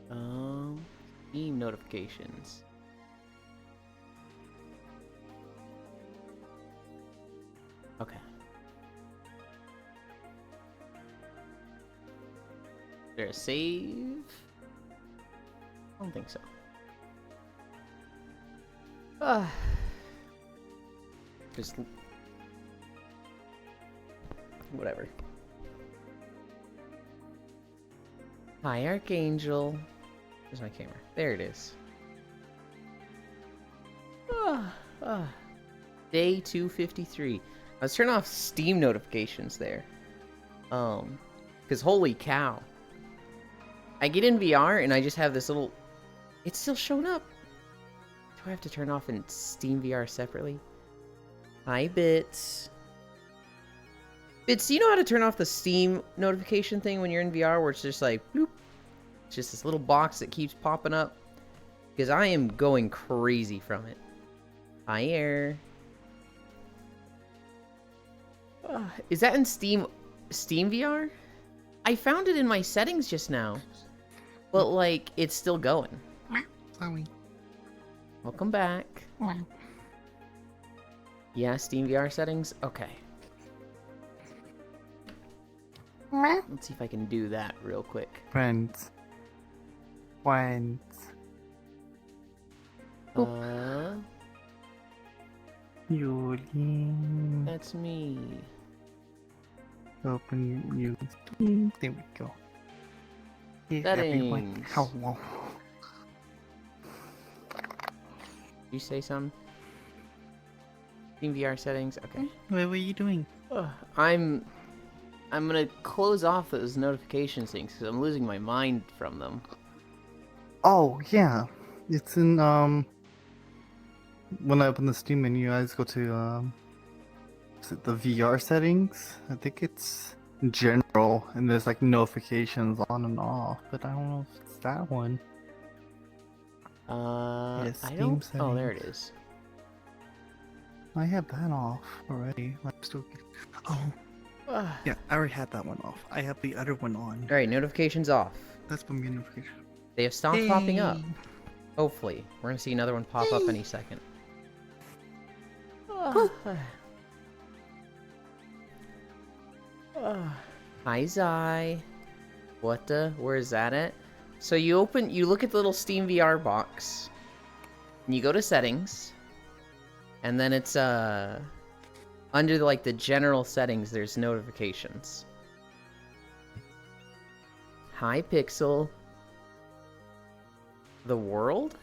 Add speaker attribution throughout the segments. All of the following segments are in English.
Speaker 1: Steam notifications. Okay. Is there a save? I don't think so. Just whatever. Hi, Archangel. Where's my camera? There it is. Day 253. Let's turn off Steam notifications there. Because holy cow. I get in VR and I just have this little... It's still showing up. Do I have to turn off in Steam VR separately? Hi, Bits. Bits, do you know how to turn off the Steam notification thing when you're in VR where it's just like, bloop? It's just this little box that keeps popping up. Because I am going crazy from it. Hi, Air. Is that in Steam VR? I found it in my settings just now. But, like, it's still going.
Speaker 2: Sorry.
Speaker 1: Welcome back. Yeah, Steam VR settings? Okay. Let's see if I can do that real quick.
Speaker 2: Friends. Yulin.
Speaker 1: That's me.
Speaker 2: Open new Steam. There we go. Hey, everyone.
Speaker 1: Settings.
Speaker 2: Hello.
Speaker 1: Did you say something? Steam VR settings? Okay.
Speaker 2: What were you doing?
Speaker 1: I'm gonna close off those notification things because I'm losing my mind from them.
Speaker 2: Oh, yeah. It's in, when I open the Steam menu, I just go to, is it the VR settings? I think it's general, and there's like notifications on and off, but I don't know if it's that one. Yes,
Speaker 1: I
Speaker 2: Steam
Speaker 1: don't.
Speaker 2: settings.
Speaker 1: Oh, there it is.
Speaker 2: I have that off already. I'm still. Oh, yeah, I already had that one off. I have the other one on.
Speaker 1: All right, notifications off.
Speaker 2: That's from your notification.
Speaker 1: They have stopped popping up. Hopefully, we're gonna see another one pop up any second. Hi, Zai. What the? Where is that at? So you look at the little Steam VR box, and you go to settings, and then it's under like the general settings. There's notifications. Hi, Pixel. The world?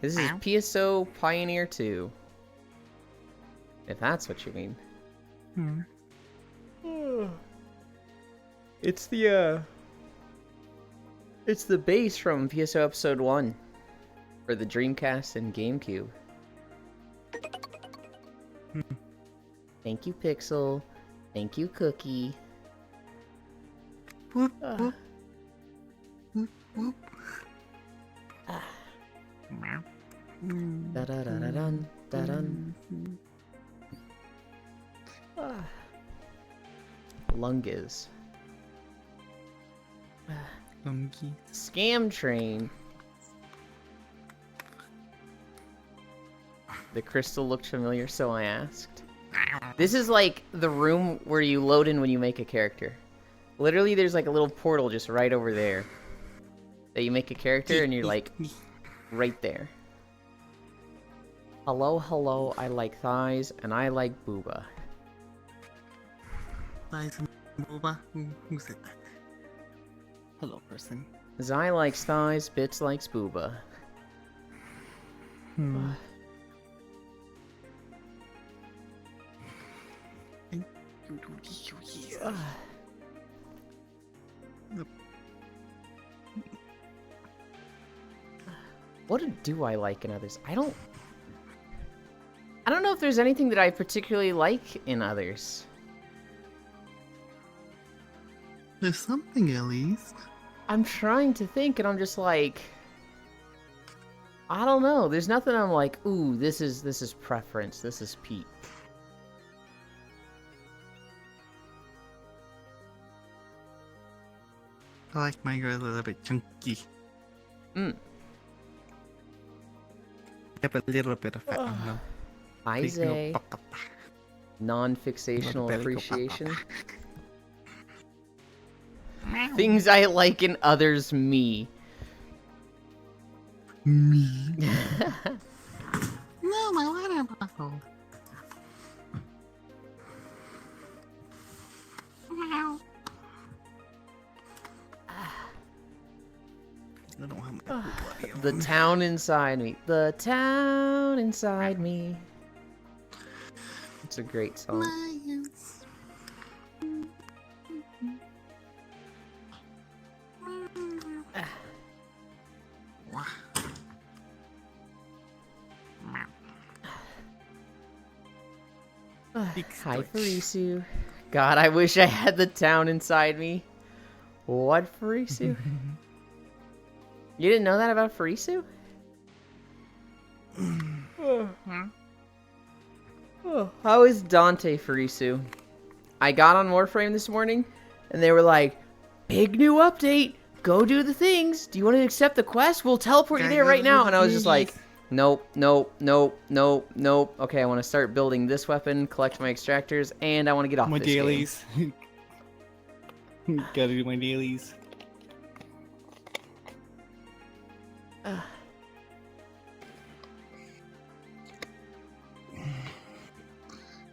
Speaker 1: This is PSO Pioneer 2. If that's what you mean. It's the base from PSO Episode 1 for the Dreamcast and GameCube. Thank you, Pixel. Thank you, Cookie.
Speaker 2: Whoop, whoop. Whoop, whoop.
Speaker 1: Da-da-da-da-dun, da-dun. Lunges.
Speaker 2: Lungy.
Speaker 1: Scam Train. The crystal looked familiar, so I asked. This is like the room where you load in when you make a character. Literally, there's like a little portal just right over there. That you make a character and you're like right there. Hello, hello, I like thighs and I like booba.
Speaker 2: Thighs and booba? Who's it? Hello, person.
Speaker 1: Zai likes thighs, Bits likes booba. What do I like in others? I don't know if there's anything that I particularly like in others.
Speaker 2: There's something at least.
Speaker 1: I'm trying to think and I'm just like, I don't know. There's nothing I'm like, ooh, this is preference. This is peak.
Speaker 2: I like my girl a little bit chunky.
Speaker 1: Mm.
Speaker 2: Yep, a little bit of fat on them. Please go
Speaker 1: Isay.
Speaker 2: pop, pop, pop.
Speaker 1: Non-fictional
Speaker 2: Let the belly go pop, pop,
Speaker 1: appreciation.
Speaker 2: pop.
Speaker 1: Things I like in others, me.
Speaker 2: Me. No, my water bottle. Meow. I don't have my bloody
Speaker 1: The
Speaker 2: on.
Speaker 1: town inside me. The town inside me. It's a great song.
Speaker 2: Lions. Wah.
Speaker 1: Hi, Farisu. God, I wish I had the town inside me. What, Farisu? You didn't know that about Farisu? How is Dante, Farisu? I got on Warframe this morning, and they were like, big new update! Go do the things! Do you want to accept the quest? We'll teleport you there right now! And I was just like, nope, nope, nope, nope, nope. Okay, I want to start building this weapon, collect my extractors, and I want to get off
Speaker 2: my
Speaker 1: this game.
Speaker 2: dailies. Gotta do my dailies.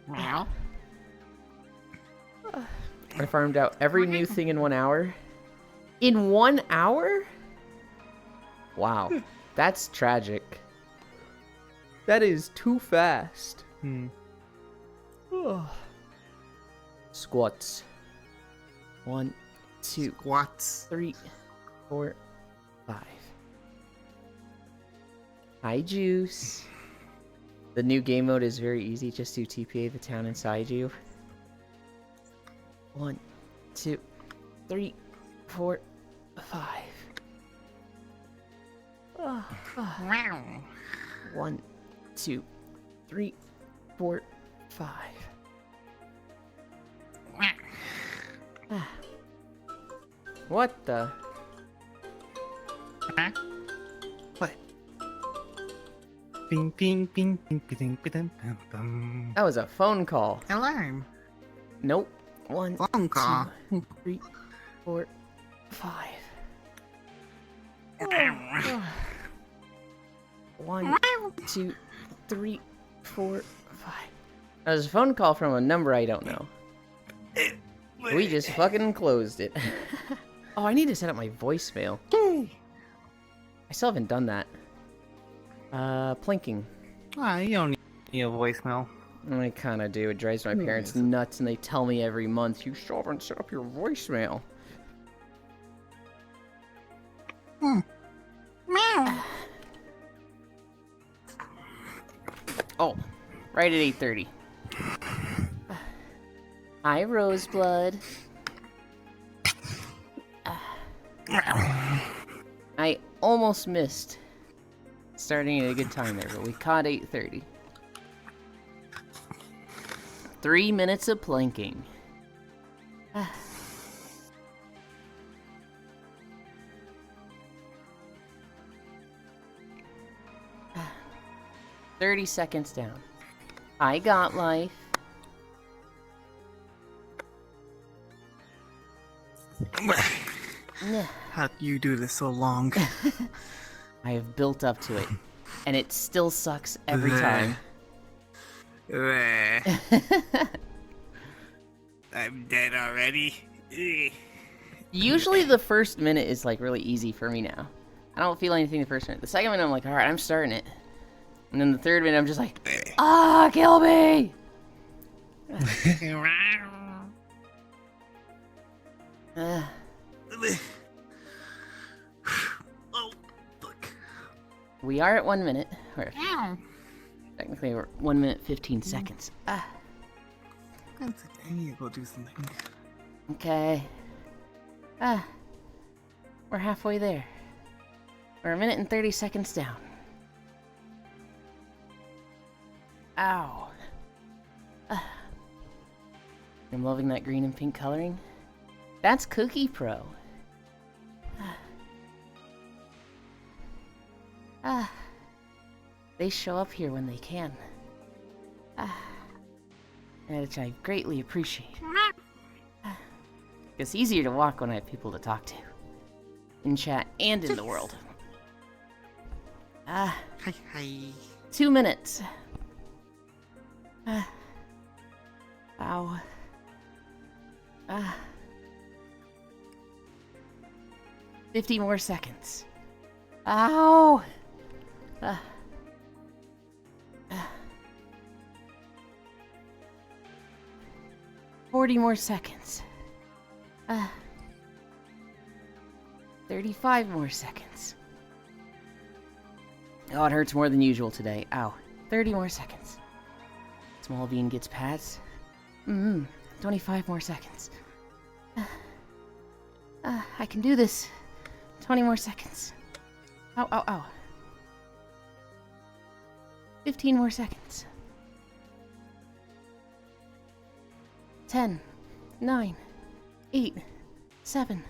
Speaker 2: Meow.
Speaker 1: I farmed out every new thing in 1 hour. In 1 hour? Wow. That's tragic. That is too fast. Squats. 1, 2,
Speaker 2: Squats.
Speaker 1: 3, 4, 5. Hi, Juice. The new game mode is very easy. Just do TPA the town inside you. 1, 2, 3, 4, 5. 1, 2, 3, 4, 5. What the?
Speaker 2: What? Bing, bing, bing, bing, bing, bing, bing, bing.
Speaker 1: That was a phone call.
Speaker 2: Alarm.
Speaker 1: Nope. 1,
Speaker 2: Phone call.
Speaker 1: 2, 3, 4, 5. 1, 2, 3, 4, 5. That was a phone call from a number I don't know. We just fucking closed it. Oh, I need to set up my voicemail. I still haven't done that. Plinking.
Speaker 2: Ah, you don't need a voicemail.
Speaker 1: I kinda do. It drives my parents nuts and they tell me every month, you still haven't set up your voicemail.
Speaker 2: Meow.
Speaker 1: Oh, right at 8:30. Hi, Roseblood. I almost missed starting at a good time there, but we caught 8:30. 3 minutes of planking. 30 seconds down. I got life.
Speaker 2: How do you do this so long?
Speaker 1: I have built up to it, and it still sucks every time.
Speaker 2: I'm dead already.
Speaker 1: Usually the first minute is like really easy for me now. I don't feel anything the first minute. The second minute I'm like, alright, I'm starting it. And then the third minute I'm just like, ah, kill me!
Speaker 2: Oh, fuck.
Speaker 1: We are at 1 minute. Or technically we're 1 minute 15 seconds.
Speaker 2: I need to go do something.
Speaker 1: Okay. We're halfway there. We're 1 minute and 30 seconds down. Ow. I'm loving that green and pink coloring. That's Cookie Pro. They show up here when they can. Which I greatly appreciate. It's easier to walk when I have people to talk to. In chat and in the world.
Speaker 3: Hi.
Speaker 1: 2 minutes. Ow. 50 more seconds. Ow! 40 more seconds. 35 more seconds. Oh, it hurts more than usual today. Ow. 30 more seconds. Small Bean gets pats. 25 more seconds. I can do this. 20 more seconds. Ow, ow, ow. 15 more seconds. 10, 9, 8, 7,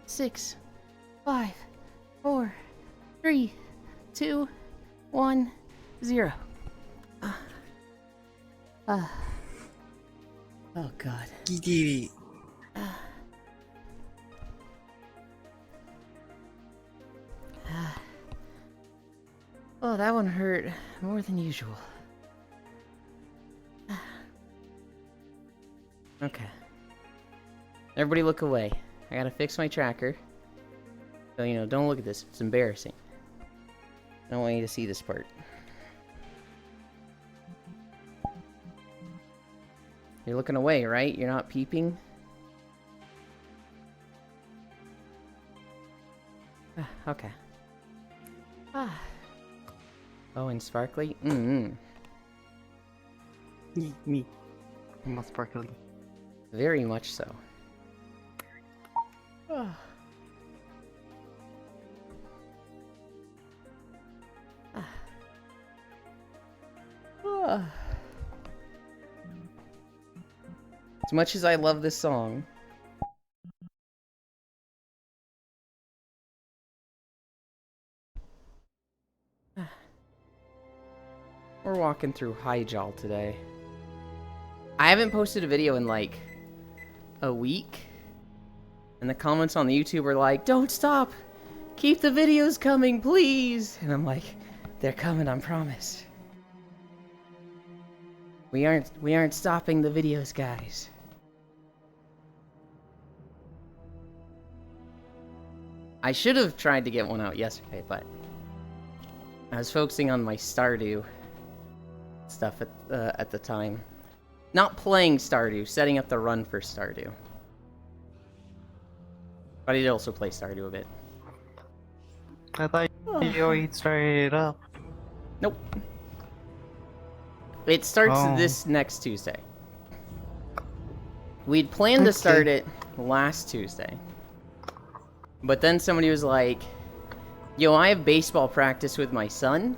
Speaker 1: 6, 5, 4, 3, 2, 1, 0. Oh God.
Speaker 3: You did it.
Speaker 1: Oh, that one hurt more than usual. Okay. Everybody look away. I gotta fix my tracker. So, you know, don't look at this. It's embarrassing. I don't want you to see this part. You're looking away, right? You're not peeping? Okay. Oh, and sparkly?
Speaker 2: Me. I'm not sparkly.
Speaker 1: Very much so. As much as I love this song, we're walking through Hyjal today. I haven't posted a video in like a week, and the comments on the YouTube are like, "Don't stop! Keep the videos coming, please!" And I'm like, "They're coming, I promise. We aren't stopping the videos, guys." I should have tried to get one out yesterday, but I was focusing on my Stardew stuff at the time. Not playing Stardew, setting up the run for Stardew. But I did also play Stardew a bit.
Speaker 2: I thought you already started up.
Speaker 1: Nope. It starts
Speaker 2: Oh.
Speaker 1: this next Tuesday. We'd planned to start it last Tuesday. But then somebody was like, "Yo, I have baseball practice with my son,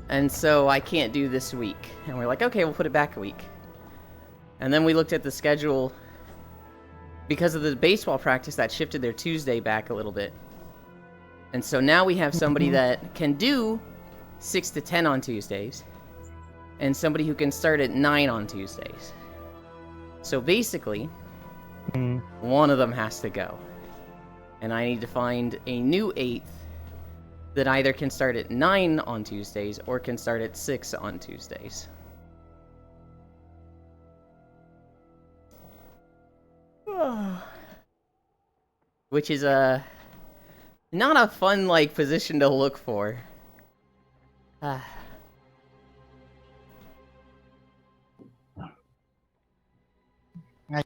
Speaker 1: and so I can't do this week." And we're like, "Okay, we'll put it back a week." And then we looked at the schedule. Because of the baseball practice, that shifted their Tuesday back a little bit. And so now we have somebody that can do 6 to 10 on Tuesdays, and somebody who can start at 9 on Tuesdays. So basically, one of them has to go. And I need to find a new 8th that either can start at 9 on Tuesdays or can start at 6 on Tuesdays. Which is not a fun, like, position to look for.
Speaker 2: I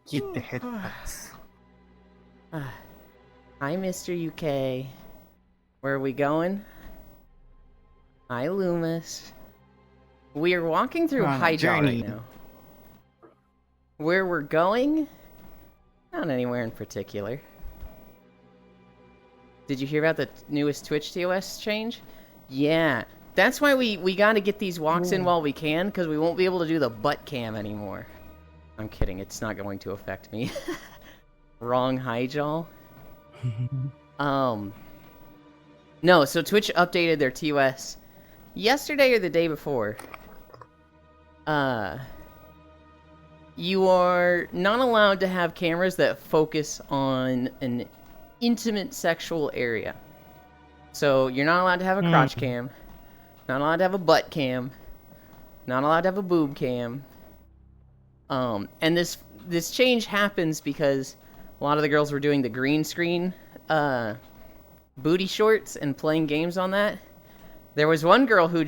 Speaker 2: keep the headphones.
Speaker 1: Hi, Mr. UK. Where are we going? Hi, Loomis. We are walking through
Speaker 2: We're on a
Speaker 1: Hyjal
Speaker 2: journey.
Speaker 1: right now. Where we're going? Not anywhere in particular. Did you hear about the newest Twitch TOS change? Yeah. That's why we gotta get these walks in while we can, because we won't be able to do the butt cam anymore. I'm kidding, it's not going to affect me. Wrong Hyjal. No, so Twitch updated their TOS yesterday or the day before, you are not allowed to have cameras that focus on an intimate sexual area. So you're not allowed to have a crotch cam, not allowed to have a butt cam, not allowed to have a boob cam. And this change happens because a lot of the girls were doing the green screen booty shorts and playing games on that. There was one girl who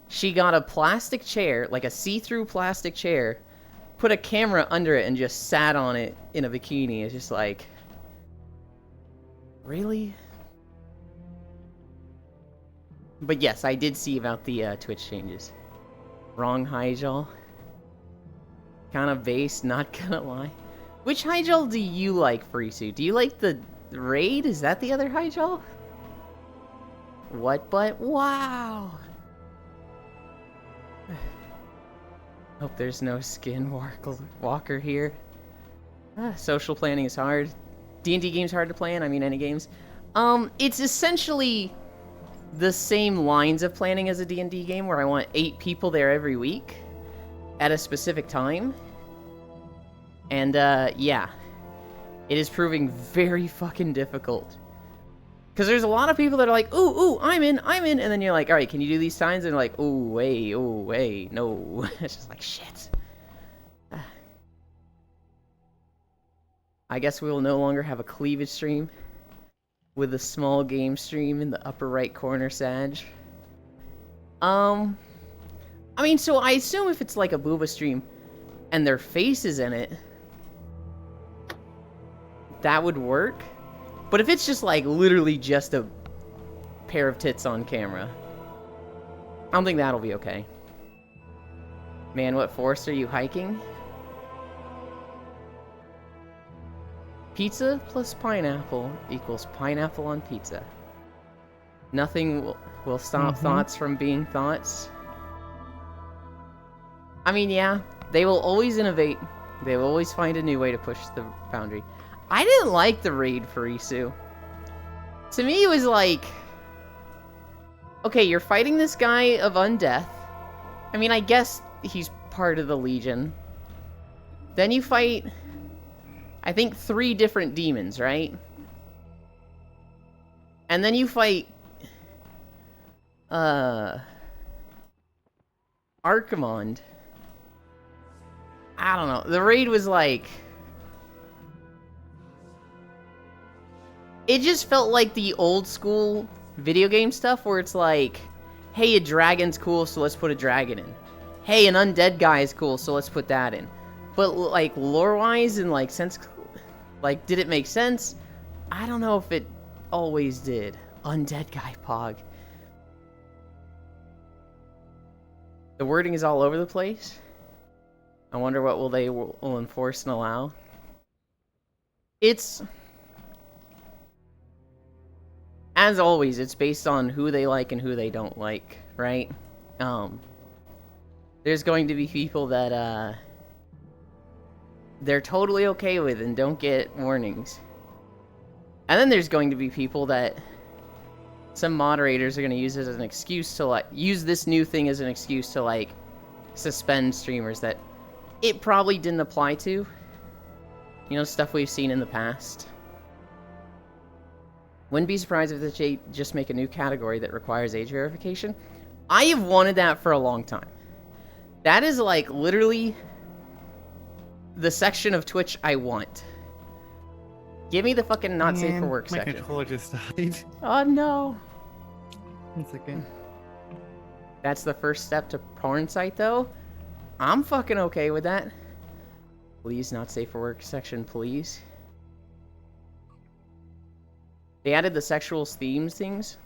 Speaker 1: she got a plastic chair, like a see-through plastic chair, put a camera under it and just sat on it in a bikini. It's just like, really? But yes, I did see about the Twitch changes. Wrong Hyjal. Kind of base, not gonna lie. Which Hyjal do you like, Frisu? Do you like the Raid? Is that the other Hyjal? What but? Wow! Hope there's no skinwalker here. Social planning is hard. D&D games hard to plan, I mean any games. It's essentially the same lines of planning as a D&D game where I want 8 people there every week at a specific time. And, yeah. It is proving very fucking difficult. Because there's a lot of people that are like, ooh, I'm in, and then you're like, alright, can you do these signs? And they're like, ooh, wait, no. It's just like, shit. I guess we will no longer have a cleavage stream with a small game stream in the upper right corner, Sag. I mean, so I assume if it's like a booba stream and their face is in it, that would work. But if it's just like literally just a pair of tits on camera, I don't think that'll be okay. Man, what forest are you hiking? Pizza plus pineapple equals pineapple on pizza. Nothing will stop thoughts from being thoughts. I mean, yeah, they will always innovate. They will always find a new way to push the boundary. I didn't like the raid for Isu. To me, it was like, okay, you're fighting this guy of undeath. I mean, I guess he's part of the Legion. Then you fight, I think, 3 different demons, right? And then you fight Archimonde. I don't know. The raid was like, it just felt like the old school video game stuff where it's like, hey, a dragon's cool, so let's put a dragon in. Hey, an undead guy is cool, so let's put that in. But like lore-wise and like sense, like, did it make sense? I don't know if it always did. Undead guy Pog. The wording is all over the place. I wonder what they will enforce and allow. It's, as always, it's based on who they like and who they don't like, right? There's going to be people that they're totally okay with and don't get warnings. And then there's going to be people that some moderators are going to use it as an excuse to, like, use this new thing as an excuse to, like, suspend streamers that it probably didn't apply to. You know, stuff we've seen in the past. Wouldn't be surprised if they just make a new category that requires age verification. I have wanted that for a long time. That is, like, literally the section of Twitch I want. Give me the fucking not safe for work section.
Speaker 2: My controller just died.
Speaker 1: Oh no.
Speaker 2: 1 second.
Speaker 1: That's the first step to porn site, though. I'm fucking okay with that. Please, not safe for work section, please. They added the sexual themes things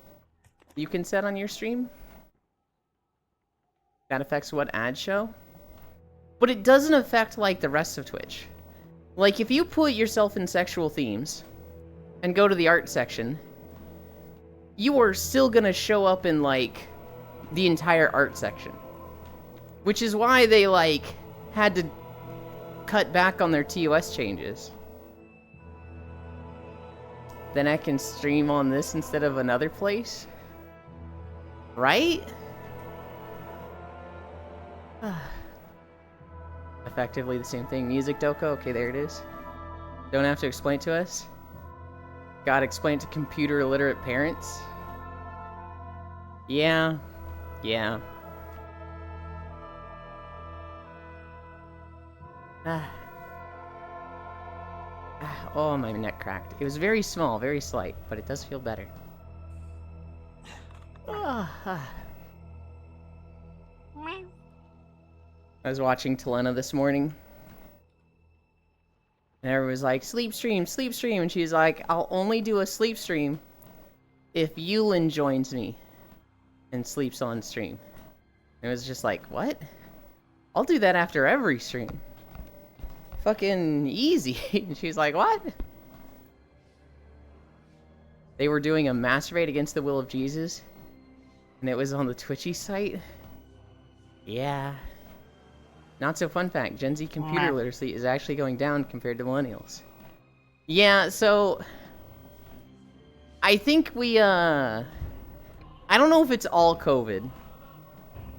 Speaker 1: you can set on your stream. That affects what ads show. But it doesn't affect, like, the rest of Twitch. Like, if you put yourself in sexual themes and go to the art section, you are still gonna show up in, like, the entire art section. Which is why they, like, had to cut back on their TOS changes. Then I can stream on this instead of another place? Right? Effectively the same thing. Music Doko? Okay, there it is. Don't have to explain it to us. Gotta explain it to computer illiterate parents. Yeah. Yeah. Oh, my neck cracked. It was very small, very slight, but it does feel better. I was watching Telena this morning. And everyone was like, sleep stream, and she's like, I'll only do a sleep stream if Yulin joins me and sleeps on stream. And it was just like, what? I'll do that after every stream. Fucking easy. And she's like, what? They were doing a masturbate against the will of Jesus, and it was on the Twitchy site. Yeah. Not so fun fact, Gen Z computer literacy is actually going down compared to millennials. Yeah, so I think we I don't know if it's all COVID.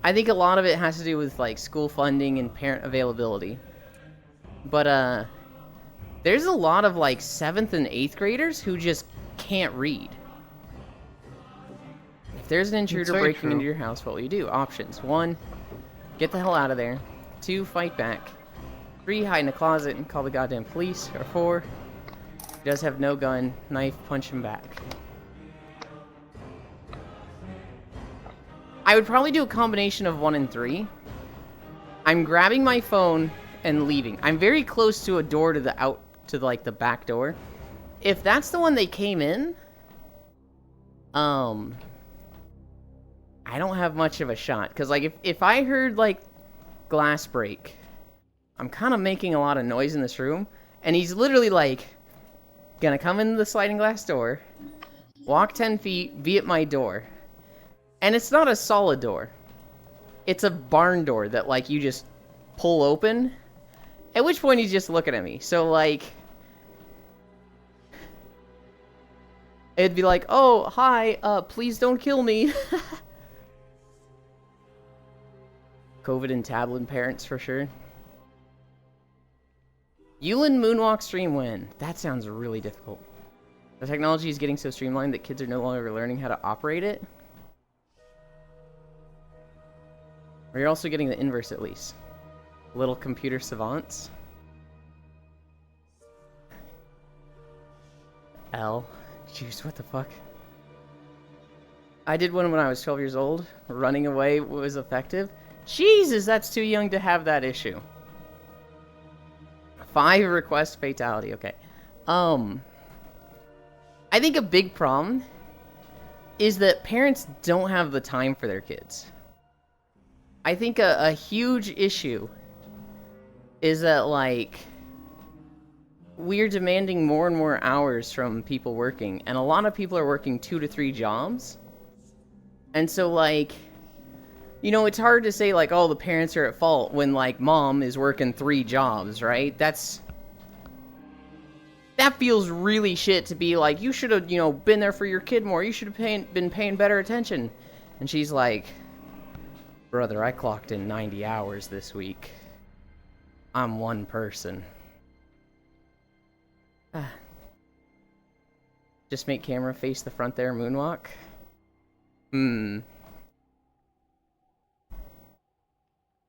Speaker 1: I think a lot of it has to do with like school funding and parent availability. But there's a lot of like 7th and 8th graders who just can't read. If there's an intruder breaking into your house, what will you do? Options: 1, get the hell out of there. 2, fight back. 3, hide in a closet and call the goddamn police. Or 4, he does have no gun, knife, punch him back. I would probably do a combination of 1 and 3. I'm grabbing my phone and leaving. I'm very close to a door to the back door. If that's the one they came in, I don't have much of a shot. Because, like, if I heard, like, glass break, I'm kind of making a lot of noise in this room, and he's literally, like, gonna come in the sliding glass door, walk 10 feet, be at my door. And it's not a solid door. It's a barn door that, like, you just pull open, at which point he's just looking at me. So, like, it'd be like, oh, hi, please don't kill me. COVID and tablet parents for sure. Yulin Moonwalk stream when? That sounds really difficult. The technology is getting so streamlined that kids are no longer learning how to operate it. Or you're also getting the inverse at least. Little computer savants. L. Jeez, what the fuck? I did one when I was 12 years old. Running away was effective. Jesus, that's too young to have that issue. 5 request fatality, okay. I think a big problem is that parents don't have the time for their kids. I think a huge issue is that, like, we're demanding more and more hours from people working, and a lot of people are working 2 to 3 jobs. And so, like, you know, it's hard to say, like, oh, the parents are at fault when, like, mom is working 3 jobs, right? That feels really shit to be like, you should have, you know, been there for your kid more. You should have been paying better attention. And she's like, brother, I clocked in 90 hours this week. I'm one person. Just make camera face the front there, moonwalk.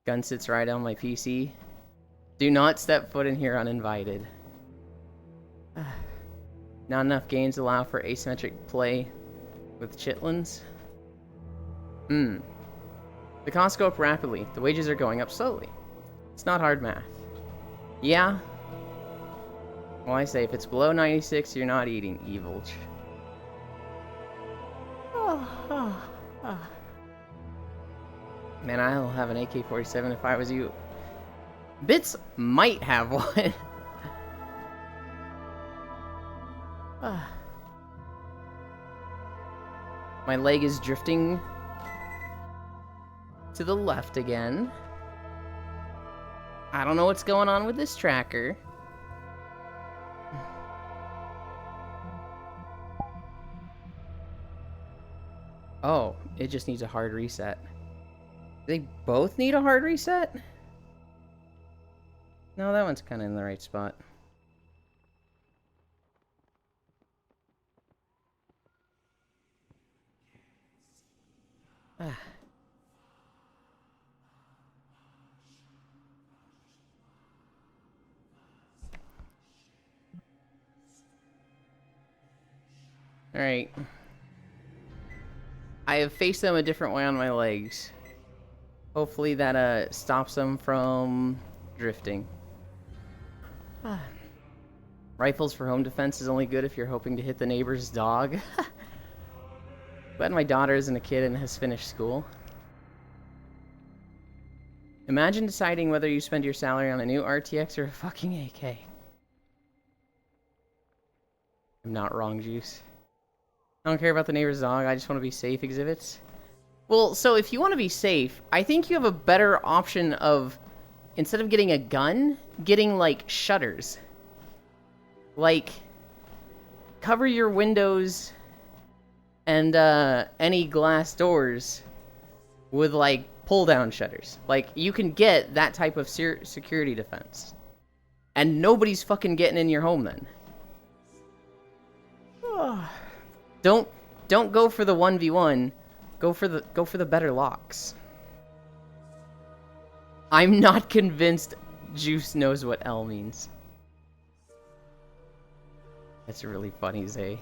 Speaker 1: Gun sits right on my PC. Do not step foot in here uninvited. Not enough games allow for asymmetric play with chitlins. The costs go up rapidly. The wages are going up slowly. It's not hard math. Yeah. Well, I say, if it's below 96, you're not eating, Evilch. Man, I'll have an AK-47 if I was you. Bits might have one. My leg is drifting to the left again. I don't know what's going on with this tracker. Oh, It just needs a hard reset. They both need a hard reset? No, that one's kind of in the right spot. Ah. Alright. I have faced them a different way on my legs. Hopefully that stops them from drifting. Rifles for home defense is only good if you're hoping to hit the neighbor's dog. Glad my daughter isn't a kid and has finished school. Imagine deciding whether you spend your salary on a new RTX or a fucking AK. I'm not wrong, Juice. I don't care about the neighbor's dog, I just want to be safe exhibits. Well, so if you want to be safe, I think you have a better option of, instead of getting a gun, getting, like, shutters. Like, cover your windows and any glass doors with, like, pull-down shutters. Like, you can get that type of security defense. And nobody's fucking getting in your home then. Don't go for the 1v1. Go for the better locks. I'm not convinced Juice knows what L means. That's really funny, Zay.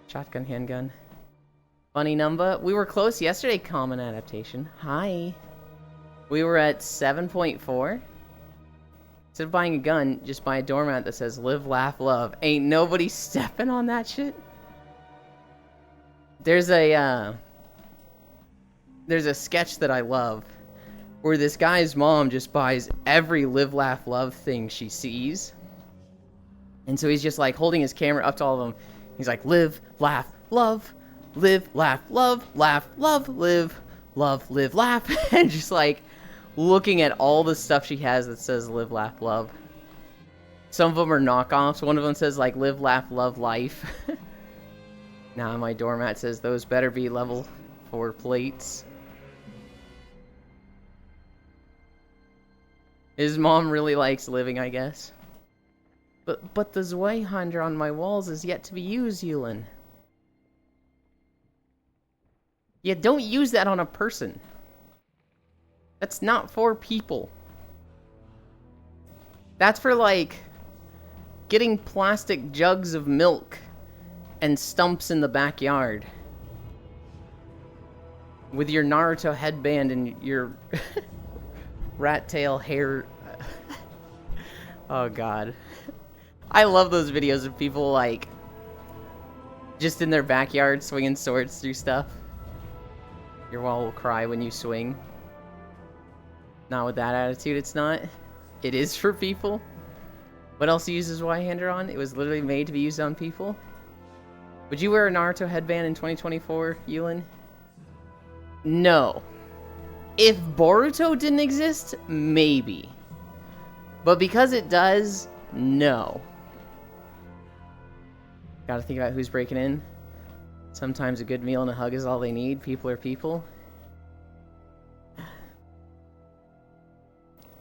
Speaker 1: Shotgun, handgun. Funny number. We were close yesterday, common adaptation. Hi. We were at 7.4. Instead of buying a gun, just buy a doormat that says live, laugh, love. Ain't nobody stepping on that shit. There's a sketch that I love where this guy's mom just buys every live, laugh, love thing she sees. And so he's just like holding his camera up to all of them. He's like, live, laugh, love, live, laugh, love, live, love, live, laugh. And just like looking at all the stuff she has that says live, laugh, love. Some of them are knockoffs. One of them says like live, laugh, love, life. Now my doormat says those better be level 4 plates. His mom really likes living, I guess. But the Zweihander on my walls is yet to be used, Yulin. Yeah, don't use that on a person. That's not for people. That's for, like, getting plastic jugs of milk and stumps in the backyard. With your Naruto headband and your rat tail hair. Oh, God. I love those videos of people, like, just in their backyard swinging swords through stuff. Your wall will cry when you swing. Not with that attitude, it's not. It is for people. What else uses Zweihander on? It was literally made to be used on people. Would you wear a Naruto headband in 2024, Yulin? No. If Boruto didn't exist, maybe. But because it does, no. Gotta think about who's breaking in. Sometimes a good meal and a hug is all they need. People are people.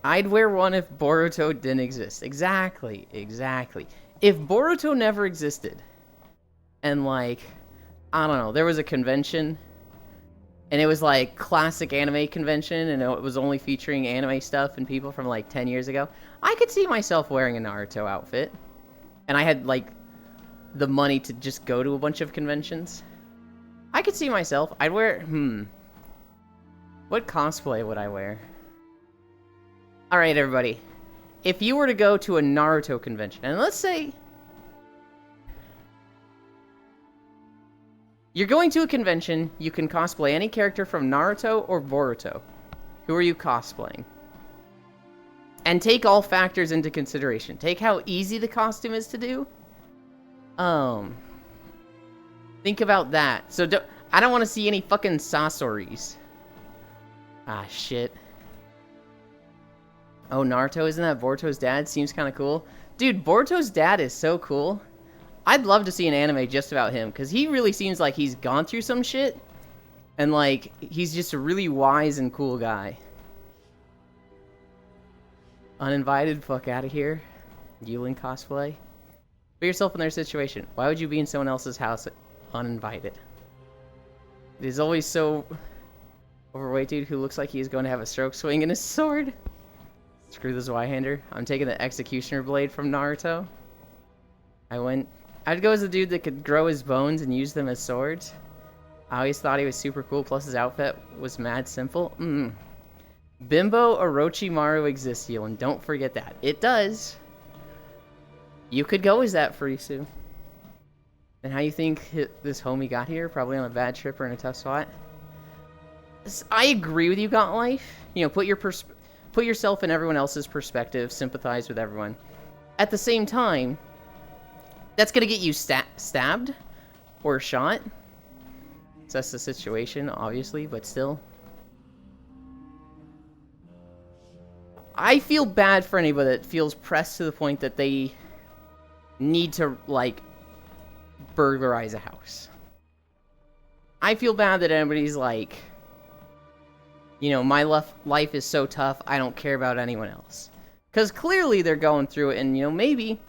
Speaker 1: I'd wear one if Boruto didn't exist. Exactly, exactly. If Boruto never existed, and like, I don't know, there was a convention, and it was like classic anime convention, and it was only featuring anime stuff and people from like 10 years ago, I could see myself wearing a Naruto outfit. And I had like the money to just go to a bunch of conventions. I could see myself. I'd wear, what cosplay would I wear? Alright, everybody. If you were to go to a Naruto convention, and let's say you're going to a convention, you can cosplay any character from Naruto or Boruto. Who are you cosplaying? And take all factors into consideration. Take how easy the costume is to do. Think about that. So I don't want to see any fucking Sasoris. Ah, shit. Oh, Naruto, isn't that Boruto's dad? Seems kind of cool. Dude, Boruto's dad is so cool. I'd love to see an anime just about him, because he really seems like he's gone through some shit, and like he's just a really wise and cool guy. Uninvited, fuck out of here. Yulin cosplay. Put yourself in their situation. Why would you be in someone else's house uninvited? It is always so overweight dude who looks like he's going to have a stroke swinging his sword. Screw the Zweihander. I'm taking the Executioner Blade from Naruto. I'd go as the dude that could grow his bones and use them as swords. I always thought he was super cool, plus his outfit was mad simple. Bimbo Orochimaru exists, and don't forget that. It does. You could go as that, Furisu. And how you think this homie got here? Probably on a bad trip or in a tough spot. I agree with you, Got Life. You know, put yourself in everyone else's perspective, sympathize with everyone. At the same time, that's gonna get you stabbed or shot. So that's the situation, obviously, but still. I feel bad for anybody that feels pressed to the point that they need to, like, burglarize a house. I feel bad that anybody's like, you know, my life is so tough, I don't care about anyone else. Because clearly they're going through it, and, you know, maybe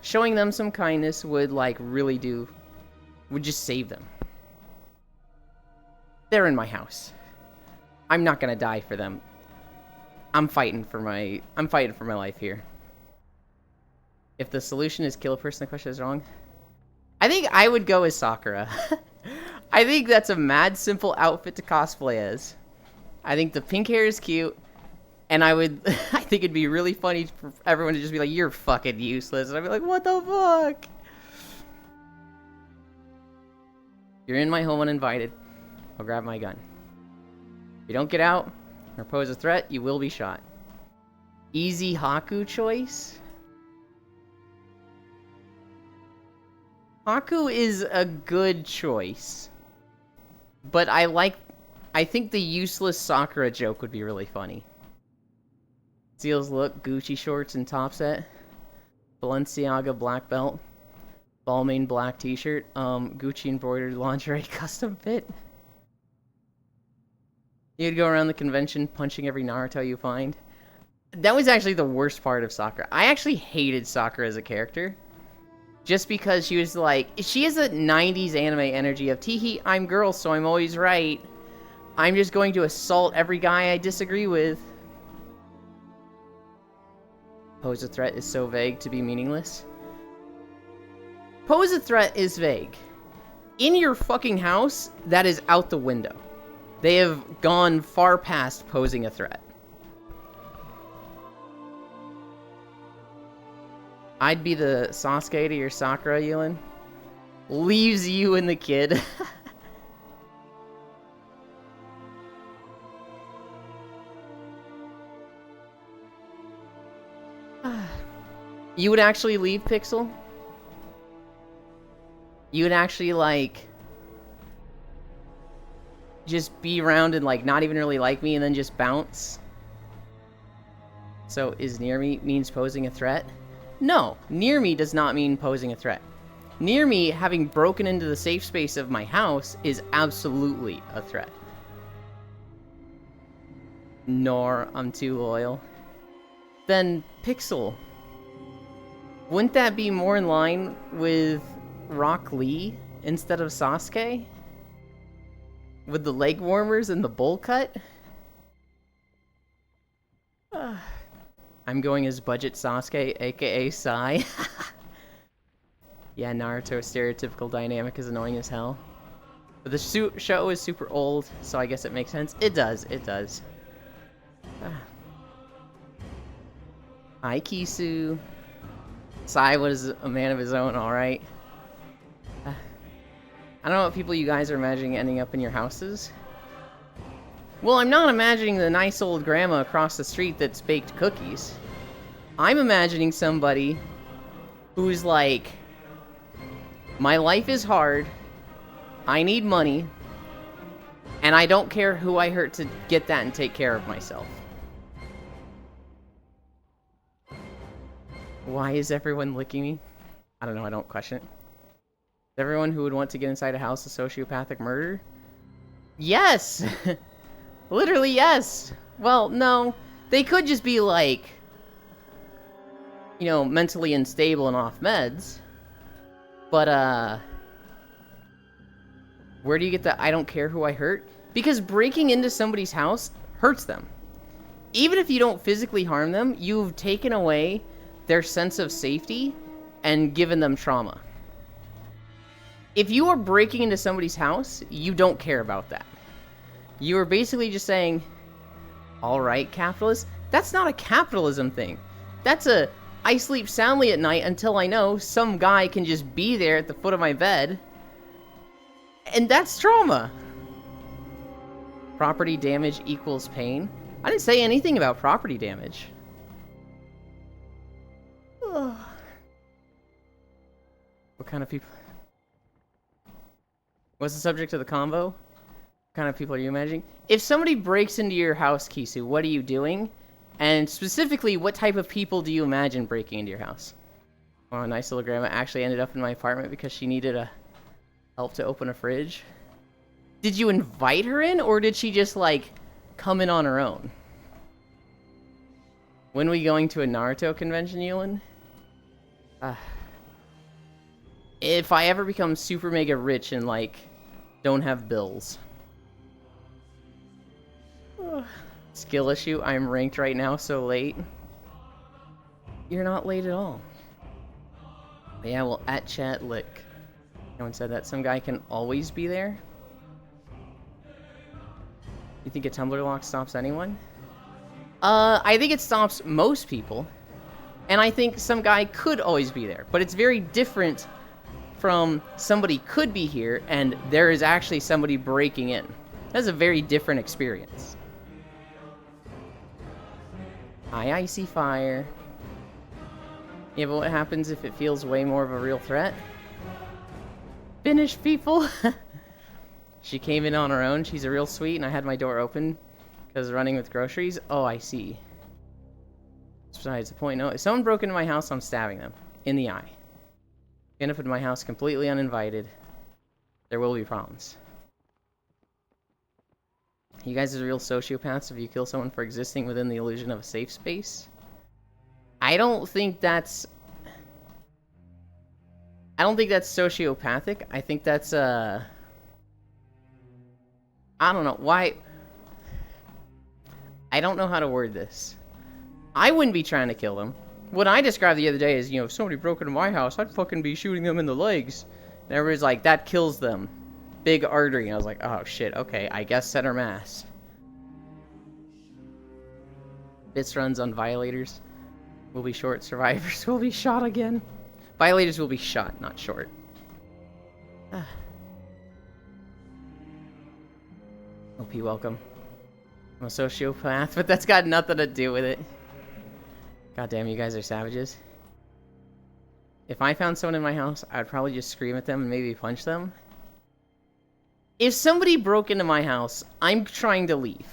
Speaker 1: showing them some kindness would, like, really would just save them. They're in my house. I'm not gonna die for them. I'm fighting for my life here. If the solution is kill a person, the question is wrong. I think I would go as Sakura. I think that's a mad simple outfit to cosplay as. I think the pink hair is cute, and I think it'd be really funny for everyone to just be like, "You're fucking useless," and I'd be like, "What the fuck?" You're in my home uninvited. I'll grab my gun. If you don't get out or pose a threat, you will be shot. Easy Haku choice? Haku is a good choice. But I think the useless Sakura joke would be really funny. Seals look, Gucci shorts and top set. Balenciaga black belt. Balmain black t-shirt. Gucci embroidered lingerie custom fit. You'd go around the convention punching every Naruto you find. That was actually the worst part of Sakura. I actually hated Sakura as a character. Just because she was like... She has a 90s anime energy of, teehee, I'm girl, so I'm always right. I'm just going to assault every guy I disagree with. Pose a threat is so vague to be meaningless. Pose a threat is vague. In your fucking house, that is out the window. They have gone far past posing a threat. I'd be the Sasuke to your Sakura, Yulin. Leaves you and the kid. You would actually leave Pixel? You would actually, like... just be around and, like, not even really like me and then just bounce? So, is near me means posing a threat? No, near me does not mean posing a threat. Near me, having broken into the safe space of my house, is absolutely a threat. Nor, I'm too loyal. Then, Pixel. Wouldn't that be more in line with Rock Lee instead of Sasuke? With the leg warmers and the bowl cut? I'm going as Budget Sasuke, aka Sai. Yeah, Naruto's stereotypical dynamic is annoying as hell. But the show is super old, so I guess it makes sense. It does, it does. Hi, Kisu. Sai was a man of his own, alright. I don't know what people you guys are imagining ending up in your houses. Well, I'm not imagining the nice old grandma across the street that's baked cookies. I'm imagining somebody who's like, my life is hard, I need money, and I don't care who I hurt to get that and take care of myself. Why is everyone licking me? I don't know, I don't question it. Everyone who would want to get inside a house a sociopathic murder? Yes! Literally, yes! Well, no. They could just be, like, you know, mentally unstable and off meds. But, where do you get the I don't care who I hurt? Because breaking into somebody's house hurts them. Even if you don't physically harm them, you've taken away their sense of safety and given them trauma. If you are breaking into somebody's house, you don't care about that. You are basically just saying, all right, capitalist, that's not a capitalism thing. That's a, I sleep soundly at night until I know some guy can just be there at the foot of my bed. And that's trauma. Property damage equals pain. I didn't say anything about property damage. What kind of people? What's the subject of the convo? What kind of people are you imagining? If somebody breaks into your house, Kisu, what are you doing? And specifically, what type of people do you imagine breaking into your house? Well, a nice little grandma actually ended up in my apartment because she needed help to open a fridge. Did you invite her in, or did she just, like, come in on her own? When are we going to a Naruto convention, Yulin? If I ever become super mega rich and, like, don't have bills. Skill issue, I'm ranked right now, so late. You're not late at all. But yeah, well, at chat, lick. No one said that. Some guy can always be there. You think a Tumblr lock stops anyone? I think it stops most people. And I think some guy could always be there. But it's very different from somebody could be here and there is actually somebody breaking in. That's a very different experience. Hi, Icy Fire. Yeah, but what happens if it feels way more of a real threat? Finish, people! She came in on her own. She's a real sweet, and I had my door open because running with groceries. Oh, I see. Besides the point, no. If someone broke into my house, I'm stabbing them in the eye. End up in my house completely uninvited. There will be problems. You guys are real sociopaths if you kill someone for existing within the illusion of a safe space. I don't think that's sociopathic. I think that's I don't know why. I don't know how to word this. I wouldn't be trying to kill them. What I described the other day is, you know, if somebody broke into my house, I'd fucking be shooting them in the legs. And everybody's like, that kills them. Big artery. And I was like, oh shit, okay, I guess center mass. Bits runs on violators will be short. Survivors will be shot again. Violators will be shot, not short. OP, welcome. I'm a sociopath, but that's got nothing to do with it. God damn, you guys are savages. If I found someone in my house, I'd probably just scream at them and maybe punch them. If somebody broke into my house, I'm trying to leave.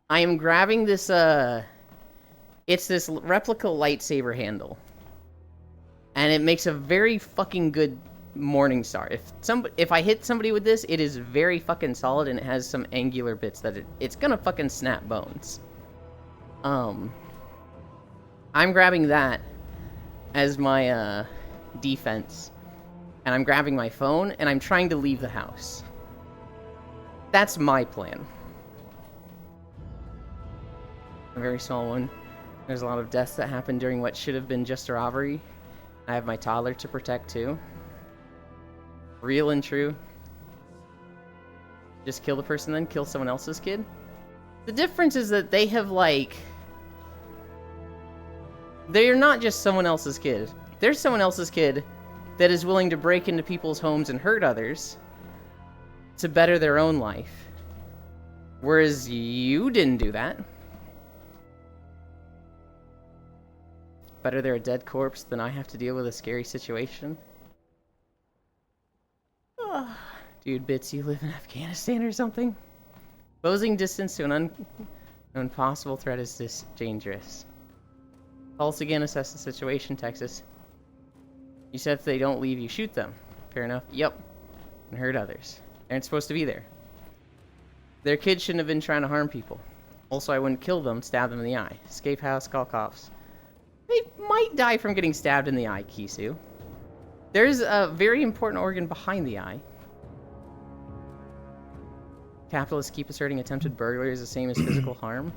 Speaker 1: I am grabbing this, it's this replica lightsaber handle. And it makes a very fucking good morning star. If I hit somebody with this, it is very fucking solid and it has some angular bits that it's gonna fucking snap bones. I'm grabbing that as my defense, and I'm grabbing my phone and I'm trying to leave the house. That's my plan. A very small one. There's a lot of deaths that happen during what should have been just a robbery. I have my toddler to protect too. Real and true. Just kill the person, then kill someone else's kid. The difference is that they have, like, they're not just someone else's kid. They're someone else's kid that is willing to break into people's homes and hurt others to better their own life. Whereas you didn't do that. Better they're a dead corpse than I have to deal with a scary situation. Dude, Bits, you live in Afghanistan or something? Closing distance to an impossible threat is this dangerous. Pulse again, assess the situation, Texas. You said if they don't leave, you shoot them. Fair enough. Yep. And hurt others. They aren't supposed to be there. Their kids shouldn't have been trying to harm people. Also, I wouldn't kill them, stab them in the eye. Escape house, call cops. They might die from getting stabbed in the eye, Kisu. There's a very important organ behind the eye. Capitalists keep asserting attempted burglary is the same as physical harm.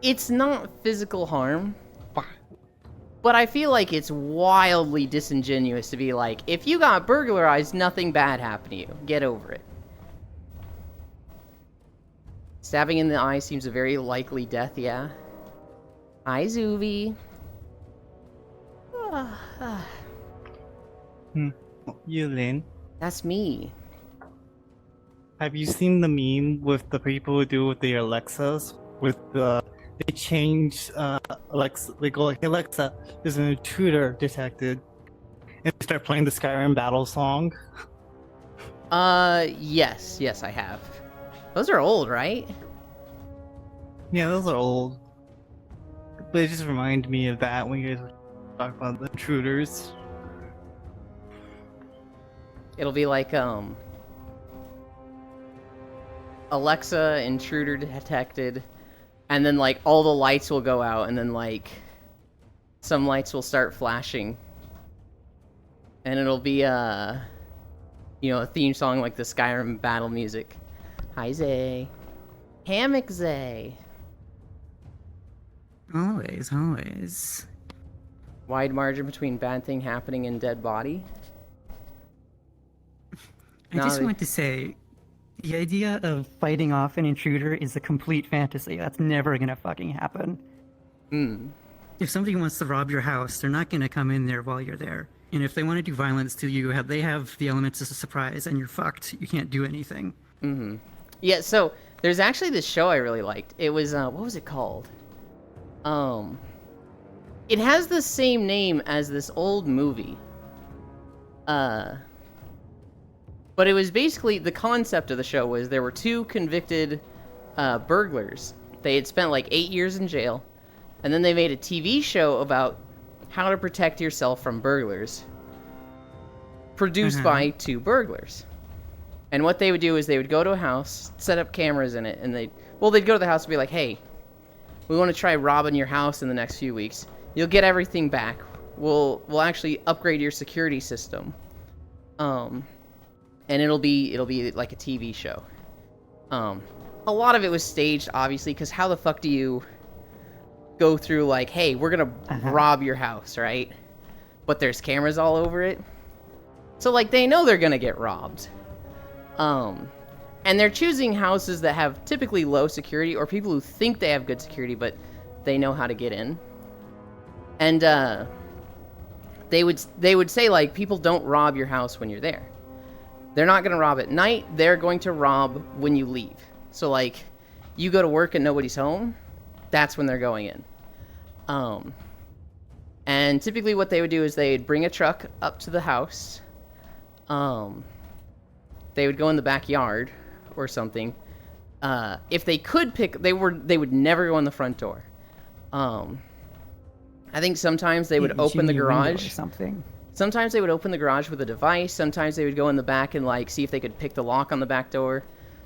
Speaker 1: It's not physical harm. But I feel like it's wildly disingenuous to be like, if you got burglarized, nothing bad happened to you. Get over it. Stabbing in the eye seems a very likely death, yeah. Hi, Zuvi.
Speaker 2: Yulin,
Speaker 1: That's me.
Speaker 2: have you seen the meme with the people who do with the Alexas? With the they change Alexa. They go like, "Hey, Alexa, there's an intruder detected," and they start playing the Skyrim battle song.
Speaker 1: Yes, I have. Those are old, right?
Speaker 2: Yeah, those are old. But it just reminded me of that when you guys were talking about the intruders.
Speaker 1: It'll be like, Alexa, intruder detected, and then, like, all the lights will go out, and then, like, some lights will start flashing. And it'll be, a theme song like the Skyrim battle music. Hi, Zay. Hammock Zay.
Speaker 3: Always.
Speaker 1: Wide margin between bad thing happening and dead body.
Speaker 3: I just want to say, the idea of fighting off an intruder is a complete fantasy. That's never gonna fucking happen. If somebody wants to rob your house, they're not gonna come in there while you're there. And if they want to do violence to you, they have the elements of a surprise, and you're fucked. You can't do anything.
Speaker 1: Yeah, so there's actually this show I really liked. It was, what was it called? It has the same name as this old movie. But it was basically, the concept of the show was there were two convicted burglars. They had spent like 8 years in jail, and then they made a TV show about how to protect yourself from burglars, produced by two burglars. And what they would do is they would go to a house, set up cameras in it, and they'd go to the house and be like, hey, we want to try robbing your house in the next few weeks. You'll get everything back. We'll actually upgrade your security system. And it'll be like a TV show. A lot of it was staged, obviously, because how the fuck do you go through like, hey, we're gonna rob your house, right? But there's cameras all over it. So like they know they're gonna get robbed. And they're choosing houses that have typically low security, or people who think they have good security, but they know how to get in. And they would say like, people don't rob your house when you're there. They're not going to rob at night. They're going to rob when you leave. So, like, you go to work and nobody's home, that's when they're going in. And typically what they would do is they'd bring a truck up to the house. They would go in the backyard or something. If they could they would never go in the front door. I think sometimes they would open the garage.
Speaker 3: Or something.
Speaker 1: Sometimes they would open the garage with a device. Sometimes they would go in the back and like see if they could pick the lock on the back door.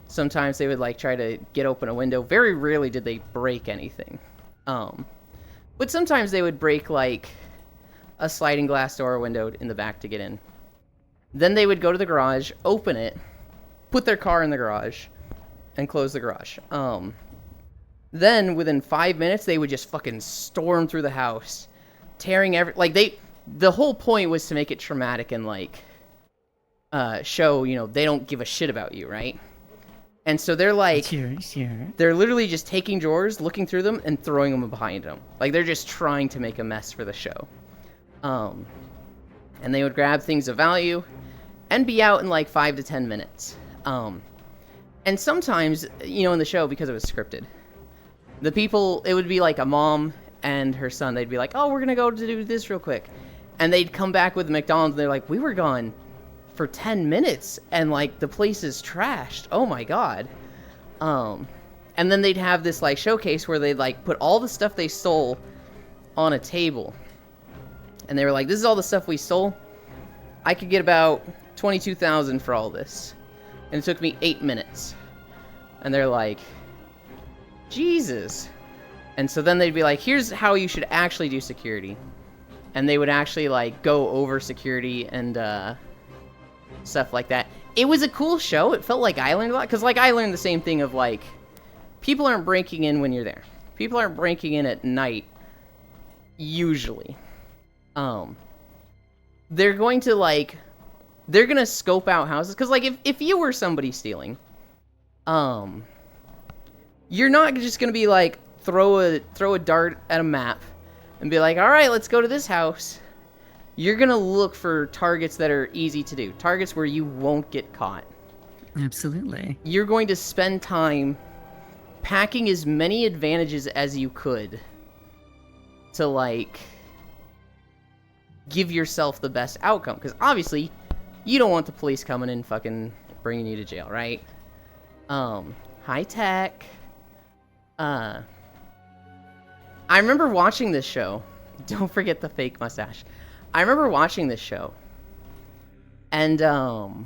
Speaker 1: Sometimes they would like try to get open a window. Very rarely did they break anything. But sometimes they would break like a sliding glass door or window in the back to get in. Then they would go to the garage, open it, put their car in the garage, and close the garage. Then within 5 minutes they would just fucking storm through the house, tearing the whole point was to make it traumatic and like show, they don't give a shit about you, right? And so they're like,
Speaker 3: Sure.
Speaker 1: they're literally just taking drawers, looking through them, and throwing them behind them. Like they're just trying to make a mess for the show. And they would grab things of value and be out in like 5 to 10 minutes. And sometimes, in the show, because it was scripted, the people, it would be like a mom and her son. They'd be like, oh, we're going to go to do this real quick. And they'd come back with McDonald's, and they're like, we were gone for 10 minutes, and, like, the place is trashed. Oh, my God. And then they'd have this, like, showcase where they'd, like, put all the stuff they stole on a table. And they were like, this is all the stuff we stole. I could get about 22,000 for all this. And it took me 8 minutes. And they're like, Jesus. And so then they'd be like, here's how you should actually do security. And they would actually, like, go over security and stuff like that. It was a cool show. It felt like I learned a lot. Because, like, I learned the same thing of, like, people aren't breaking in when you're there. People aren't breaking in at night, usually. They're going to, like, they're going to scope out houses. Because, like, if you were somebody stealing, you're not just going to be, like, throw a dart at a map and be like, all right, let's go to this house. You're going to look for targets that are easy to do. Targets where you won't get caught.
Speaker 3: Absolutely.
Speaker 1: You're going to spend time packing as many advantages as you could to, like, give yourself the best outcome. Because obviously, you don't want the police coming in fucking bringing you to jail, right? High tech. I remember watching this show. Don't forget the fake mustache. I remember watching this show. And,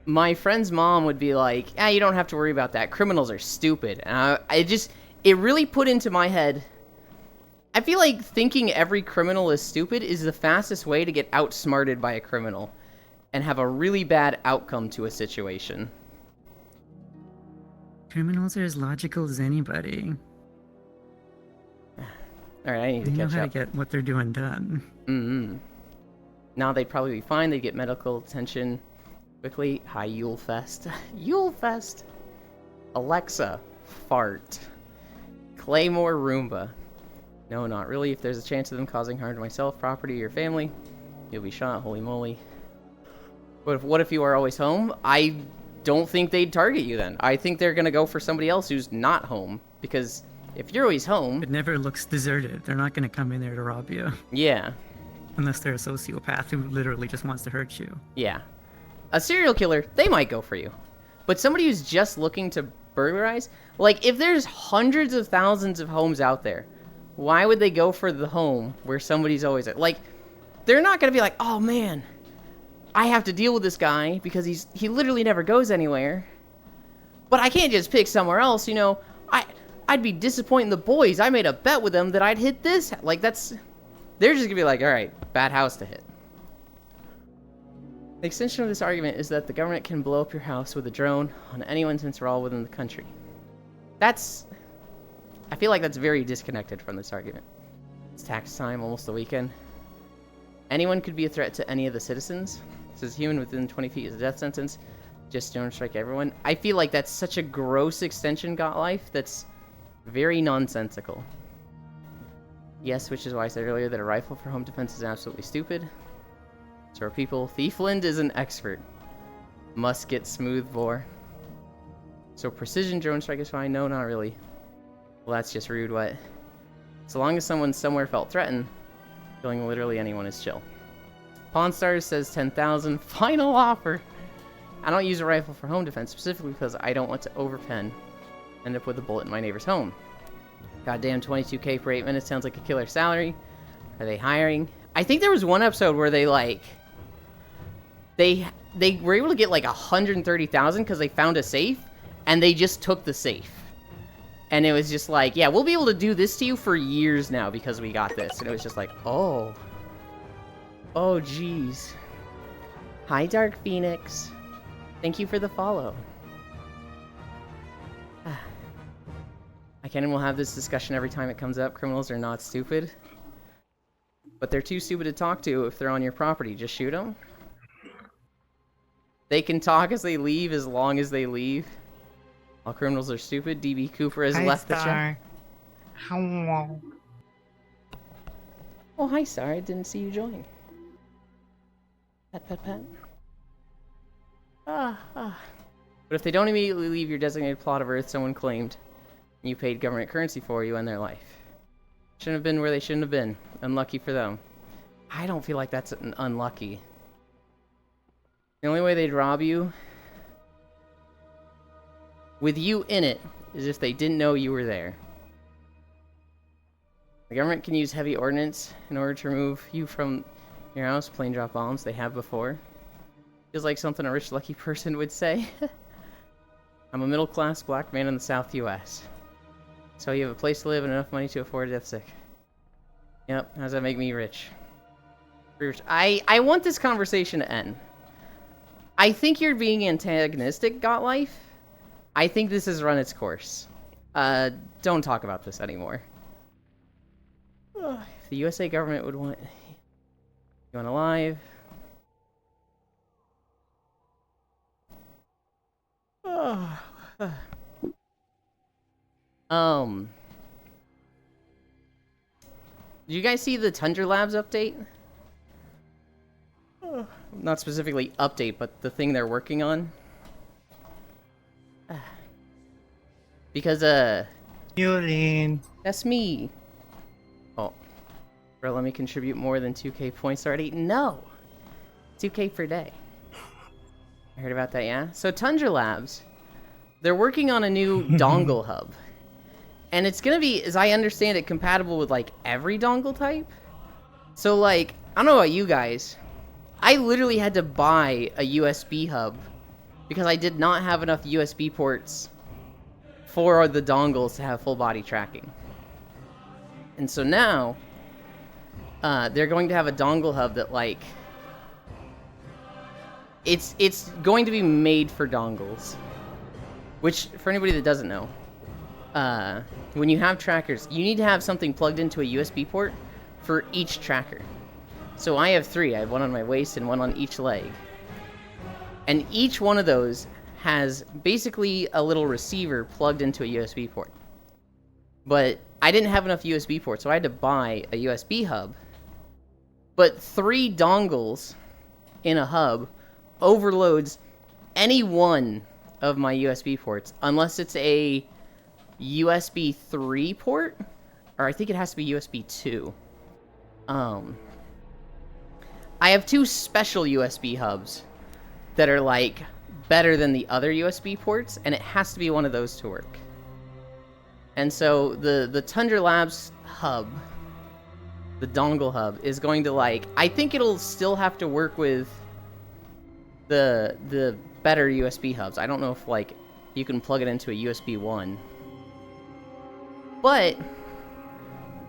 Speaker 1: my friend's mom would be like, you don't have to worry about that. Criminals are stupid. And it really put into my head, I feel like thinking every criminal is stupid is the fastest way to get outsmarted by a criminal and have a really bad outcome to a situation.
Speaker 3: Criminals are as logical as anybody.
Speaker 1: Alright, I need to
Speaker 3: They know
Speaker 1: catch
Speaker 3: how
Speaker 1: up.
Speaker 3: to get what they're doing done.
Speaker 1: Mm-hmm. Now they'd probably be fine. They'd get medical attention quickly. Hi, Yule Fest. Yule Fest! Alexa, fart. Claymore Roomba. No, not really. If there's a chance of them causing harm to myself, property, or family, you'll be shot. Holy moly. But what if you are always home? I don't think they'd target you then. I think they're gonna go for somebody else who's not home. Because if you're always home...
Speaker 3: It never looks deserted. They're not going to come in there to rob you.
Speaker 1: Yeah.
Speaker 3: Unless they're a sociopath who literally just wants to hurt you.
Speaker 1: Yeah. A serial killer, they might go for you. But somebody who's just looking to burglarize... Like, if there's hundreds of thousands of homes out there, why would they go for the home where somebody's always at? Like, they're not going to be like, oh man, I have to deal with this guy because he literally never goes anywhere. But I can't just pick somewhere else, you know. I'd be disappointing the boys. I made a bet with them that I'd hit this. Like, that's... They're just gonna be like, alright, bad house to hit. The extension of this argument is that the government can blow up your house with a drone on anyone since we're all within the country. That's... I feel like that's very disconnected from this argument. It's tax time, almost the weekend. Anyone could be a threat to any of the citizens. It says human within 20 feet is a death sentence. Just don't strike everyone. I feel like that's such a gross extension, Got Life, that's very nonsensical. Yes, which is why I said earlier that a rifle for home defense is absolutely stupid. So are people. Thiefland is an expert. Must get smooth bore. So precision drone strike is fine. No, not really. Well, that's just rude. What? So long as someone somewhere felt threatened, killing literally anyone is chill. Pawn Stars says 10,000. Final offer. I don't use a rifle for home defense specifically because I don't want to overpen. End up with a bullet in my neighbor's home. Goddamn, 22k for 8 minutes sounds like a killer salary. Are they hiring? I think there was one episode where they like they were able to get like 130,000 because they found a safe and they just took the safe. And it was just like, yeah, we'll be able to do this to you for years now because we got this. And it was just like, oh. Oh, jeez. Hi, Dark Phoenix. Thank you for the follow. I can't even will have this discussion every time it comes up. Criminals are not stupid. But they're too stupid to talk to if they're on your property. Just shoot them. They can talk as they leave as long as they leave. All criminals are stupid. DB Cooper has left the chat.
Speaker 2: Hello.
Speaker 1: Oh, hi, Star. I didn't see you join. Pat, pat, pat. But if they don't immediately leave your designated plot of earth someone claimed, you paid government currency for, you end their life. Shouldn't have been where they shouldn't have been. Unlucky for them. I don't feel like that's unlucky. The only way they'd rob you with you in it is if they didn't know you were there. Like, government can use heavy ordnance in order to remove you from your house. Plane drop bombs. They have before. Feels like something a rich, lucky person would say. I'm a middle-class black man in the South U.S. So you have a place to live and enough money to afford a death sick. Yep, how does that make me rich? Rich. I want this conversation to end. I think you're being antagonistic, Got Life. I think this has run its course. Don't talk about this anymore. If the USA government would want you alive. Did you guys see the Tundra Labs update? Not specifically update, but the thing they're working on. Because,
Speaker 2: Yulin.
Speaker 1: that's me. Oh. Bro, let me contribute more than 2k points already? No! 2k per day. I heard about that, yeah? So, Tundra Labs, they're working on a new dongle hub. And it's gonna be, as I understand it, compatible with, like, every dongle type. So, like, I don't know about you guys. I literally had to buy a USB hub because I did not have enough USB ports for the dongles to have full body tracking. And so now, they're going to have a dongle hub that, like, it's going to be made for dongles. Which, for anybody that doesn't know, when you have trackers, you need to have something plugged into a USB port for each tracker. So I have 3. I have one on my waist and one on each leg. And each one of those has basically a little receiver plugged into a USB port. But I didn't have enough USB ports, so I had to buy a USB hub. But 3 dongles in a hub overloads any one of my USB ports, unless it's a USB 3 port, or I think it has to be USB 2. I have 2 special USB hubs that are, like, better than the other USB ports, and it has to be one of those to work. And so the Tundra Labs hub, the dongle hub, is going to, like, I think it'll still have to work with the better USB hubs. I don't know if, like, you can plug it into a USB 1. But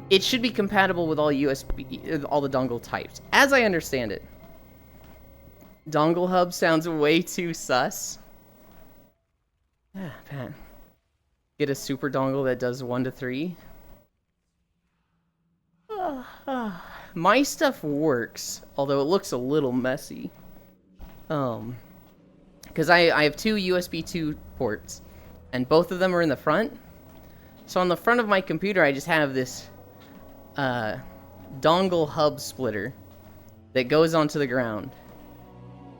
Speaker 1: it should be compatible with all all the dongle types. As I understand it, dongle hub sounds way too sus. Yeah, Pat. Get a super dongle that does 1 to 3. My stuff works, although it looks a little messy. Because I have 2 USB 2 ports, and both of them are in the front. So on the front of my computer, I just have this dongle hub splitter that goes onto the ground.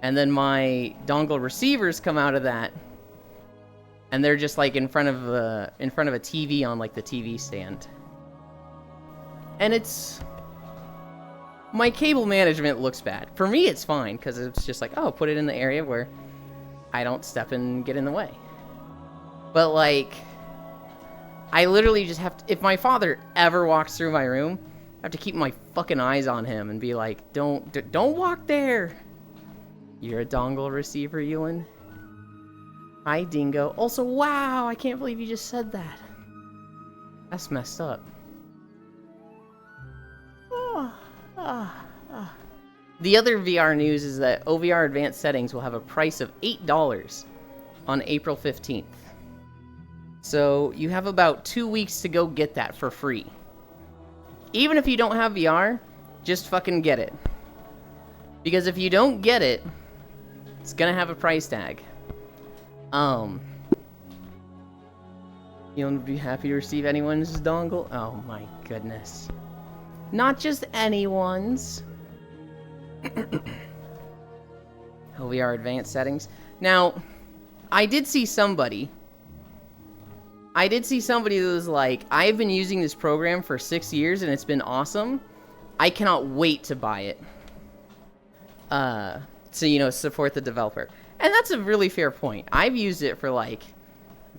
Speaker 1: And then my dongle receivers come out of that, and they're just like in front of a TV on like the TV stand. And it's, my cable management looks bad. For me, it's fine because it's just like, oh, put it in the area where I don't step and get in the way. But like, I literally just have to, if my father ever walks through my room, I have to keep my fucking eyes on him and be like, don't walk there. You're a dongle receiver, Ewan. Hi, Dingo. Also, wow, I can't believe you just said that. That's messed up. The other VR news is that OVR Advanced Settings will have a price of $8 on April 15th. So you have about 2 weeks to go get that for free. Even if you don't have VR, just fucking get it. Because if you don't get it, it's gonna have a price tag. You'll be happy to receive anyone's dongle? Oh my goodness. Not just anyone's. OVR Advanced Settings. Now, I did see somebody that was like, I've been using this program for 6 years and it's been awesome. I cannot wait to buy it. So, you know, support the developer. And that's a really fair point. I've used it for like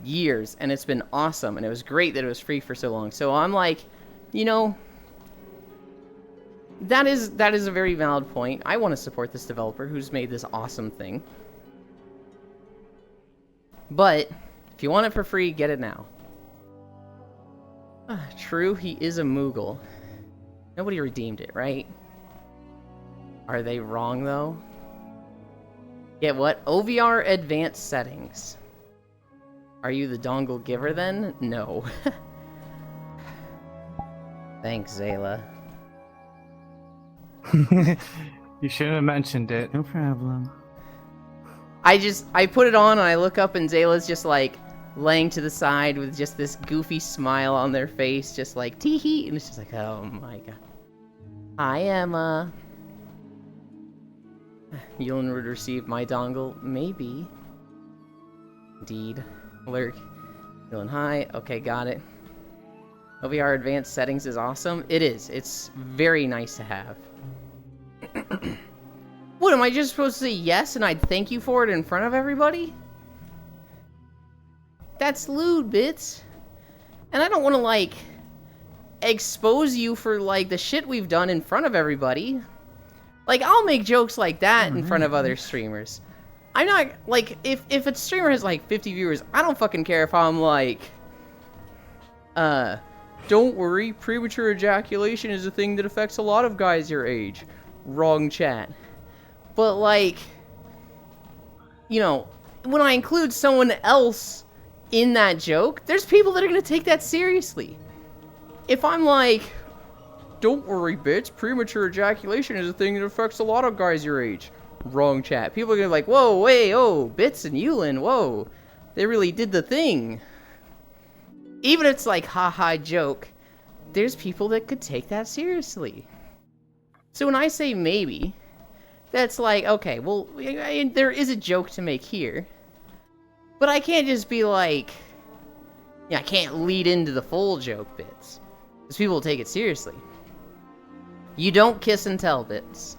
Speaker 1: years and it's been awesome. And it was great that it was free for so long. So I'm like, you know, that is a very valid point. I want to support this developer who's made this awesome thing. But if you want it for free, get it now. True, he is a Moogle. Nobody redeemed it, right? Are they wrong, though? Get what? OVR advanced settings. Are you the dongle giver, then? No. Thanks, Zayla.
Speaker 2: You shouldn't have mentioned it.
Speaker 3: No problem.
Speaker 1: I put it on and I look up and Zayla's just like laying to the side with just this goofy smile on their face, just like tee-hee, and it's just like, oh my god. Hi, Emma. Yulin would receive my dongle, maybe. Indeed. Lurk. Yulin, hi. Okay, got it. OVR advanced settings is awesome. It is. It's very nice to have. What, am I just supposed to say yes and I'd thank you for it in front of everybody? That's lewd, Bits. And I don't want to, like, expose you for, like, the shit we've done in front of everybody. Like, I'll make jokes like that in front of other streamers. I'm not, like, if a streamer has, like, 50 viewers, I don't fucking care if I'm, like, don't worry, premature ejaculation is a thing that affects a lot of guys your age. Wrong chat. But, like, you know, when I include someone else in that joke, there's people that are gonna take that seriously. If I'm like, don't worry, Bits, premature ejaculation is a thing that affects a lot of guys your age. Wrong chat. People are gonna be like, whoa, wait, oh, Bits and Yulin, whoa. They really did the thing. Even if it's like, haha, joke, there's people that could take that seriously. So when I say maybe, that's like, okay, well, there is a joke to make here. But I can't just be like, yeah, I can't lead into the full joke bits. Because people will take it seriously. You don't kiss and tell, Bits.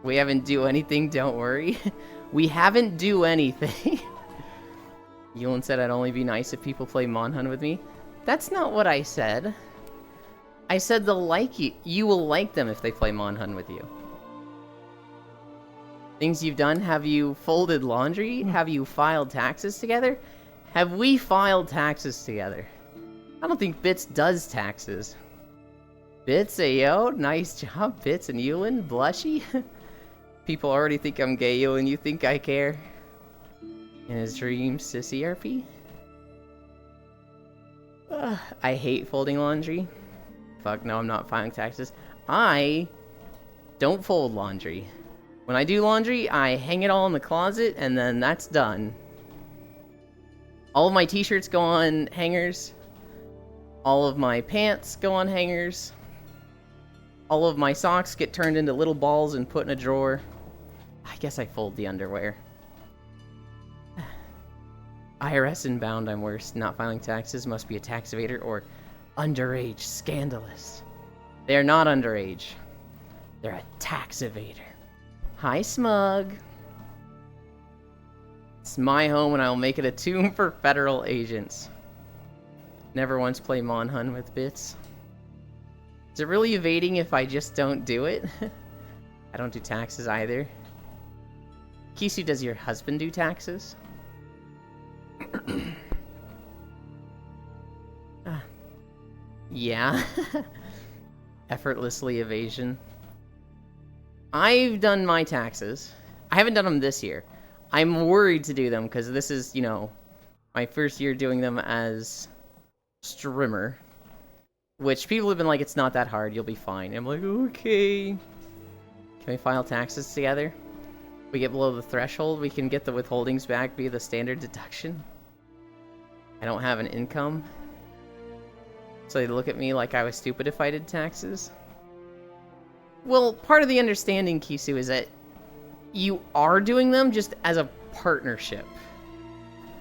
Speaker 1: We haven't do anything, don't worry. We haven't do anything. Yulin said I'd only be nice if people play Monhun with me. That's not what I said. I said they'll like you. You will like them if they play Monhun with you. Things you've done, have you folded laundry? Have you filed taxes together? Have we filed taxes together? I don't think Bits does taxes. Bits, ayo, nice job, Bits and Yulin, blushy. People already think I'm gay, Yulin, you think I care? In his dreams, sissy RP? I hate folding laundry. Fuck, no, I'm not filing taxes. I don't fold laundry. When I do laundry, I hang it all in the closet, and then that's done. All of my t-shirts go on hangers. All of my pants go on hangers. All of my socks get turned into little balls and put in a drawer. I guess I fold the underwear. IRS inbound, I'm worse. Not filing taxes, must be a tax evader or underage, scandalous. They are not underage. They're a tax evader. Hi, Smug. It's my home and I'll make it a tomb for federal agents. Never once play Monhun with Bits. Is it really evading if I just don't do it? I don't do taxes either. Kisu, does your husband do taxes? Yeah. Effortlessly evasion. I've done my taxes. I haven't done them this year. I'm worried to do them because this is, you know, my first year doing them as streamer. Which people have been like, it's not that hard, you'll be fine. I'm like, okay. Can we file taxes together? If we get below the threshold, we can get the withholdings back via the standard deduction. I don't have an income. So they look at me like I was stupid if I did taxes. Well, part of the understanding, Kisu, is that you are doing them just as a partnership.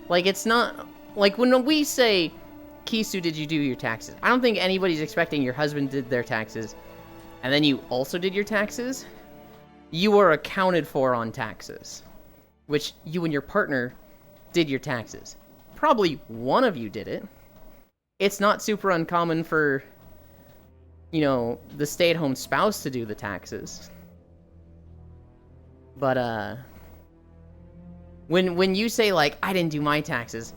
Speaker 1: Like, it's not... Like, when we say, Kisu, did you do your taxes? I don't think anybody's expecting your husband did their taxes, and then you also did your taxes. You are accounted for on taxes. Which, you and your partner did your taxes. Probably one of you did it. It's not super uncommon for you know, the stay-at-home spouse to do the taxes. But when you say like I didn't do my taxes,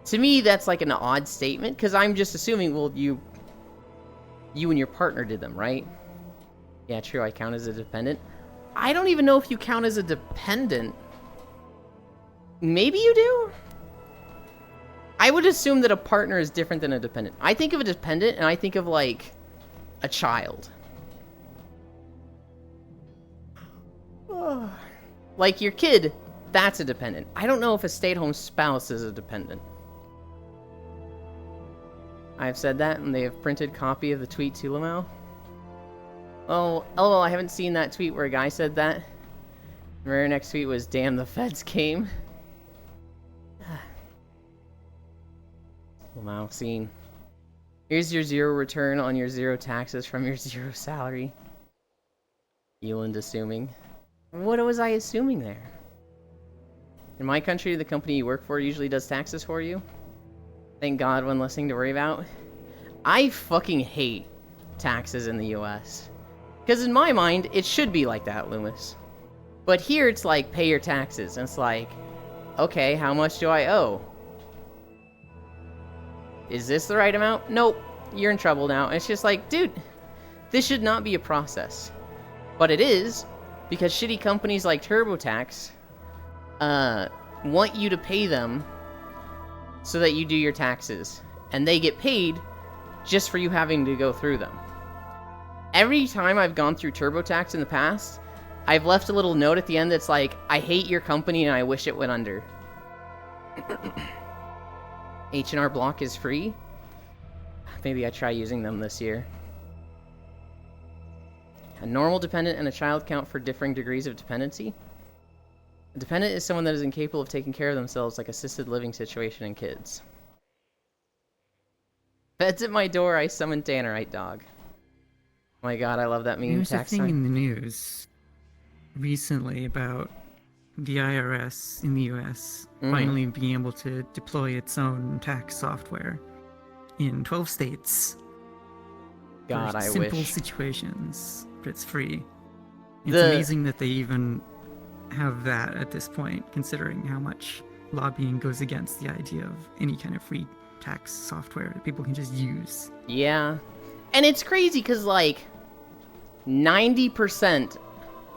Speaker 1: to me that's like an odd statement because I'm just assuming, well, you and your partner did them, right? Yeah, true. I count as a dependent. I don't even know if you count as a dependent. Maybe you do? I would assume that a partner is different than a dependent. I think of a dependent and I think of like a child. Like your kid, that's a dependent. I don't know if a stay-at-home spouse is a dependent. I've said that and they have printed copy of the tweet to Lamau. Oh, LOL, I haven't seen that tweet where a guy said that. The very next tweet was, damn, the feds came. Lamau, scene. Here's your 0 return on your 0 taxes from your 0 salary. Euland assuming. What was I assuming there? In my country, the company you work for usually does taxes for you. Thank God, one less thing to worry about. I fucking hate taxes in the US. Because in my mind, it should be like that, Loomis. But here it's like, pay your taxes. And it's like, okay, how much do I owe? Is this the right amount? Nope. You're in trouble now. And it's just like, dude, this should not be a process. But it is, because shitty companies like TurboTax want you to pay them so that you do your taxes. And they get paid just for you having to go through them. Every time I've gone through TurboTax in the past, I've left a little note at the end that's like, I hate your company and I wish it went under. H&R Block is free. Maybe I try using them this year. A normal dependent and a child count for differing degrees of dependency. A dependent is someone that is incapable of taking care of themselves, like assisted living situation in kids. Feds at my door, I summon Tannerite dog. Oh my god, I love that meme.
Speaker 3: There's a
Speaker 1: Tax
Speaker 3: thing
Speaker 1: time.
Speaker 3: in the news recently about the IRS in the US finally being able to deploy its own tax software in 12 states.
Speaker 1: God,
Speaker 3: for
Speaker 1: I
Speaker 3: simple
Speaker 1: wish.
Speaker 3: situations, but it's free. It's
Speaker 1: The-
Speaker 3: amazing that they even have that at this point, considering how much lobbying goes against the idea of any kind of free tax software that people can just use.
Speaker 1: Yeah. And it's crazy because, like, 90%,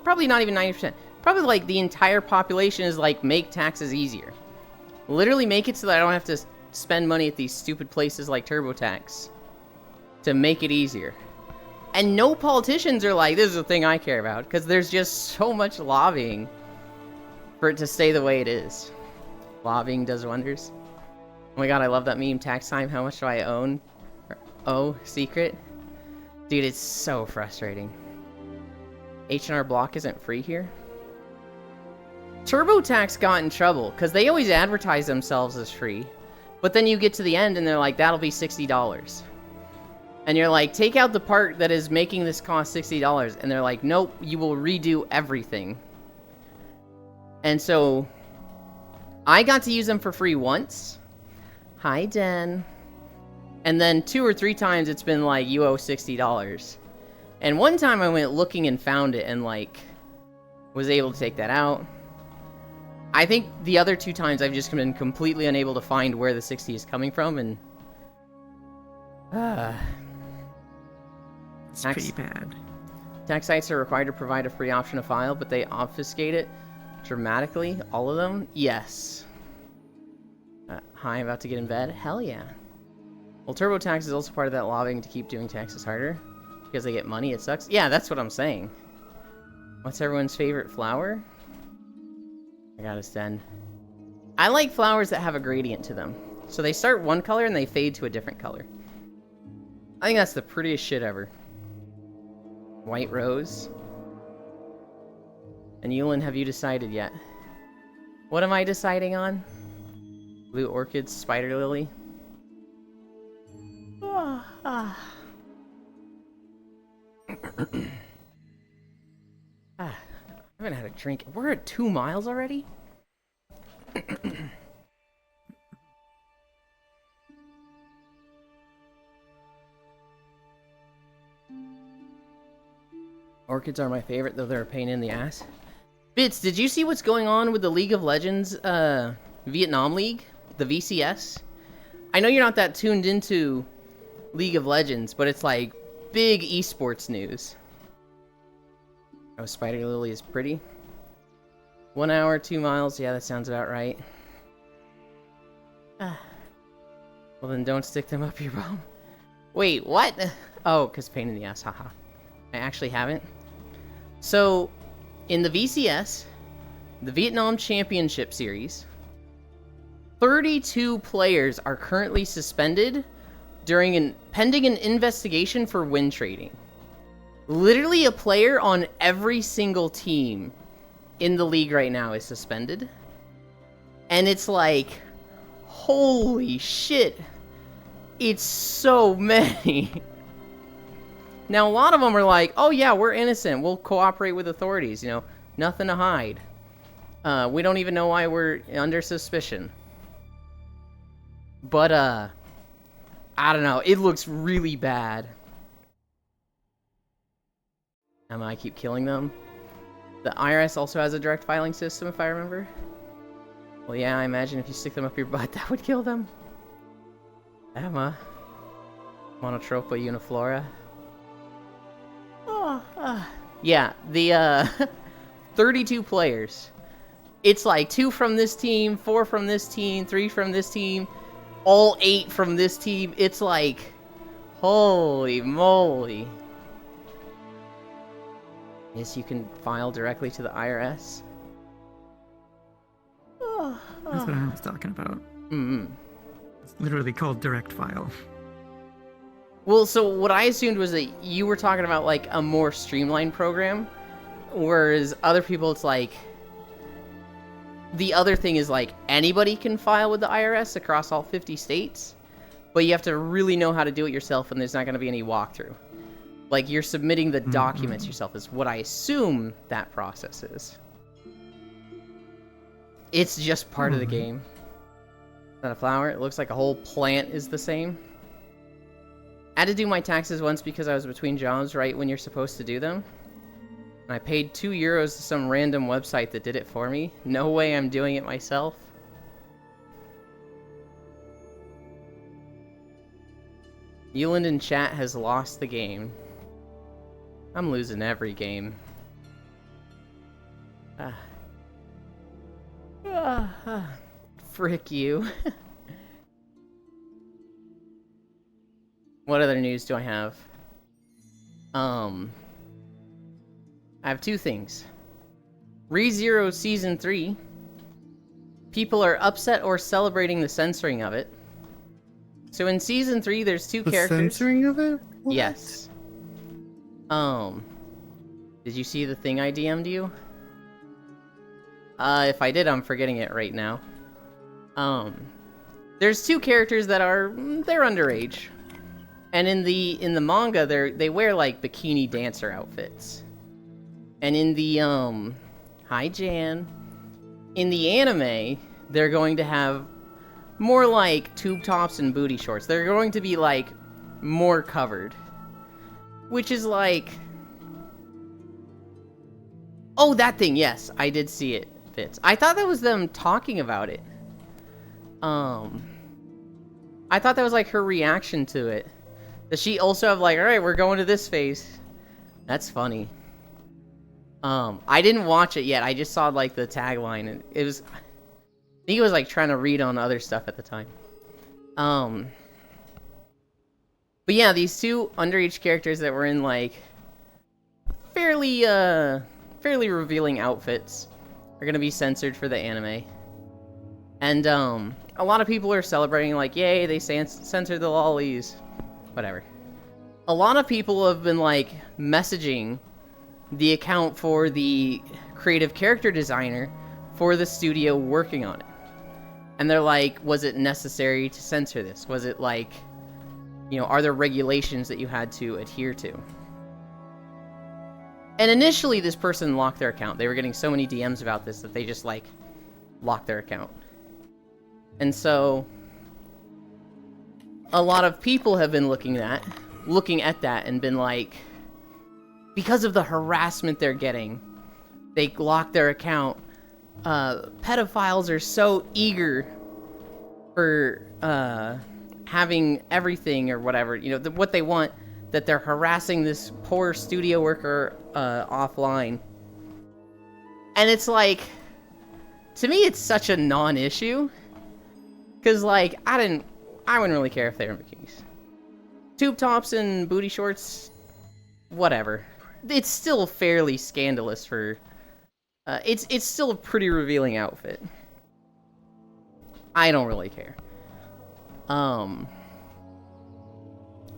Speaker 1: probably not even 90%, probably, like, the entire population is, like, make taxes easier. Literally make it so that I don't have to spend money at these stupid places like TurboTax to make it easier. And no politicians are like, this is the thing I care about, because there's just so much lobbying for it to stay the way it is. Lobbying does wonders. Oh my god, I love that meme. Tax time, how much do I own? Or owe? Secret? Dude, it's so frustrating. H&R Block isn't free here? TurboTax got in trouble, because they always advertise themselves as free. But then you get to the end and they're like, that'll be $60. And you're like, take out the part that is making this cost $60. And they're like, nope, you will redo everything. And so, I got to use them for free once. Hi, Den. And then 2 or 3 times it's been like, you owe $60. And one time I went looking and found it and like, was able to take that out. I think the other 2 times I've just been completely unable to find where the 60 is coming from, and
Speaker 3: It's
Speaker 1: Tax-
Speaker 3: pretty bad.
Speaker 1: tax sites are required to provide a free option to file, but they obfuscate it dramatically. All of them? Yes. Hi, about to get in bed? Hell yeah. Well, TurboTax is also part of that lobbying to keep doing taxes harder. Because they get money, it sucks. Yeah, that's what I'm saying. What's everyone's favorite flower? I got a stand. I like flowers that have a gradient to them. So they start one color and they fade to a different color. I think that's the prettiest shit ever. White rose. And Yulin, have you decided yet? What am I deciding on? Blue orchids, spider lily. I haven't had a drink. We're at 2 miles already? Orchids are my favorite, though they're a pain in the ass. Bits, did you see what's going on with the League of Legends Vietnam League? The VCS? I know you're not that tuned into League of Legends, but it's like big esports news. Oh, Spider Lily is pretty. 1 hour, 2 miles. Yeah, that sounds about right. Well, then don't stick them up your bum. Wait, what? Oh, because pain in the ass, haha. I actually haven't. So, in the VCS, the Vietnam Championship Series, 32 players are currently suspended pending an investigation for win trading. Literally a player on every single team in the league right now is suspended. And it's like, holy shit. It's so many. Now, a lot of them are like, oh yeah, we're innocent. We'll cooperate with authorities, you know, nothing to hide. We don't even know why we're under suspicion. But, I don't know. It looks really bad. I keep killing them. The IRS also has a direct filing system, if I remember. Well, yeah, I imagine if you stick them up your butt, that would kill them. Emma. Monotropa uniflora. Yeah, the 32 players. It's like 2 from this team, 4 from this team, 3 from this team, all 8 from this team. It's like, holy moly. Yes, you can file directly to the IRS.
Speaker 3: That's what I was talking about.
Speaker 1: Mm-hmm.
Speaker 3: It's literally called direct file.
Speaker 1: Well, so what I assumed was that you were talking about, like, a more streamlined program, whereas other people, it's like, the other thing is, like, anybody can file with the IRS across all 50 states, but you have to really know how to do it yourself, and there's not going to be any walkthrough. Like, you're submitting the documents yourself is what I assume that process is. It's just part of the game. Is that a flower? It looks like a whole plant is the same. I had to do my taxes once because I was between jobs right when you're supposed to do them. And I paid €2 to some random website that did it for me. No way I'm doing it myself. Euland in chat has lost the game. I'm losing every game. Frick you. What other news do I have? I have 2 things. ReZero Season 3. People are upset or celebrating the censoring of it. So in Season 3, there's 2 characters.
Speaker 2: The censoring of it? What?
Speaker 1: Yes. Did you see the thing I DM'd you? If I did, I'm forgetting it right now. There's 2 characters that they're underage. And in the manga, they wear, like, bikini dancer outfits. And in the, hi Jan. In the anime, they're going to have more like tube tops and booty shorts. They're going to be, like, more covered. Which is like... Oh, that thing, yes. I did see it, Fitz. I thought that was them talking about it. I thought that was, like, her reaction to it. Does she also have, like, alright, we're going to this phase? That's funny. I didn't watch it yet. I just saw, like, the tagline, and it was... I think it was, like, trying to read on other stuff at the time. But yeah, these 2 underage characters that were in, like, fairly revealing outfits are gonna be censored for the anime. And, a lot of people are celebrating, like, yay, they censored the lollies. Whatever. A lot of people have been, like, messaging the account for the creative character designer for the studio working on it. And they're like, was it necessary to censor this? Was it, like, you know, are there regulations that you had to adhere to? And initially, this person locked their account. They were getting so many DMs about this that they just, like, locked their account. And so... a lot of people have been looking at that and been like, because of the harassment they're getting, they lock their account. Pedophiles are so eager for having everything or whatever, you know, what they want, that they're harassing this poor studio worker offline. And it's like, to me, it's such a non-issue. Because, like, I wouldn't really care if they were in bikinis. Tube tops and booty shorts, whatever. It's still fairly scandalous for... it's still a pretty revealing outfit. I don't really care. I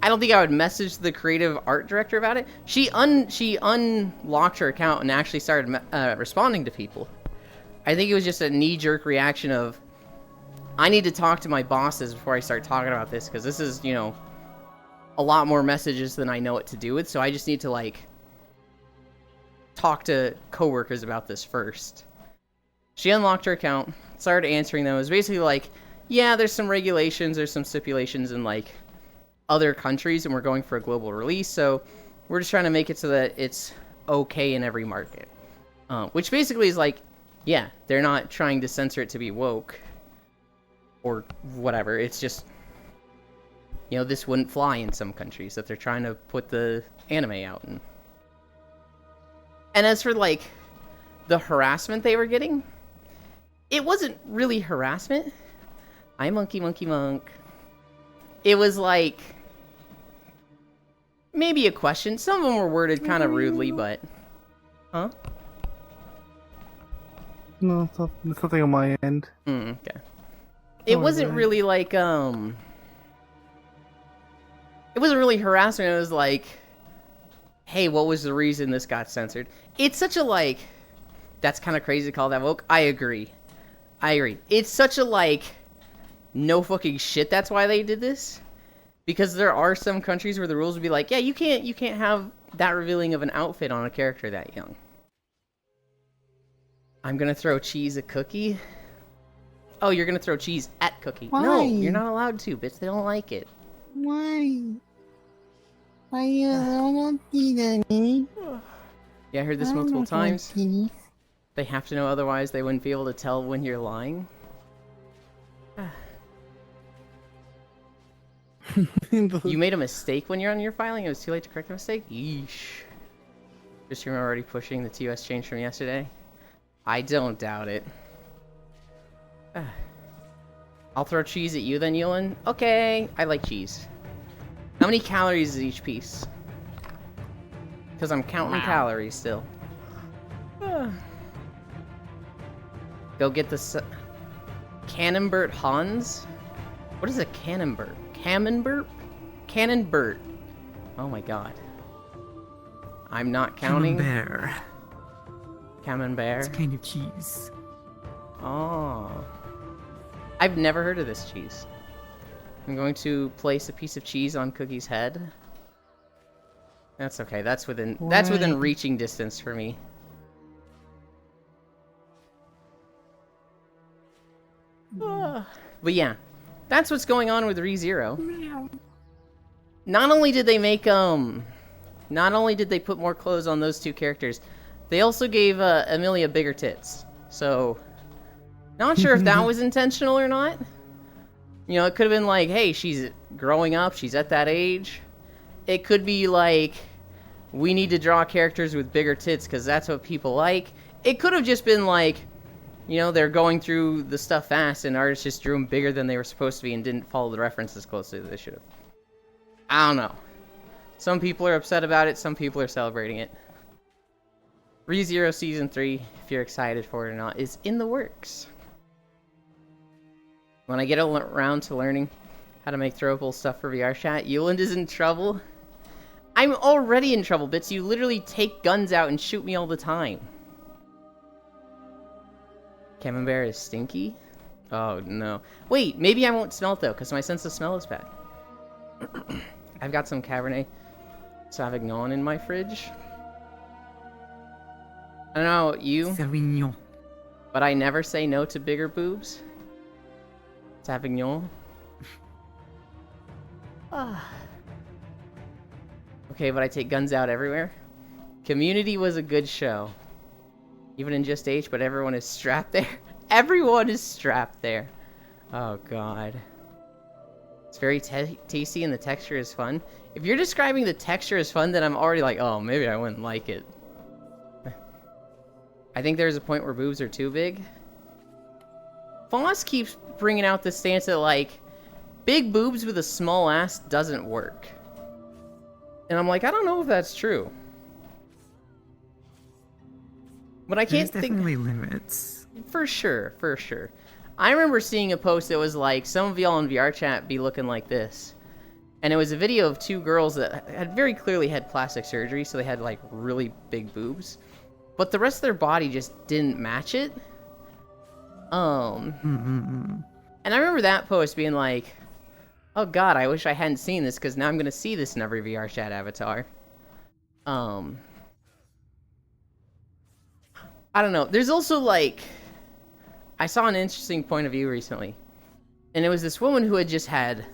Speaker 1: don't think I would message the creative art director about it. She unlocked her account and actually started responding to people. I think it was just a knee-jerk reaction of, I need to talk to my bosses before I start talking about this, because this is, you know, a lot more messages than I know what to do with, so I just need to, like, talk to coworkers about this first. She unlocked her account, started answering them. It was basically like, yeah, there's some regulations, there's some stipulations in, like, other countries, and we're going for a global release, so we're just trying to make it so that it's okay in every market. Which basically is like, yeah, they're not trying to censor it to be woke, or whatever, it's just, you know, this wouldn't fly in some countries, that they're trying to put the anime out in. And as for, like, the harassment they were getting, it wasn't really harassment. Hi, monkey, monkey, monk. It was like, maybe a question. Some of them were worded kind of rudely, but... Huh?
Speaker 2: No, something on my end.
Speaker 1: Okay. It wasn't really like, it wasn't really harassment. It was like, hey, what was the reason this got censored? It's such a, like, that's kind of crazy to call that woke. I agree. It's such a, like, no fucking shit that's why they did this. Because there are some countries where the rules would be like, yeah, you can't have that revealing of an outfit on a character that young. I'm gonna throw cheese at Cookie. Oh, you're gonna throw cheese at Cookie.
Speaker 4: Why?
Speaker 1: No, you're not allowed to, bitch. They don't like it.
Speaker 4: Why? Why you don't do that?
Speaker 1: Yeah, I heard this multiple times. They have to know, otherwise they wouldn't be able to tell when you're lying. You made a mistake when you're on your filing? It was too late to correct the mistake? Yeesh. Just remember already pushing the TOS change from yesterday? I don't doubt it. I'll throw cheese at you then, Yulin. Okay, I like cheese. How many calories is each piece? Because I'm counting calories still. Go get the Cannonbert Hans? What is a Cannonbert? Camembert? Cannonbert. Oh my god. I'm not counting.
Speaker 3: Camembert.
Speaker 1: Camembert?
Speaker 3: It's kind of cheese.
Speaker 1: Oh. I've never heard of this cheese. I'm going to place a piece of cheese on Cookie's head. That's okay. That's within reaching distance for me. But yeah, that's what's going on with ReZero. Not only did they make not only did they put more clothes on those two characters, they also gave Emilia bigger tits. So, not sure if that was intentional or not. You know, it could have been like, hey, she's growing up, she's at that age. It could be like, we need to draw characters with bigger tits because that's what people like. It could have just been like, you know, they're going through the stuff fast and artists just drew them bigger than they were supposed to be and didn't follow the references closely as they should have. I don't know. Some people are upset about it, some people are celebrating it. ReZero Season 3, if you're excited for it or not, is in the works. When I get around to learning how to make throwable stuff for VR chat, Yuland is in trouble. I'm already in trouble, Bits. You literally take guns out and shoot me all the time. Camembert is stinky? Oh, no. Wait, maybe I won't smell it, though, because my sense of smell is bad. I've got some Cabernet Sauvignon in my fridge. I don't know about you,
Speaker 3: Sauvignon.
Speaker 1: but I never say no to bigger boobs. Sauvignon. Okay, but I take guns out everywhere. Community was a good show. Even in Just H, but everyone is strapped there. Everyone is strapped there. Oh, God. It's very tasty and the texture is fun. If you're describing the texture as fun, then I'm already like, oh, maybe I wouldn't like it. I think there's a point where boobs are too big. Foss keeps bringing out the stance that, like, big boobs with a small ass doesn't work. And I'm like, I don't know if that's true. But I can't
Speaker 3: There's
Speaker 1: think...
Speaker 3: definitely limits.
Speaker 1: For sure, for sure. I remember seeing a post that was like, some of y'all in VR chat be looking like this. And it was a video of two girls that had very clearly had plastic surgery, so they had like really big boobs. But the rest of their body just didn't match it. And I remember that post being like, oh god, I wish I hadn't seen this, because now I'm going to see this in every VR chat avatar. I don't know. There's also like... I saw an interesting point of view recently. And it was this woman who had just had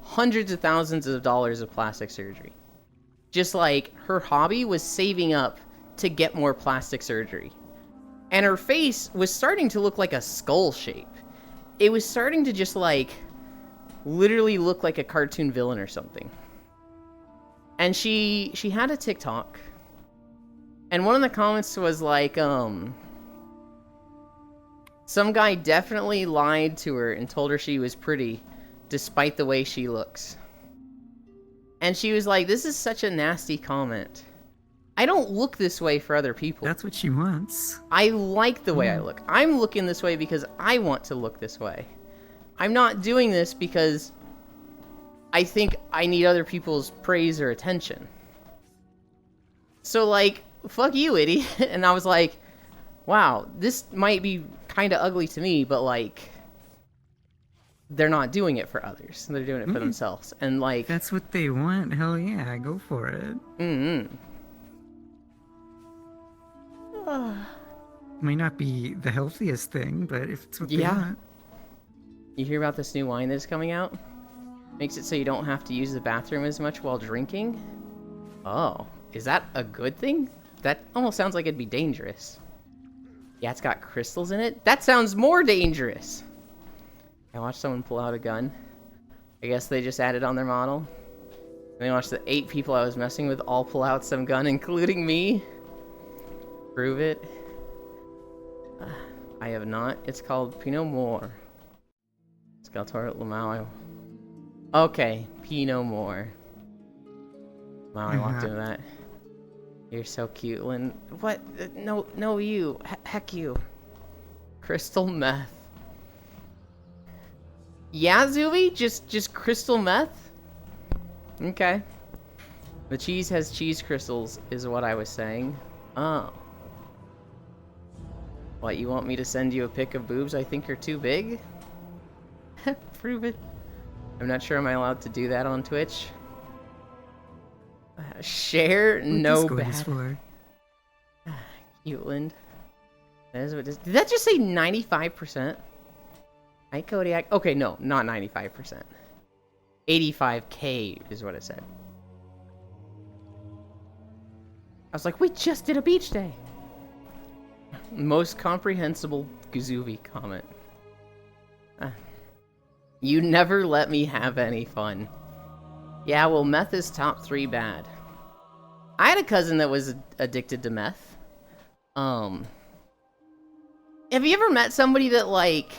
Speaker 1: hundreds of thousands of dollars of plastic surgery. Just like, her hobby was saving up to get more plastic surgery. And her face was starting to look like a skull shape. It was starting to just like, literally look like a cartoon villain or something. And she had a TikTok. And one of the comments was like, some guy definitely lied to her and told her she was pretty, despite the way she looks. And she was like, this is such a nasty comment. I don't look this way for other people.
Speaker 3: That's what she wants.
Speaker 1: I like the way I look. I'm looking this way because I want to look this way. I'm not doing this because I think I need other people's praise or attention. So, like, fuck you, idiot. And I was like, wow, this might be kind of ugly to me, but, like, they're not doing it for others. They're doing it for themselves. And, like...
Speaker 3: That's what they want. Hell yeah, go for it. Might not be the healthiest thing, but if it's what they want.
Speaker 1: You hear about this new wine that's coming out? Makes it so you don't have to use the bathroom as much while drinking? Oh, is that a good thing? That almost sounds like it'd be dangerous. Yeah, it's got crystals in it? That sounds more dangerous! I watched someone pull out a gun. I guess they just added on their model. And I watched the 8 people I was messing with all pull out some gun, including me. Prove it. I have not. It's called Pinot Noir. Scaltor Lamau. Okay, Pinot Noir. Wow, I walked into that. You're so cute, Lynn. What? No, you. Heck you. Crystal meth. Yeah, Zuby? Just crystal meth? Okay. The cheese has cheese crystals, is what I was saying. Oh. What, you want me to send you a pic of boobs I think are too big? Prove it. I'm not sure am I allowed to do that on Twitch. Share? No bad. Cutland. That is what it is. Did that just say 95%? Hi, Kodiak. Okay, no, not 95%. 85K is what it said. I was like, we just did a beach day. Most comprehensible Gazuvi comment. You never let me have any fun. Yeah, well, meth is top 3 bad. I had a cousin that was addicted to meth. Have you ever met somebody that, like...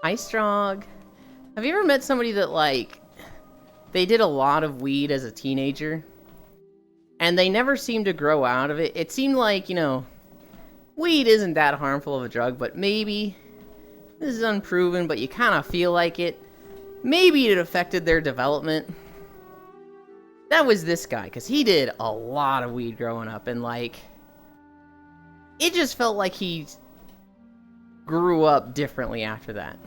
Speaker 1: Hi, Strog. Have you ever met somebody that, like... They did a lot of weed as a teenager? And they never seemed to grow out of it? It seemed like, you know... Weed isn't that harmful of a drug, but maybe... This is unproven, but you kind of feel like it. Maybe it affected their development. That was this guy, because he did a lot of weed growing up, and, like... It just felt like he grew up differently after that.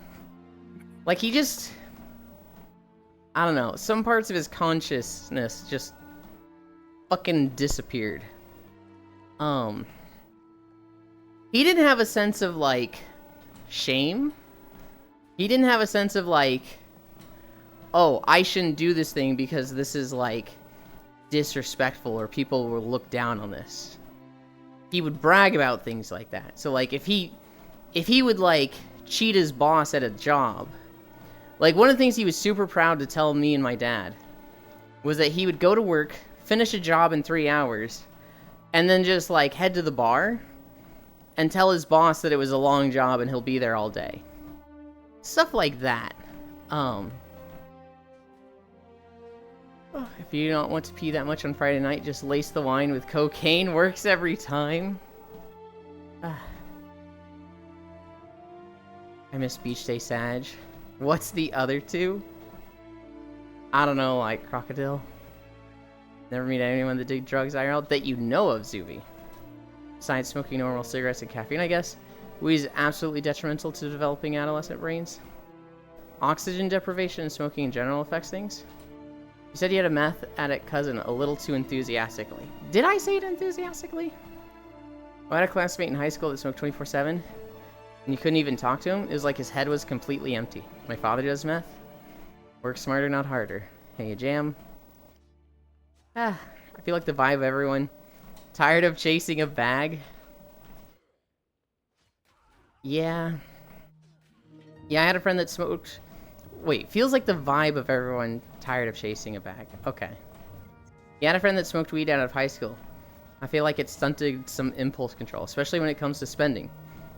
Speaker 1: Like, he just... I don't know. Some parts of his consciousness just fucking disappeared. He didn't have a sense of, like, shame. He didn't have a sense of, like, oh, I shouldn't do this thing because this is, like, disrespectful or people will look down on this. He would brag about things like that. So like if he would like cheat his boss at a job, like one of the things he was super proud to tell me and my dad was that he would go to work, finish a job in 3 hours, and then just like head to the bar and tell his boss that it was a long job and he'll be there all day. Stuff like that. If you don't want to pee that much on Friday night, just lace the wine with cocaine. Works every time. I miss Beach Day Sag. What's the other two? I don't know, like Crocodile. Never meet anyone that did drugs IRL that you know of, Zuby. Besides smoking normal cigarettes and caffeine, I guess. Weed is absolutely detrimental to developing adolescent brains. Oxygen deprivation and smoking in general affects things. You said you had a meth addict cousin a little too enthusiastically. Did I say it enthusiastically? I had a classmate in high school that smoked 24/7, and you couldn't even talk to him. It was like his head was completely empty. My father does meth. Work smarter, not harder. Hey, you jam? I feel like the vibe of everyone. Tired of chasing a bag? Yeah. Yeah, I had a friend that smoked... Wait, feels like the vibe of everyone tired of chasing a bag. Okay. Yeah, I had a friend that smoked weed out of high school. I feel like it stunted some impulse control, especially when it comes to spending.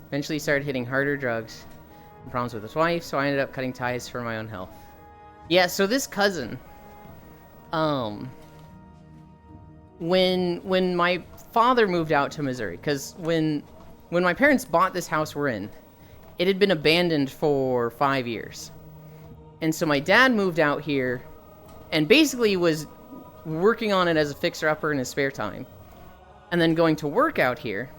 Speaker 1: Eventually he started hitting harder drugs and problems with his wife, so I ended up cutting ties for my own health. Yeah, so this cousin... When my father moved out to Missouri, because when my parents bought this house we're in, it had been abandoned for 5 years. And so my dad moved out here and basically was working on it as a fixer-upper in his spare time. And then going to work out here.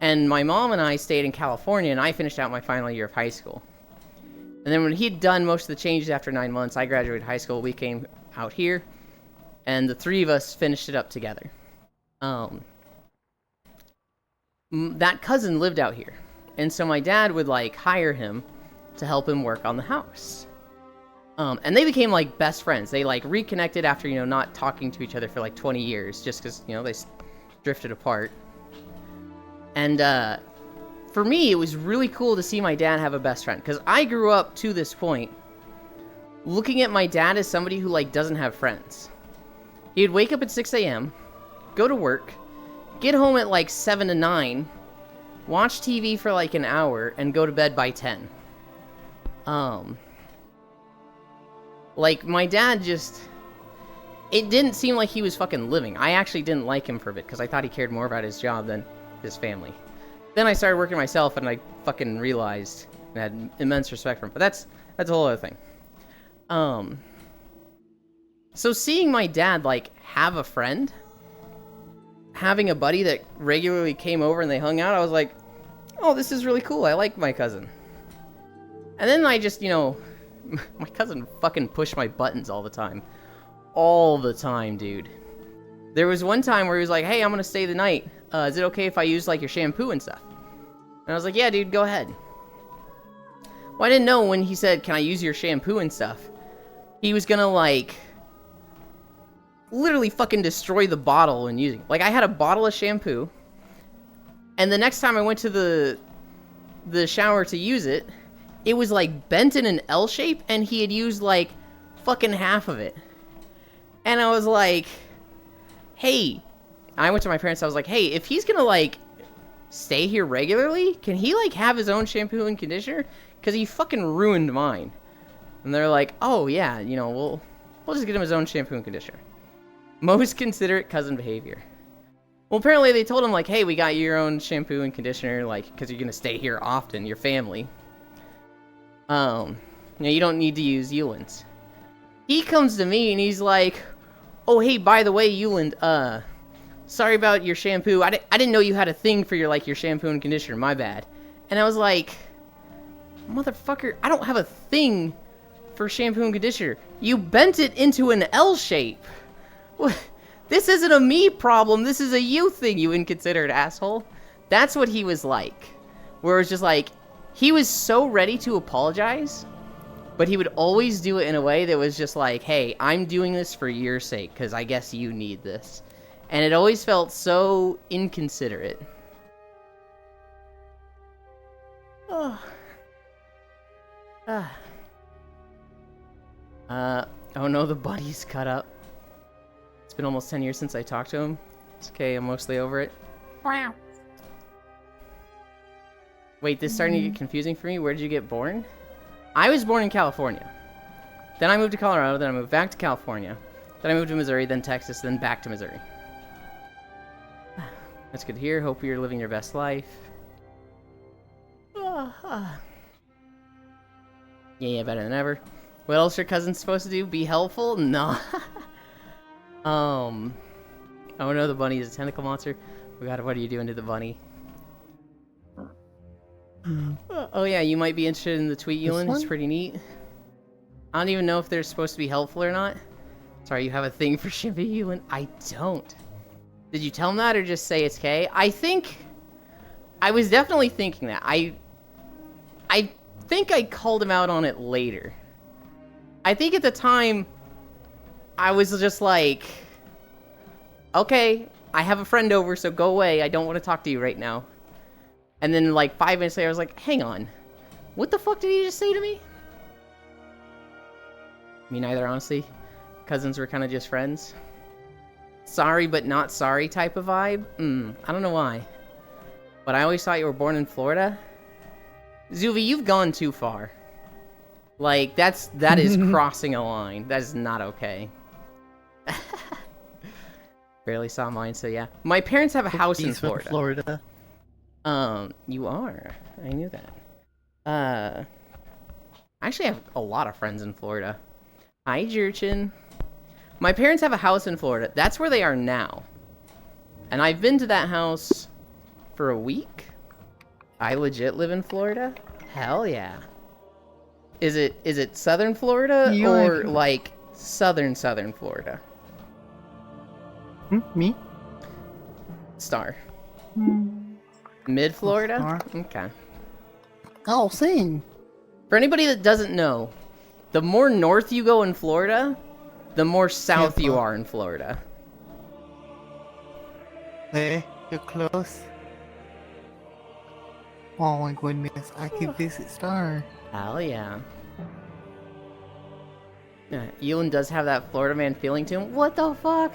Speaker 1: And my mom and I stayed in California, and I finished out my final year of high school. And then when he'd done most of the changes after 9 months, I graduated high school, we came out here. And the three of us finished it up together. That cousin lived out here. And so my dad would, like, hire him to help him work on the house. And they became, like, best friends. They, like, reconnected after, not talking to each other for, like, 20 years. Just because, they drifted apart. And, for me, it was really cool to see my dad have a best friend. Because I grew up, to this point, looking at my dad as somebody who, like, doesn't have friends. He'd wake up at 6 a.m., go to work, get home at like 7 to 9, watch TV for like an hour, and go to bed by 10. Like, my dad just... It didn't seem like he was fucking living. I actually didn't like him for a bit, because I thought he cared more about his job than his family. Then I started working myself, and I fucking realized I had immense respect for him. But that's a whole other thing. So seeing my dad, like, have a friend, having a buddy that regularly came over and they hung out, I was like, oh, this is really cool. I like my cousin. And then I just, my cousin fucking pushed my buttons all the time. All the time, dude. There was one time where he was like, hey, I'm going to stay the night. Is it okay if I use, like, your shampoo and stuff? And I was like, yeah, dude, go ahead. Well, I didn't know when he said, can I use your shampoo and stuff? He was going to, like... literally fucking destroy the bottle when using it. Like, I had a bottle of shampoo, and the next time I went to the shower to use it, it was, like, bent in an L shape, and he had used, like, fucking half of it. And I was like, hey, I went to my parents, I was like, hey, if he's gonna, like, stay here regularly, can he, like, have his own shampoo and conditioner? Because he fucking ruined mine. And they're like, oh, yeah, we'll just get him his own shampoo and conditioner. Most considerate cousin behavior. Well, apparently they told him, like, hey, we got your own shampoo and conditioner, like, because you're going to stay here often, your family. You don't need to use Euland's. He comes to me and he's like, oh, hey, by the way, Euland, sorry about your shampoo. I didn't know you had a thing for your shampoo and conditioner, my bad. And I was like, motherfucker, I don't have a thing for shampoo and conditioner. You bent it into an L shape. This isn't a me problem, this is a you thing, you inconsiderate asshole. That's what he was like. Where it was just like, he was so ready to apologize, But he would always do it in a way that was just like, hey, I'm doing this for your sake, because I guess you need this. And it always felt so inconsiderate. Oh. Oh no, the buddy's cut up. It's been almost 10 years since I talked to him. It's okay, I'm mostly over it.
Speaker 4: Wow.
Speaker 1: Wait, this is starting to get confusing for me. Where did you get born? I was born in California. Then I moved to Colorado, then I moved back to California. Then I moved to Missouri, then Texas, then back to Missouri. That's good to hear. Hope you're living your best life. Yeah, better than ever. What else are cousins supposed to do? Be helpful? No. Oh no, the bunny is a tentacle monster. Oh god, what are you doing to the bunny? Oh yeah, you might be interested in the tweet, Ewan. It's pretty neat. I don't even know if they're supposed to be helpful or not. Sorry, you have a thing for Shimpy, Ewan? I don't. Did you tell him that or just say it's K? I was definitely thinking that. I think I called him out on it later. I think at the time, I was just like, okay, I have a friend over, so go away. I don't want to talk to you right now. And then like 5 minutes later, I was like, hang on. What the fuck did he just say to me? Me neither, honestly. Cousins were kind of just friends. Sorry but not sorry type of vibe. I don't know why. But I always thought you were born in Florida. Zuvi, you've gone too far. Like, that is crossing a line. That is not okay. Barely saw mine, so yeah. My parents have a house in Florida. You are. I knew that. I actually have a lot of friends in Florida. Hi, Jerchin. My parents have a house in Florida. That's where they are now. And I've been to that house for a week. I legit live in Florida? Hell yeah. Is it southern Florida or like southern Florida?
Speaker 2: Me?
Speaker 1: Star. Mid Florida? Okay.
Speaker 4: Oh, same.
Speaker 1: For anybody that doesn't know, the more north you go in Florida, the more south you are in Florida.
Speaker 2: Hey, you're close.
Speaker 4: Oh my goodness, I can visit Star.
Speaker 1: Hell yeah. Ewan does have that Florida man feeling to him. What the fuck?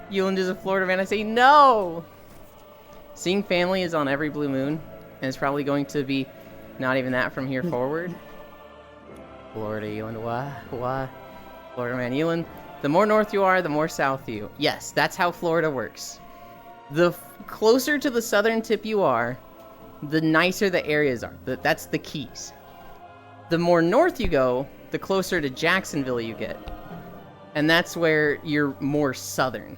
Speaker 1: Ewan is a Florida man. I say no! Seeing family is on every blue moon, and it's probably going to be not even that from here forward. Florida, Ewan. What? Florida man, Ewan. The more north you are, the more south you. Yes, that's how Florida works. The closer to the southern tip you are, the nicer the areas are. That's the Keys. The more north you go, the closer to Jacksonville you get. And that's where you're more southern.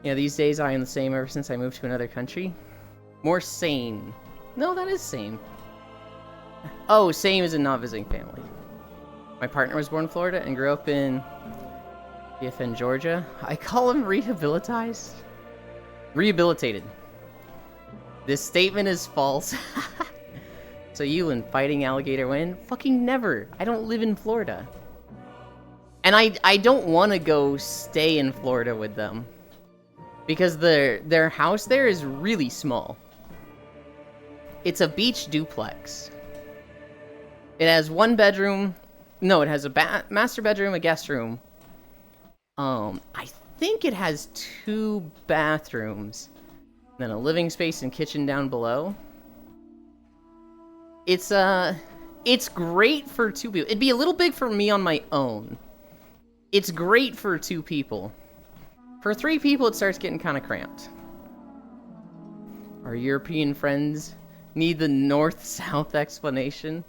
Speaker 1: Yeah, these days I am the same ever since I moved to another country. More sane. No, that is same. Oh, same as in not visiting family. My partner was born in Florida and grew up in BFN, Georgia. I call him rehabilitated. This statement is false. So you and fighting alligator win? Fucking never. I don't live in Florida. And I don't want to go stay in Florida with them. Because their house there is really small. It's a beach duplex. It has one bedroom. No, it has a master bedroom, a guest room. I think it has 2 bathrooms. Then a living space and kitchen down below. It's great for 2 people. It'd be a little big for me on my own. It's great for 2 people. For 3 people, it starts getting kind of cramped. Our European friends need the north-south explanation.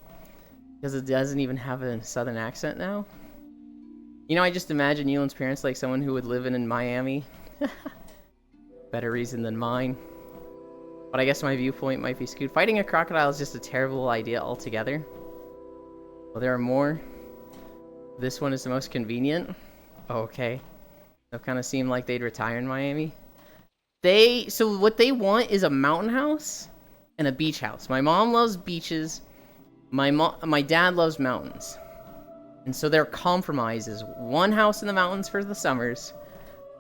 Speaker 1: Because it doesn't even have a southern accent now. You know, I just imagine Ewan's parents like someone who would live in Miami. Better reason than mine. But I guess my viewpoint might be skewed. Fighting a crocodile is just a terrible idea altogether. Well, there are more. This one is the most convenient. Oh, okay. They'll kind of seem like they'd retire in Miami. So what they want is a mountain house and a beach house. My mom loves beaches. My dad loves mountains. And so their compromise is one house in the mountains for the summers,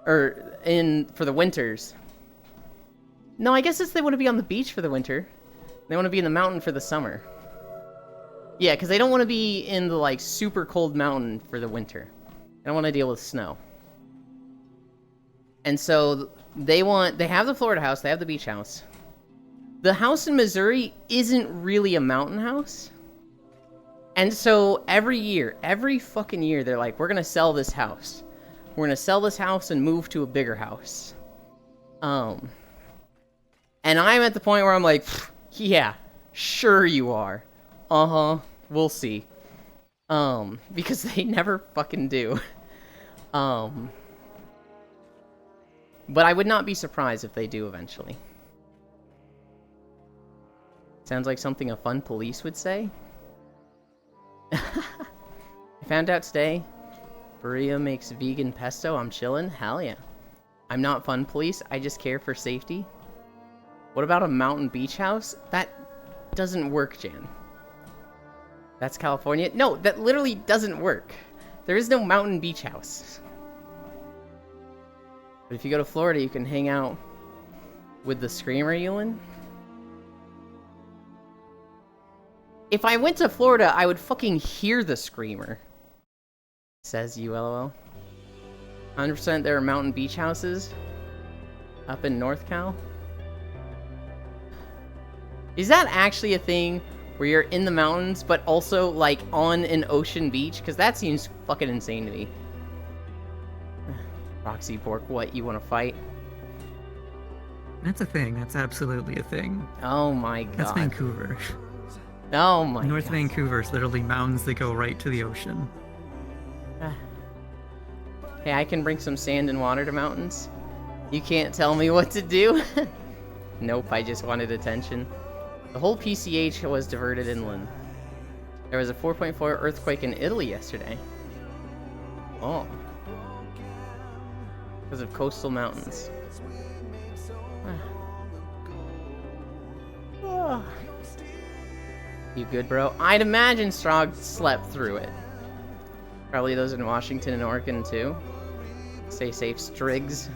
Speaker 1: or for the winters. No, I guess they want to be on the beach for the winter. They want to be in the mountain for the summer. Yeah, because they don't want to be in the, like, super cold mountain for the winter. They don't want to deal with snow. And so they have the Florida house, they have the beach house. The house in Missouri isn't really a mountain house. And so every fucking year, they're like, we're going to sell this house. We're going to sell this house and move to a bigger house. And I'm at the point where I'm like, yeah, sure you are. Uh-huh, we'll see. Because they never fucking do. But I would not be surprised if they do eventually. Sounds like something a fun police would say. I found out today, Berea makes vegan pesto. I'm chillin'. Hell yeah. I'm not fun police. I just care for safety. What about a mountain beach house? That doesn't work, Jan. That's California? No, that literally doesn't work. There is no mountain beach house. But if you go to Florida, you can hang out with the Screamer, Ewan. If I went to Florida, I would fucking hear the Screamer. Says ULOL. 100% there are mountain beach houses up in North Cal. Is that actually a thing where you're in the mountains, but also, like, on an ocean beach? Because that seems fucking insane to me. Roxy Bork, what, you want to fight?
Speaker 3: That's a thing. That's absolutely a thing.
Speaker 1: Oh my god.
Speaker 3: That's Vancouver.
Speaker 1: Oh my god.
Speaker 3: North Vancouver is literally mountains that go right to the ocean.
Speaker 1: Hey, I can bring some sand and water to mountains. You can't tell me what to do? Nope, I just wanted attention. The whole PCH was diverted inland. There was a 4.4 earthquake in Italy yesterday. Oh. Because of coastal mountains. You good, bro? I'd imagine Strog slept through it. Probably those in Washington and Oregon, too. Stay safe, Strigs.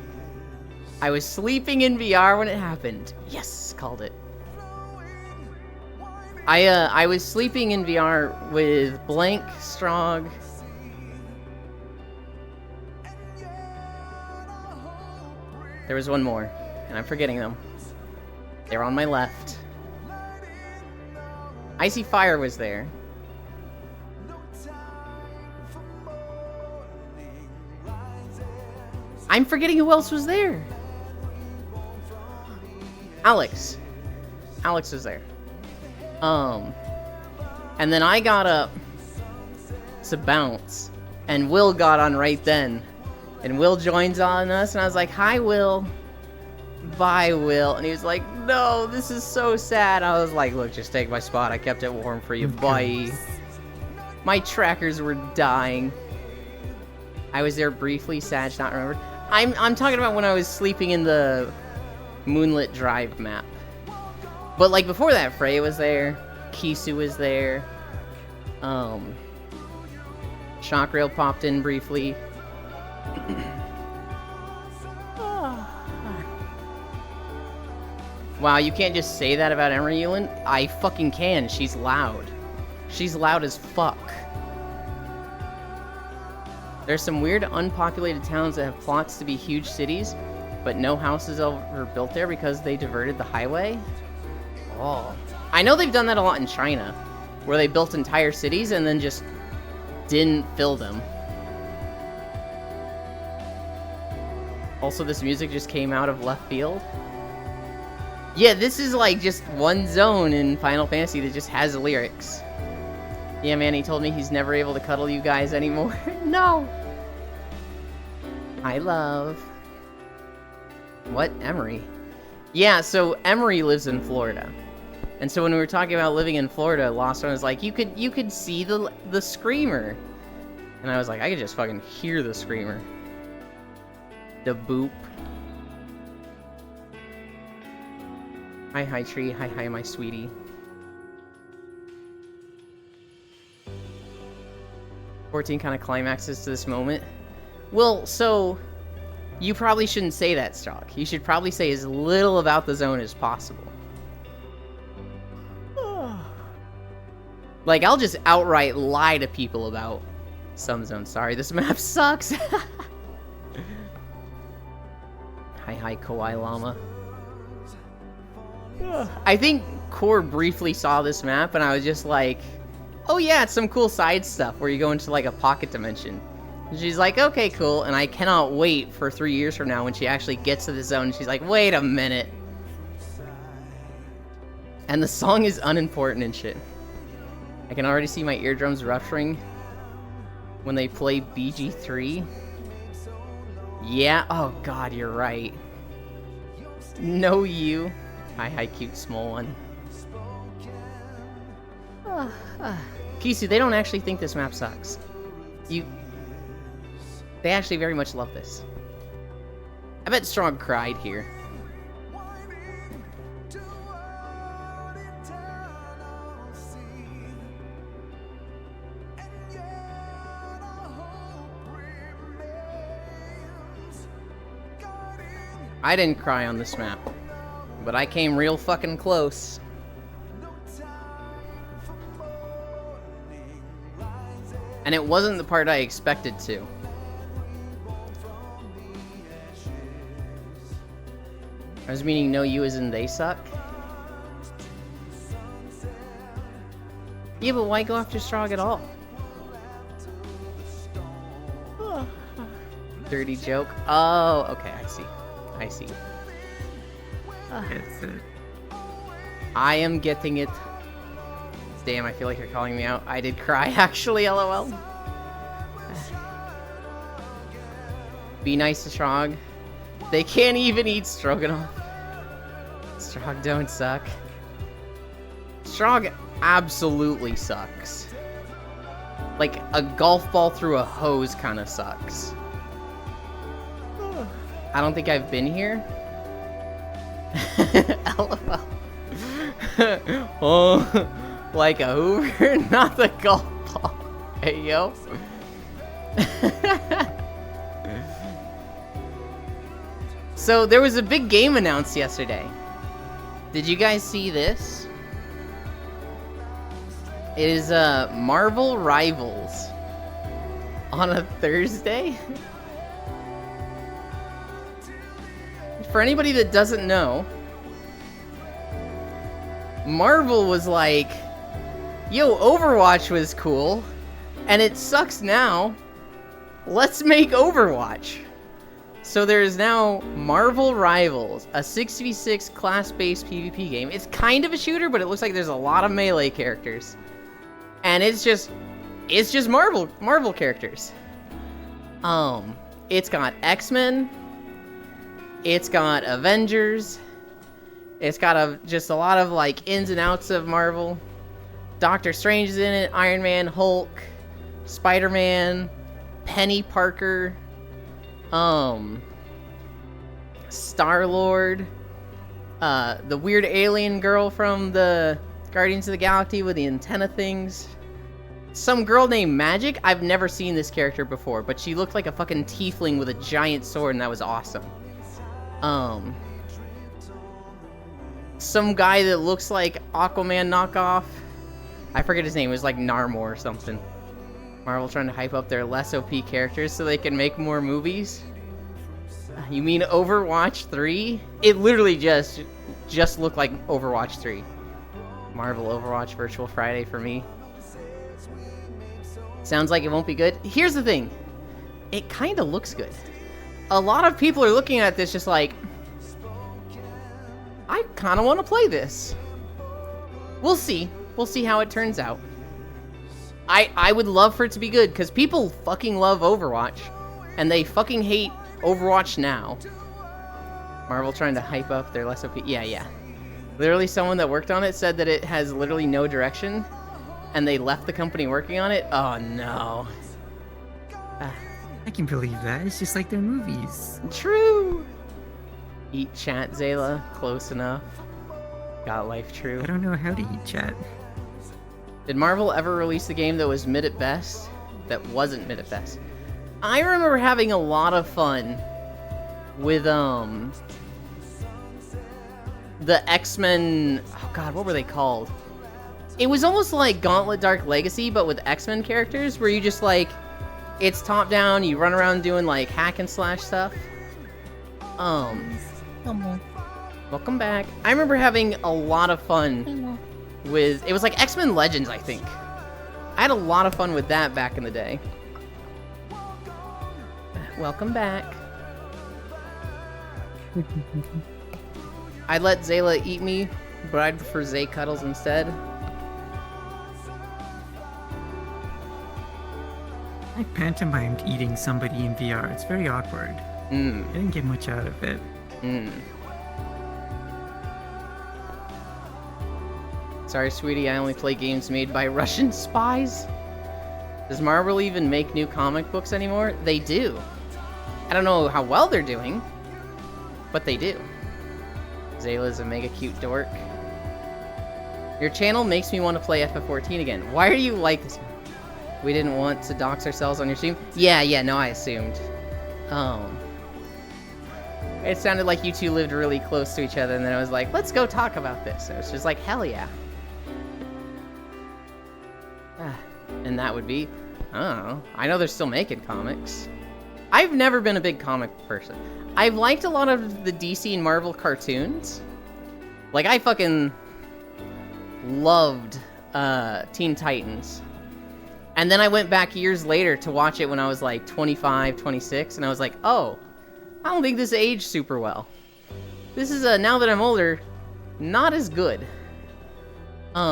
Speaker 1: I was sleeping in VR when it happened. Yes, called it. I was sleeping in VR with Blank, Strog. There was one more, and I'm forgetting them. They're on my left. Icy Fire was there. I'm forgetting who else was there. Alex. Alex was there. And then I got up to bounce, and Will got on right then. And Will joins on us, and I was like, hi, Will. Bye, Will. And he was like, no, this is so sad. I was like, look, just take my spot. I kept it warm for you. Bye. My trackers were dying. I was there briefly, Sag, not remembered. I'm talking about when I was sleeping in the Moonlit Drive map. But, like, before that, Freya was there. Kisu was there. Shockrail popped in briefly. Wow, you can't just say that about Emery Ewan? I fucking can. She's loud. She's loud as fuck. There's some weird unpopulated towns that have plots to be huge cities, but no houses ever built there because they diverted the highway? Oh. I know they've done that a lot in China, where they built entire cities and then just didn't fill them. Also, this music just came out of left field. Yeah, this is like just one zone in Final Fantasy that just has lyrics. Yeah, man, he told me he's never able to cuddle you guys anymore. No! I love... What? Emery? Yeah, so Emery lives in Florida. And so when we were talking about living in Florida, Lost One was like, you could see the Screamer. And I was like, I could just fucking hear the Screamer. The boop. Hi, Tree. Hi, my sweetie. "14 kind of climaxes to this moment." Well, so you probably shouldn't say that, Strock. You should probably say as little about the zone as possible. Like, I'll just outright lie to people about some zones. Sorry, this map sucks. Hi, Kawaii Llama. I think Core briefly saw this map, and I was just like, oh yeah, it's some cool side stuff where you go into like a pocket dimension. And she's like, okay, cool. And I cannot wait for 3 years from now when she actually gets to the zone and she's like, wait a minute. And the song is unimportant and shit. I can already see my eardrums rupturing when they play BG3. Yeah, oh god, you're right. No, you. Hi, cute small one. Kisu, they don't actually think this map sucks. They actually very much love this. I bet Strong cried here. I didn't cry on this map, but I came real fucking close. And it wasn't the part I expected to. I was meaning no you as in they suck. Yeah, but why go after Strog at all? Dirty joke. Oh, okay, I see. I see.
Speaker 3: It's
Speaker 1: I am getting it. Damn, I feel like you're calling me out. I did cry, actually, lol. Be nice to Strog. They can't even eat Stroganoff. Strog don't suck. Strog absolutely sucks. Like, a golf ball through a hose kind of sucks. I don't think I've been here. LOL. Oh, like a Hoover, not the golf ball. Hey, yo. So, there was a big game announced yesterday. Did you guys see this? It is Marvel Rivals on a Thursday. For anybody that doesn't know, Marvel was like, yo, Overwatch was cool, and it sucks now. Let's make Overwatch. So there is now Marvel Rivals, a 6v6 class-based PvP game. It's kind of a shooter, but it looks like there's a lot of melee characters. And it's just Marvel characters. It's got X-Men. It's got Avengers. It's got just a lot of like ins and outs of Marvel. Doctor Strange is in it, Iron Man, Hulk, Spider-Man, Penny Parker, Star-Lord, the weird alien girl from the Guardians of the Galaxy with the antenna things. Some girl named Magic. I've never seen this character before, but she looked like a fucking tiefling with a giant sword, and that was awesome. Some guy that looks like Aquaman knockoff. I forget his name. It was like Narmor or something. Marvel trying to hype up their less OP characters so they can make more movies. You mean Overwatch 3? It literally just looked like Overwatch 3. Marvel Overwatch Virtual Friday for me. Sounds like it won't be good. Here's the thing. It kind of looks good. A lot of people are looking at this just like, I kind of want to play this. We'll see. We'll see how it turns out. I would love for it to be good, because people fucking love Overwatch, and they fucking hate Overwatch now. Marvel trying to hype up their less OP. Yeah. Literally someone that worked on it said that it has literally no direction, and they left the company working on it. Oh no.
Speaker 3: I can believe that. It's just like their movies.
Speaker 1: True. Eat chat, Zayla. Close enough. Got life true.
Speaker 3: I don't know how to eat chat.
Speaker 1: Did Marvel ever release a game that was mid at best? That wasn't mid at best. I remember having a lot of fun with the X-Men. Oh god, what were they called? It was almost like Gauntlet Dark Legacy, but with X-Men characters, where you just like, it's top down, you run around doing like hack and slash stuff.
Speaker 4: Come on.
Speaker 1: Welcome back. I remember having a lot of fun with, it was like X-Men Legends, I think. I had a lot of fun with that back in the day. Welcome back. I'd let Zayla eat me, but I'd prefer Zay cuddles instead.
Speaker 3: I pantomimed eating somebody in VR. It's very awkward. I didn't get much out of it.
Speaker 1: Sorry, sweetie, I only play games made by Russian spies. Does Marvel even make new comic books anymore? They do. I don't know how well they're doing, but they do. Zayla's a mega cute dork. Your channel makes me want to play FF14 again. Why are you like this? We didn't want to dox ourselves on your stream? Yeah, no, I assumed. It sounded like you two lived really close to each other, and then I was like, let's go talk about this. So it's just like, hell yeah. And that would be, I don't know. I know they're still making comics. I've never been a big comic person. I've liked a lot of the DC and Marvel cartoons. Like, I fucking loved Teen Titans. And then I went back years later to watch it when I was like 25, 26, and I was like, oh, I don't think this aged super well. This is, now that I'm older, not as good.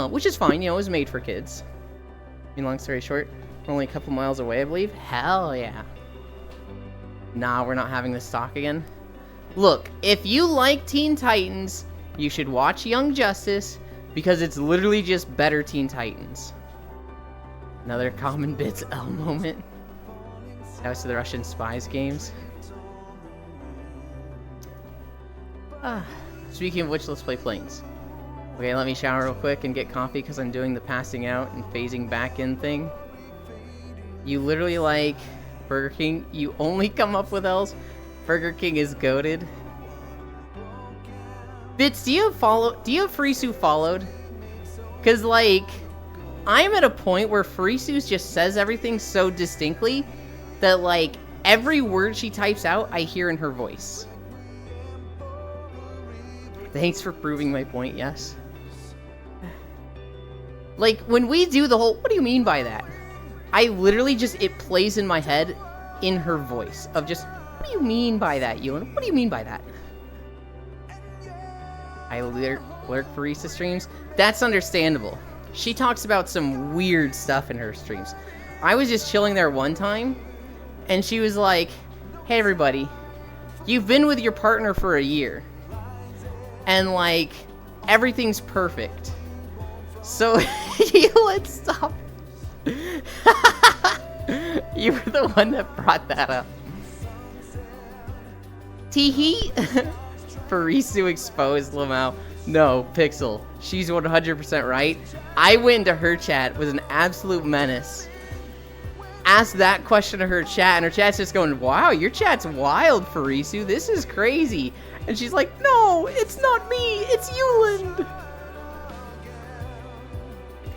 Speaker 1: Which is fine, you know, it was made for kids. I mean, long story short, we're only a couple miles away, I believe. Hell yeah. Nah, we're not having this talk again. Look, if you like Teen Titans, you should watch Young Justice, because it's literally just better Teen Titans. Another common bits L moment. That was to the Russian spies games. Speaking of which, let's play Planes. Okay, let me shower real quick and get coffee because I'm doing the passing out and phasing back in thing. You literally like Burger King. You only come up with L's. Burger King is goated. Bits, do you have Frisu followed? Cause like, I'm at a point where Frisu just says everything so distinctly that like every word she types out, I hear in her voice. Thanks for proving my point, yes. Like, when we do the whole, what do you mean by that? I literally just, it plays in my head in her voice of just, what do you mean by that, Ewan? What do you mean by that? I lurk for Risa streams. That's understandable. She talks about some weird stuff in her streams. I was just chilling there one time, and she was like, hey everybody, you've been with your partner for a year. And like, everything's perfect. So, let's stop. You were the one that brought that up. Teehee. Farisu exposed Lamau. No, Pixel. She's 100% right. I went into her chat, was an absolute menace. Asked that question to her chat, and her chat's just going, wow, your chat's wild, Farisu. This is crazy. And she's like, no, it's not me, it's Yuland.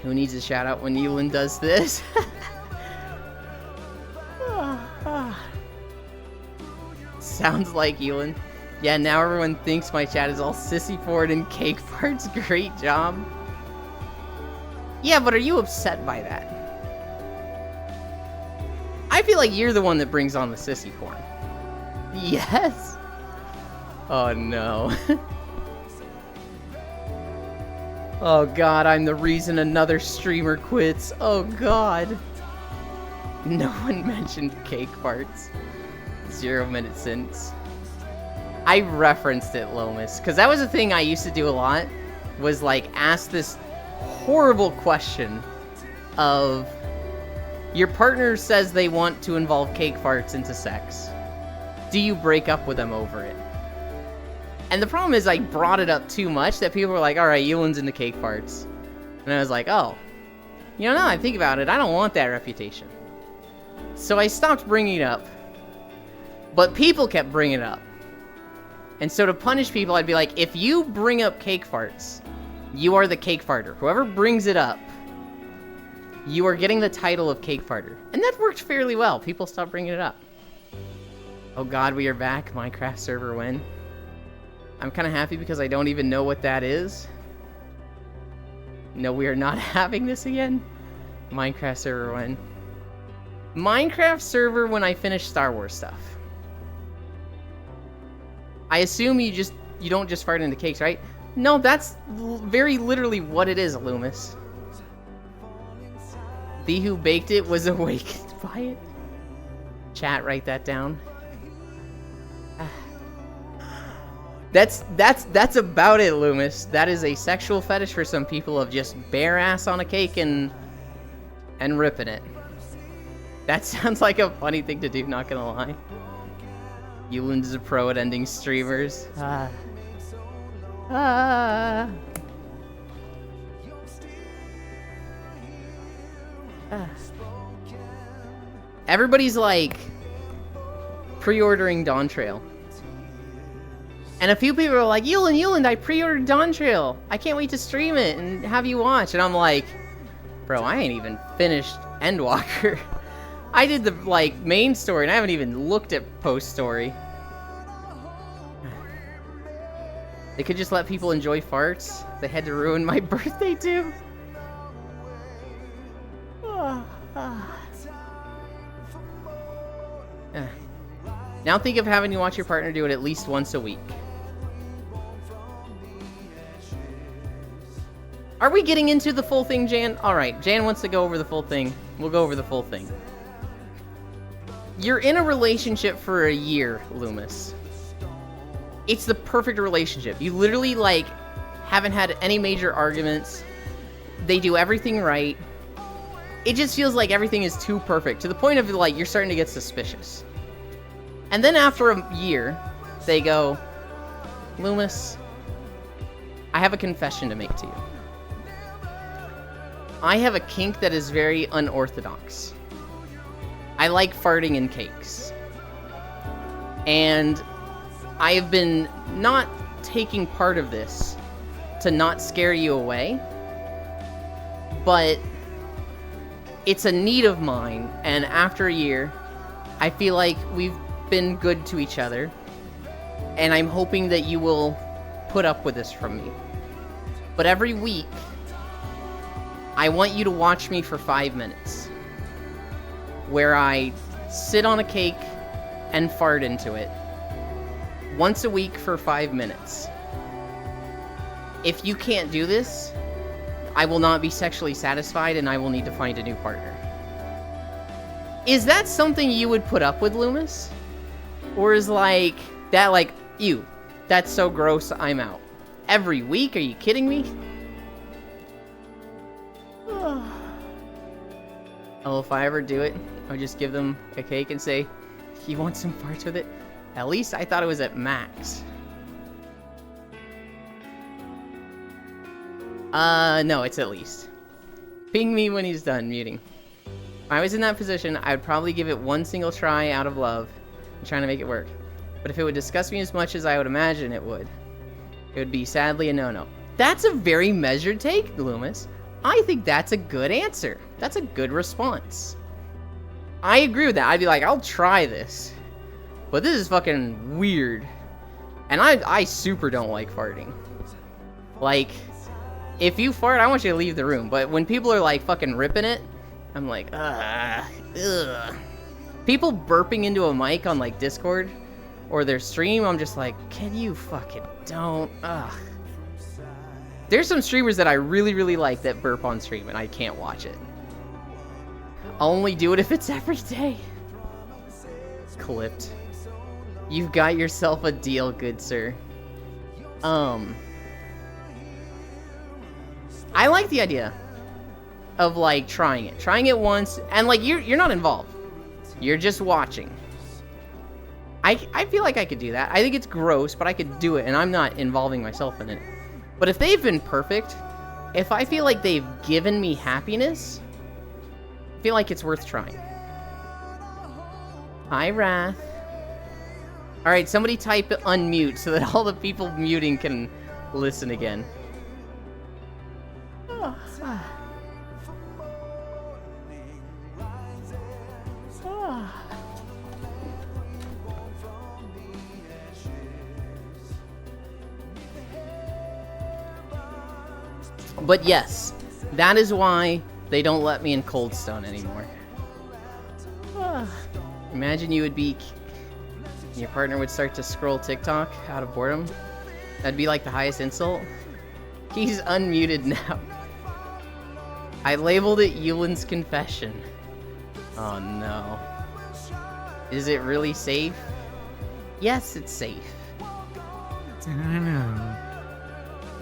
Speaker 1: Who needs a shout out when Yuland does this? Sounds like Yuland. Yeah, now everyone thinks my chat is all sissy forward and cake parts. Great job. Yeah, but are you upset by that? I feel like you're the one that brings on the sissy porn. Yes. Oh no. Oh god, I'm the reason another streamer quits. Oh god. No one mentioned cake parts. 0 minutes since. I referenced it, Lomas, because that was a thing I used to do a lot, was like ask this horrible question of, your partner says they want to involve cake farts into sex. Do you break up with them over it? And the problem is I brought it up too much that people were like, alright, Yulin's into cake farts. And I was like, oh. You know, now I think about it, I don't want that reputation. So I stopped bringing it up. But people kept bringing it up. And so to punish people, I'd be like, if you bring up cake farts, you are the cake farter. Whoever brings it up, you are getting the title of cake farter. And that worked fairly well. People stopped bringing it up. Oh god, we are back. Minecraft server when? I'm kind of happy because I don't even know what that is. No, we are not having this again. Minecraft server when? Minecraft server when I finish Star Wars stuff. I assume you don't just fart into cakes, right? No, that's very literally what it is, Loomis. The who baked it was awakened by it. Chat, write that down. That's about it, Loomis. That is a sexual fetish for some people of just bare ass on a cake and ripping it. That sounds like a funny thing to do, not gonna lie. Yuland is a pro at ending streamers. Everybody's like pre-ordering Dawn Trail. And a few people are like, Yuland, I pre-ordered Dawn Trail. I can't wait to stream it and have you watch. And I'm like, bro, I ain't even finished Endwalker. I did the, like, main story, and I haven't even looked at post-story. They could just let people enjoy farts. They had to ruin my birthday, too. Now think of having to watch your partner do it at least once a week. Are we getting into the full thing, Jan? Alright, Jan wants to go over the full thing. We'll go over the full thing. You're in a relationship for a year, Loomis. It's the perfect relationship. You literally, like, haven't had any major arguments. They do everything right. It just feels like everything is too perfect, to the point of, like, you're starting to get suspicious. And then after a year, they go, Loomis, I have a confession to make to you. I have a kink that is very unorthodox. I like farting in cakes. And I have been not taking part of this to not scare you away, but it's a need of mine, and after a year, I feel like we've been good to each other, and I'm hoping that you will put up with this from me. But every week, I want you to watch me for 5 minutes, where I sit on a cake and fart into it, once a week for 5 minutes. If you can't do this, I will not be sexually satisfied and I will need to find a new partner. Is that something you would put up with, Loomis? Or is like, that like, ew, that's so gross, I'm out. Every week? Are you kidding me? Oh, if I ever do it, I'll just give them a cake and say, you want some farts with it? At least I thought it was at max. No, it's at least. Ping me when he's done muting. If I was in that position, I would probably give it one single try out of love and trying to make it work. But if it would disgust me as much as I would imagine it would be sadly a no-no. That's a very measured take, Loomis. I think that's a good answer. That's a good response. I agree with that. I'd be like, I'll try this. But this is fucking weird. And I super don't like farting. Like, if you fart, I want you to leave the room. But when people are like fucking ripping it, I'm like, ugh. People burping into a mic on like Discord or their stream, I'm just like, can you fucking don't? Ugh. There's some streamers that I really, really like that burp on stream, and I can't watch it. I'll only do it if it's every day. Clipped. You've got yourself a deal, good sir. I like the idea of, like, trying it. Trying it once, and, like, you're not involved. You're just watching. I feel like I could do that. I think it's gross, but I could do it, and I'm not involving myself in it. But if they've been perfect, if I feel like they've given me happiness, I feel like it's worth trying. Hi, Wrath. Alright, somebody type unmute so that all the people muting can listen again. But yes, that is why they don't let me in Coldstone anymore. Imagine you would be... Your partner would start to scroll TikTok out of boredom. That'd be like the highest insult. He's unmuted now. I labeled it Yulin's Confession. Oh no. Is it really safe? Yes, it's safe.
Speaker 3: I don't know.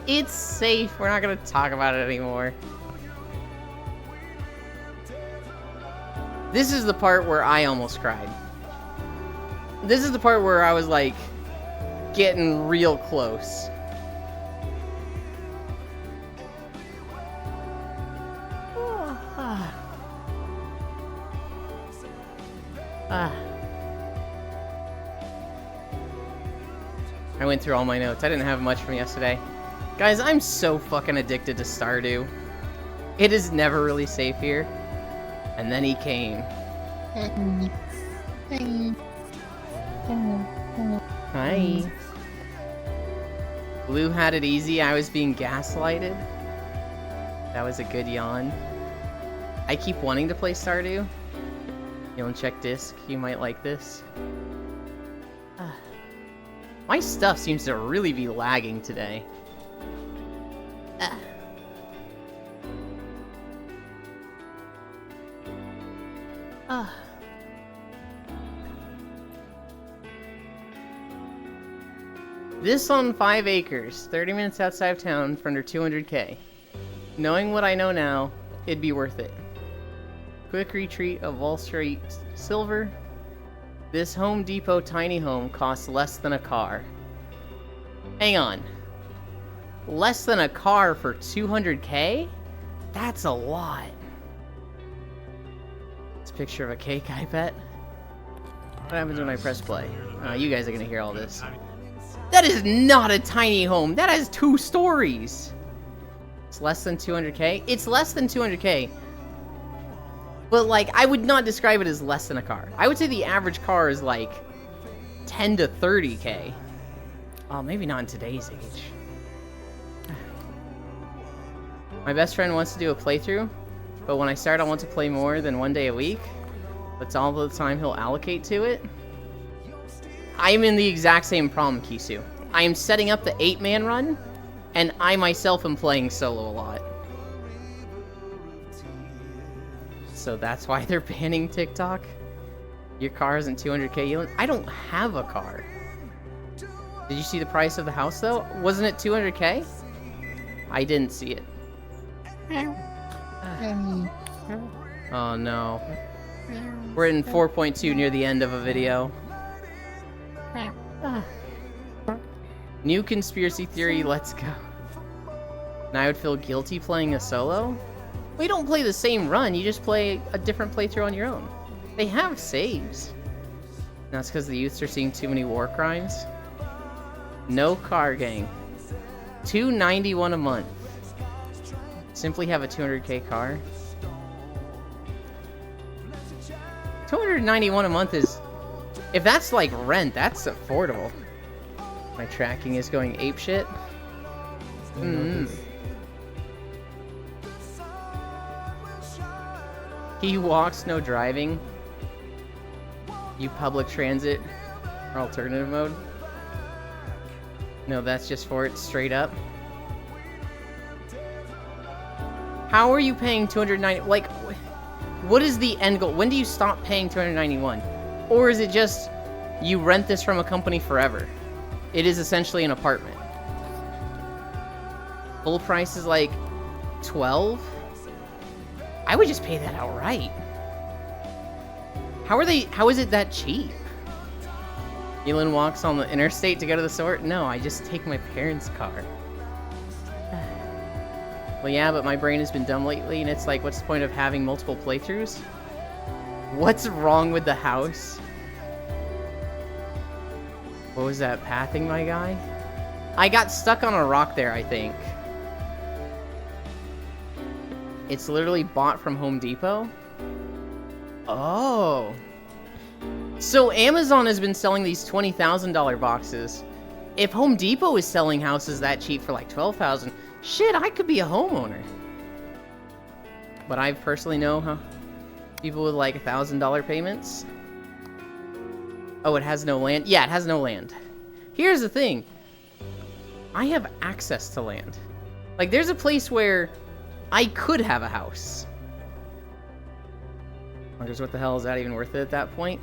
Speaker 1: It's safe. We're not gonna talk about it anymore. This is the part where I almost cried. This is the part where I was like getting real close. I went through all my notes. I didn't have much from yesterday. Guys, I'm so fucking addicted to Stardew. It is never really safe here. And then he came. Hi. Blue had it easy. I was being gaslighted. That was a good yawn. I keep wanting to play Stardew. You want to check disc? You might like this. My stuff seems to really be lagging today. This on 5 acres, 30 minutes outside of town for under 200k. Knowing what I know now, it'd be worth it. Quick retreat of Wall Street Silver. This Home Depot tiny home costs less than a car. Hang on. Less than a car for 200k? That's a lot. It's a picture of a cake, I bet. What happens when I press play? You guys are gonna hear all this. That is not a tiny home. That has 2 stories. It's less than 200k? It's less than 200k. But, like, I would not describe it as less than a car. I would say the average car is, like, 10 to 30k. Oh, maybe not in today's age. My best friend wants to do a playthrough, but when I start, I want to play more than 1 day a week. That's all the time he'll allocate to it. I'm in the exact same problem, Kisu. I am setting up the 8-man run, and I myself am playing solo a lot. So that's why they're banning TikTok? Your car isn't 200k? I don't have a car. Did you see the price of the house, though? Wasn't it 200k? I didn't see it. Oh, no. We're in 4.2 near the end of a video. New conspiracy theory, let's go. And I would feel guilty playing a solo? We don't play the same run, you just play a different playthrough on your own. They have saves. That's because the youths are seeing too many war crimes. No car gang. $291 a month. Simply have a 200k car. $291 a month is... If that's like rent, that's affordable. My tracking is going apeshit. He walks, no driving. You public transit or alternative mode. No, that's just for it straight up. How are you paying 290? Like, what is the end goal? When do you stop paying 291? Or is it just you rent this from a company forever? It is essentially an apartment. Full price is like 12. I would just pay that outright. How is it that cheap? Elon walks on the interstate to go to the store? No, I just take my parents' car. Well, yeah, but my brain has been dumb lately, and it's like, what's the point of having multiple playthroughs? What's wrong with the house? What was that, pathing, my guy? I got stuck on a rock there, I think. It's literally bought from Home Depot? Oh. So Amazon has been selling these $20,000 boxes. If Home Depot is selling houses that cheap for like $12,000, shit, I could be a homeowner. But I personally know people with like $1,000 payments. Oh, it has no land? Yeah, it has no land. Here's the thing. I have access to land. Like, there's a place where I could have a house. Wonders what the hell is that even worth it at that point?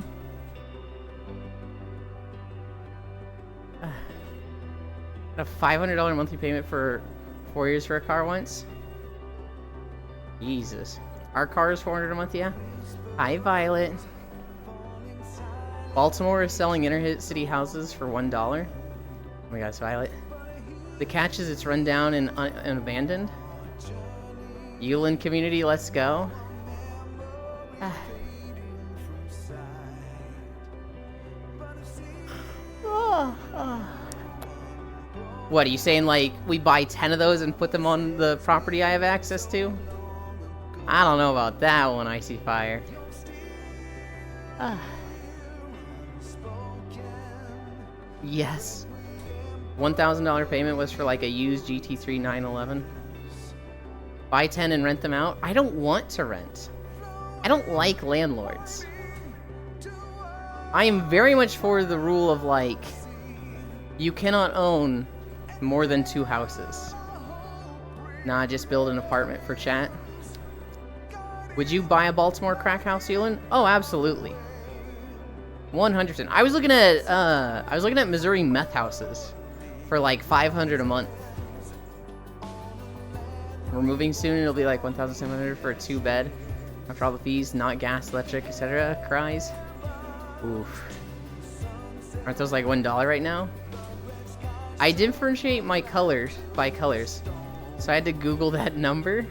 Speaker 1: A $500 monthly payment for 4 years for a car once? Jesus. Our car is $400 a month, yeah? Hi, Violet. Baltimore is selling inner-city houses for $1. Oh my god, it's Violet. The catch is it's run down and abandoned. Yulin community, let's go. What, are you saying, like, we buy 10 of those and put them on the property I have access to? I don't know about that one, Icy Fire. Yes. $1,000 payment was for, like, a used GT3 911. Buy 10 and rent them out? I don't want to rent. I don't like landlords. I am very much for the rule of, like, you cannot own more than 2 houses. Nah, just build an apartment for chat. Would you buy a Baltimore crack house, Ewan? Oh, absolutely. 100%. I was looking at Missouri meth houses for like $500 a month. We're moving soon. It'll be like $1,700 for a 2-bed. After all the fees, not gas, electric, etc. Cries. Oof. Aren't those like $1 right now? I differentiate my colors by colors, so I had to Google that number.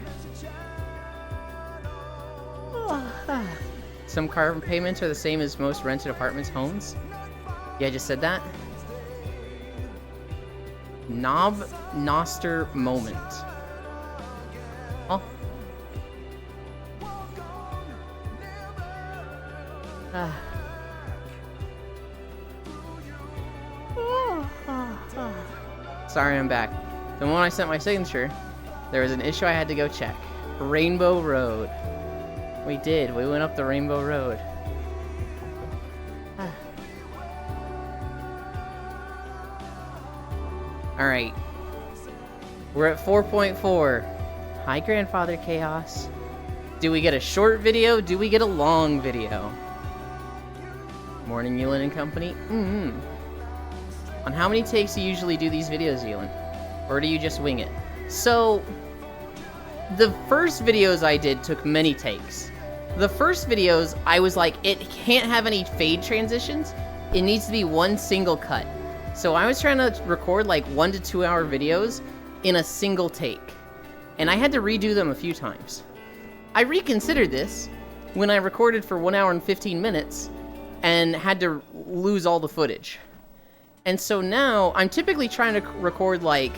Speaker 1: Some car payments are the same as most rented apartments homes. Yeah, I just said that. Knob Noster moment. Oh. Sorry, I'm back. The moment I sent my signature, there was an issue I had to go check. Rainbow Road. We did. We went up the Rainbow Road. Alright. We're at 4.4. Hi, Grandfather Chaos. Do we get a short video? Do we get a long video? Morning, Ewan and company. On how many takes do you usually do these videos, Ewan? Or do you just wing it? So, the first videos I did took many takes. The first videos, I was like, it can't have any fade transitions. It needs to be one single cut. So I was trying to record like 1 to 2 hour videos in a single take. And I had to redo them a few times. I reconsidered this when I recorded for 1 hour and 15 minutes and had to lose all the footage. And so now I'm typically trying to record like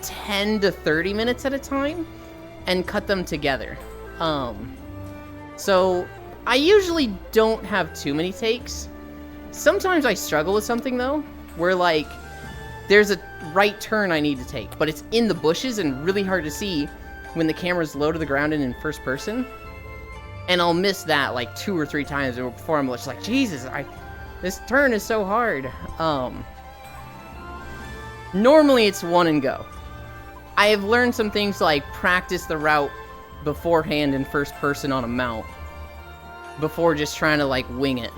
Speaker 1: 10 to 30 minutes at a time and cut them together. So I usually don't have too many takes. Sometimes I struggle with something though, where like there's a right turn I need to take, but it's in the bushes and really hard to see when the camera's low to the ground and in first person. And I'll miss that like 2 or 3 times before I'm just like, Jesus, this turn is so hard. Normally it's one and go. I have learned some things like practice the route beforehand in first person on a mount before just trying to like wing it.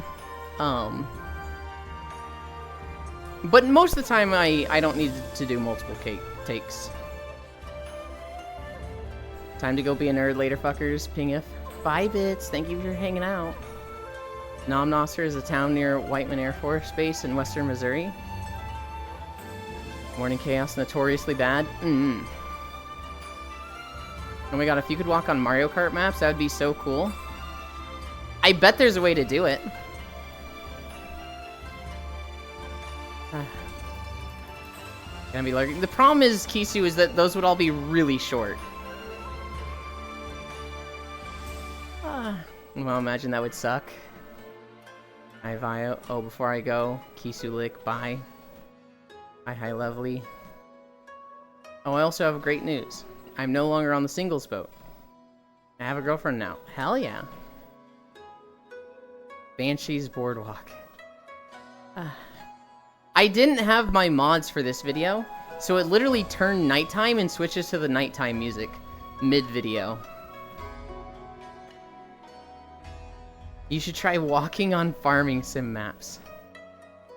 Speaker 1: But most of the time I don't need to do multiple takes. Time to go be a nerd later, fuckers. Ping if. Bye, Bits. Thank you for hanging out. Nomnosser is a town near Whiteman Air Force Base in western Missouri. Morning Chaos, notoriously bad. Oh my god, if you could walk on Mario Kart maps, that would be so cool. I bet there's a way to do it. Gonna be lurking. The problem is, Kisu, is that those would all be really short. Well, imagine that would suck. Hi, Vio. Oh, before I go, Kisu Lick, bye. Hi, Lovely. Oh, I also have great news. I'm no longer on the singles boat. I have a girlfriend now. Hell yeah. Banshee's Boardwalk. I didn't have my mods for this video, so it literally turned nighttime and switches to the nighttime music mid-video. You should try walking on farming sim maps.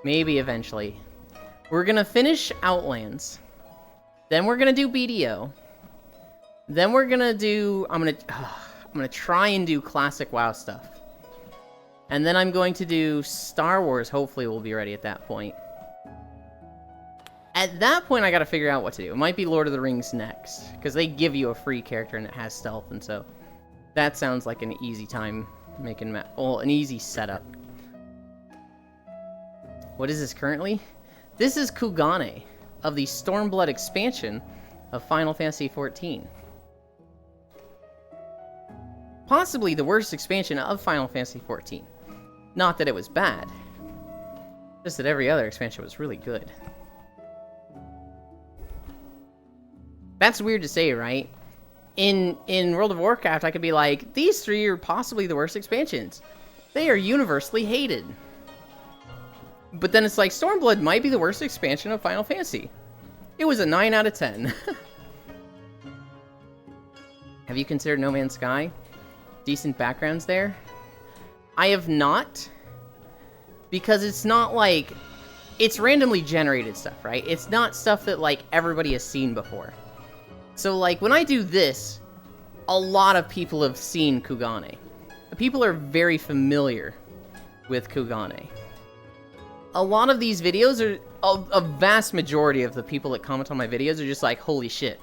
Speaker 1: Maybe eventually. We're gonna finish Outlands. Then we're gonna do BDO. Then we're gonna do... I'm gonna try and do classic WoW stuff. And then I'm going to do Star Wars. Hopefully we'll be ready at that point. At that point, I gotta figure out what to do. It might be Lord of the Rings next, because they give you a free character and it has stealth, and so that sounds like an easy time making an easy setup. What is this currently? This is Kugane of the Stormblood expansion of Final Fantasy XIV. Possibly the worst expansion of Final Fantasy XIV. Not that it was bad, just that every other expansion was really good. That's weird to say, right? In World of Warcraft, I could be like, these three are possibly the worst expansions. They are universally hated. But then it's like, Stormblood might be the worst expansion of Final Fantasy. It was a 9 out of 10. Have you considered No Man's Sky? Decent backgrounds there? I have not. Because it's not like... It's randomly generated stuff, right? It's not stuff that, like, everybody has seen before. So, like, when I do this, a lot of people have seen Kugane. People are very familiar with Kugane. A lot of these videos are... A vast majority of the people that comment on my videos are just like, holy shit.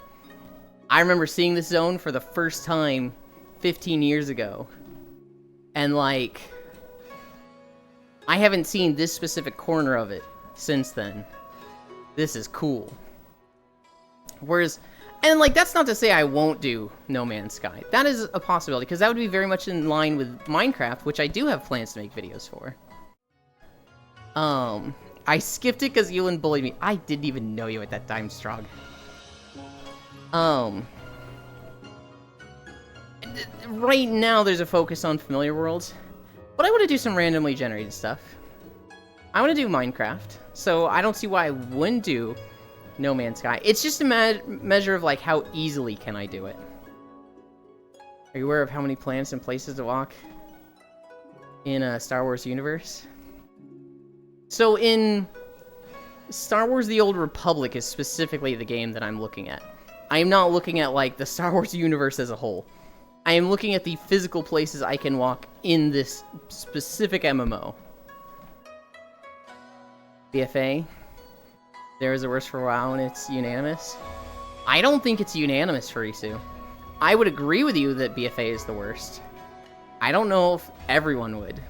Speaker 1: I remember seeing this zone for the first time 15 years ago. And, like... I haven't seen this specific corner of it since then. This is cool. Whereas... And, like, that's not to say I won't do No Man's Sky. That is a possibility, because that would be very much in line with Minecraft, which I do have plans to make videos for. I skipped it because Ewan bullied me. I didn't even know you at that time, Strog. Right now, there's a focus on Familiar Worlds. But I want to do some randomly generated stuff. I want to do Minecraft, so I don't see why I wouldn't do No Man's Sky. It's just a measure of, like, how easily can I do it. Are you aware of how many planets and places to walk in a Star Wars universe? So in Star Wars The Old Republic is specifically the game that I'm looking at. I am not looking at, like, the Star Wars universe as a whole. I am looking at the physical places I can walk in this specific MMO. BFA? There is a worse for WoW and it's unanimous? I don't think it's unanimous for Isu. I would agree with you that BFA is the worst. I don't know if everyone would.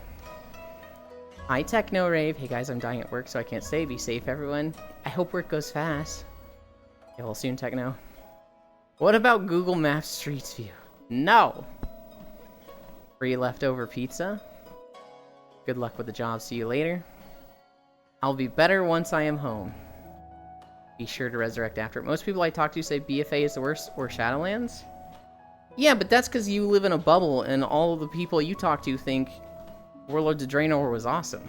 Speaker 1: Hi, Techno Rave. Hey guys, I'm dying at work, so I can't stay. Be safe, everyone. I hope work goes fast. Yeah, well, soon, Techno. What about Google Maps Streets View? No! Free leftover pizza. Good luck with the job. See you later. I'll be better once I am home. Be sure to resurrect after it. Most people I talk to say BFA is the worst, or Shadowlands. Yeah, but that's because you live in a bubble, and all of the people you talk to think Warlords of Draenor was awesome.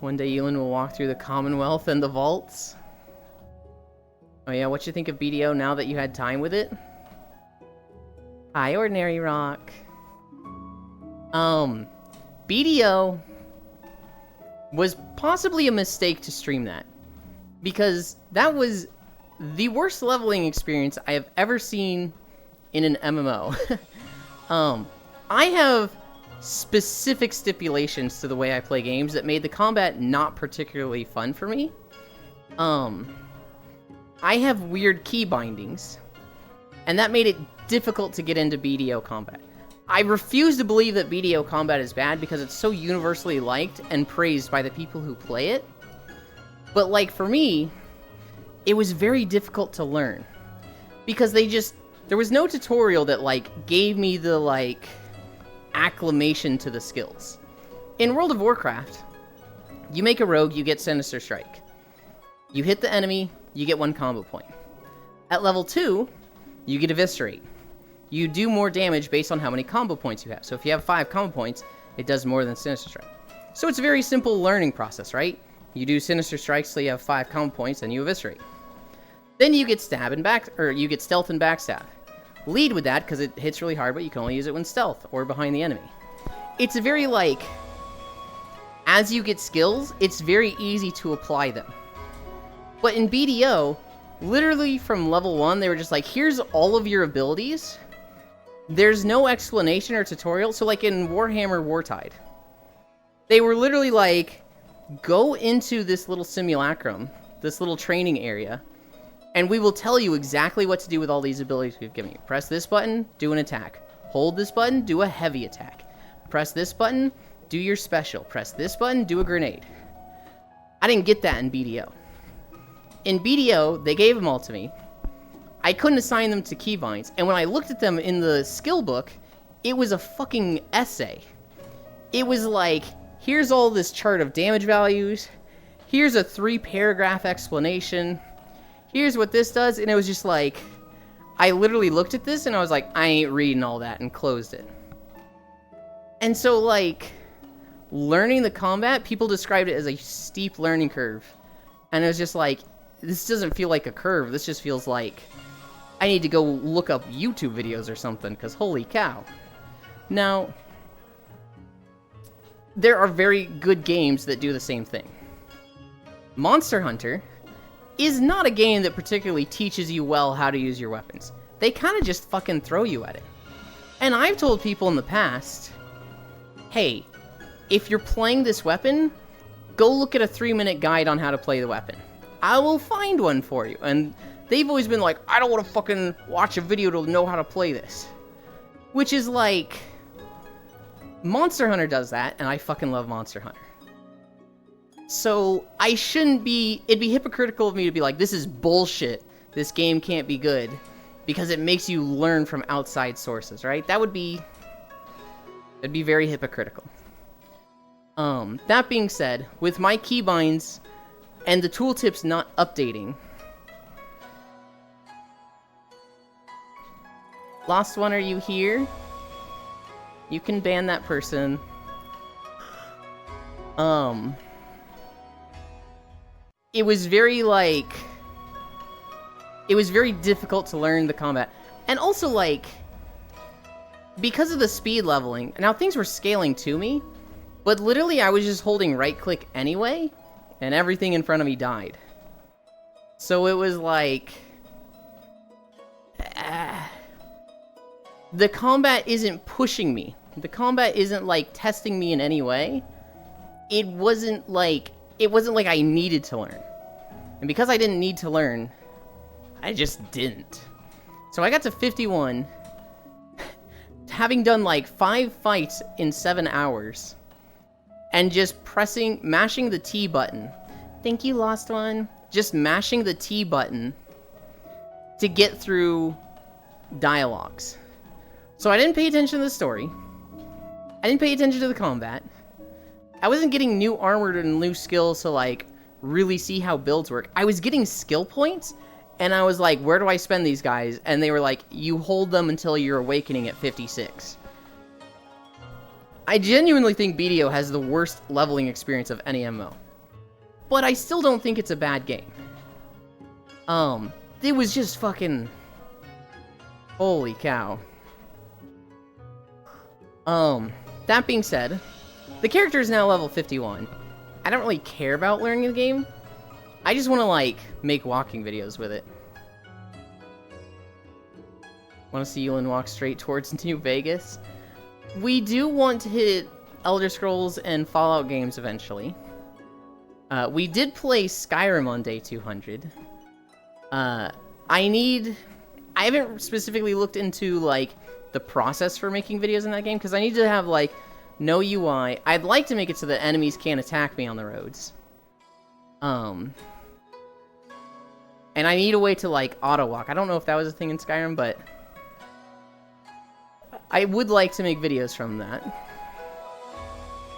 Speaker 1: One day Ewan will walk through the Commonwealth and the vaults. Oh yeah, what you think of BDO now that you had time with it? Hi, Ordinary Rock. BDO was possibly a mistake to stream that. Because that was the worst leveling experience I have ever seen in an MMO. I have specific stipulations to the way I play games that made the combat not particularly fun for me. I have weird key bindings, and that made it difficult to get into BDO combat. I refuse to believe that BDO combat is bad because it's so universally liked and praised by the people who play it. But, like, for me, it was very difficult to learn. Because there was no tutorial that, like, gave me the, like, acclimation to the skills. In World of Warcraft, you make a rogue, you get Sinister Strike. You hit the enemy, you get 1 combo point. At level 2, you get Eviscerate. You do more damage based on how many combo points you have. So if you have 5 combo points, it does more than Sinister Strike. So it's a very simple learning process, right? You do Sinister Strike so you have 5 combo points, and you Eviscerate. Then you get Stealth and Backstab. Lead with that because it hits really hard, but you can only use it when stealth or behind the enemy. It's a very, like, as you get skills, it's very easy to apply them. But in BDO, literally from level 1, they were just like, here's all of your abilities. There's no explanation or tutorial. So, like, in Warhammer Wartide, they were literally like, go into this little simulacrum, this little training area, and we will tell you exactly what to do with all these abilities we've given you. Press this button, do an attack. Hold this button, do a heavy attack. Press this button, do your special. Press this button, do a grenade. I didn't get that in BDO. In BDO, they gave them all to me. I couldn't assign them to keybinds, and when I looked at them in the skill book, it was a fucking essay. It was like, here's all this chart of damage values, here's a 3-paragraph explanation, here's what this does, and it was just like, I literally looked at this and I was like, I ain't reading all that, and closed it. And so, like, learning the combat, people described it as a steep learning curve. And it was just like, this doesn't feel like a curve, this just feels like I need to go look up YouTube videos or something, because holy cow. Now, there are very good games that do the same thing. Monster Hunter is not a game that particularly teaches you well how to use your weapons. They kind of just fucking throw you at it. And I've told people in the past, hey, if you're playing this weapon, go look at a 3-minute guide on how to play the weapon. I will find one for you. And they've always been like, I don't want to fucking watch a video to know how to play this. Which is like, Monster Hunter does that, and I fucking love Monster Hunter. So, it'd be hypocritical of me to be like, this is bullshit, this game can't be good, because it makes you learn from outside sources, right? It'd be very hypocritical. That being said, with my keybinds and the tooltips not updating, Lost One, are you here? You can ban that person. It was very, like, it was very difficult to learn the combat. And also, like, because of the speed leveling, now things were scaling to me, but literally I was just holding right click anyway, and everything in front of me died. So it was like, the combat isn't pushing me. The combat isn't, like, testing me in any way. It wasn't like I needed to learn. And because I didn't need to learn, I just didn't. So I got to 51, having done like 5 fights in 7 hours, and just mashing the T button. Thank you, Lost One. Just mashing the T button to get through dialogues. So I didn't pay attention to the story. I didn't pay attention to the combat. I wasn't getting new armor and new skills to, like, really see how builds work. I was getting skill points, and I was like, where do I spend these guys? And they were like, you hold them until you're awakening at 56. I genuinely think BDO has the worst leveling experience of any MMO. But I still don't think it's a bad game. It was just fucking... holy cow. That being said, the character is now level 51. I don't really care about learning the game. I just want to, like, make walking videos with it. Want to see Yulin walk straight towards New Vegas? We do want to hit Elder Scrolls and Fallout games eventually. We did play Skyrim on day 200. I haven't specifically looked into, like, the process for making videos in that game, because I need to have, like, no UI. I'd like to make it so that enemies can't attack me on the roads. And I need a way to, like, auto-walk. I don't know if that was a thing in Skyrim, but I would like to make videos from that.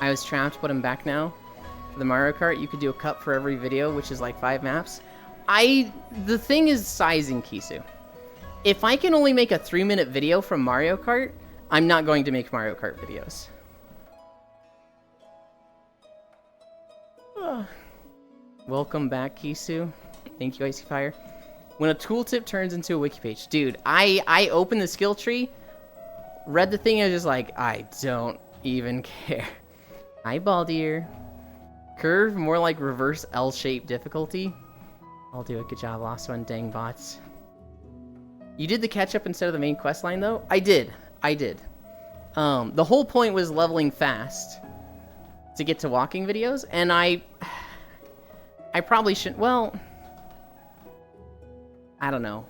Speaker 1: I was trapped, but I'm back now. For the Mario Kart, you could do a cut for every video, which is like 5 maps. The thing is sizing, Kisu. If I can only make a 3-minute video from Mario Kart, I'm not going to make Mario Kart videos. Welcome back, Kisu. Thank you, Icy Fire. When a tooltip turns into a wiki page. Dude, I opened the skill tree, read the thing, and I was just like, I don't even care. Hi, Baldier. Curve, more like reverse L-shaped difficulty. I'll do a good job. Lost one, dang bots. You did the catch-up instead of the main quest line, though? I did. The whole point was leveling fast to get to walking videos, and I probably shouldn't... Well, I don't know.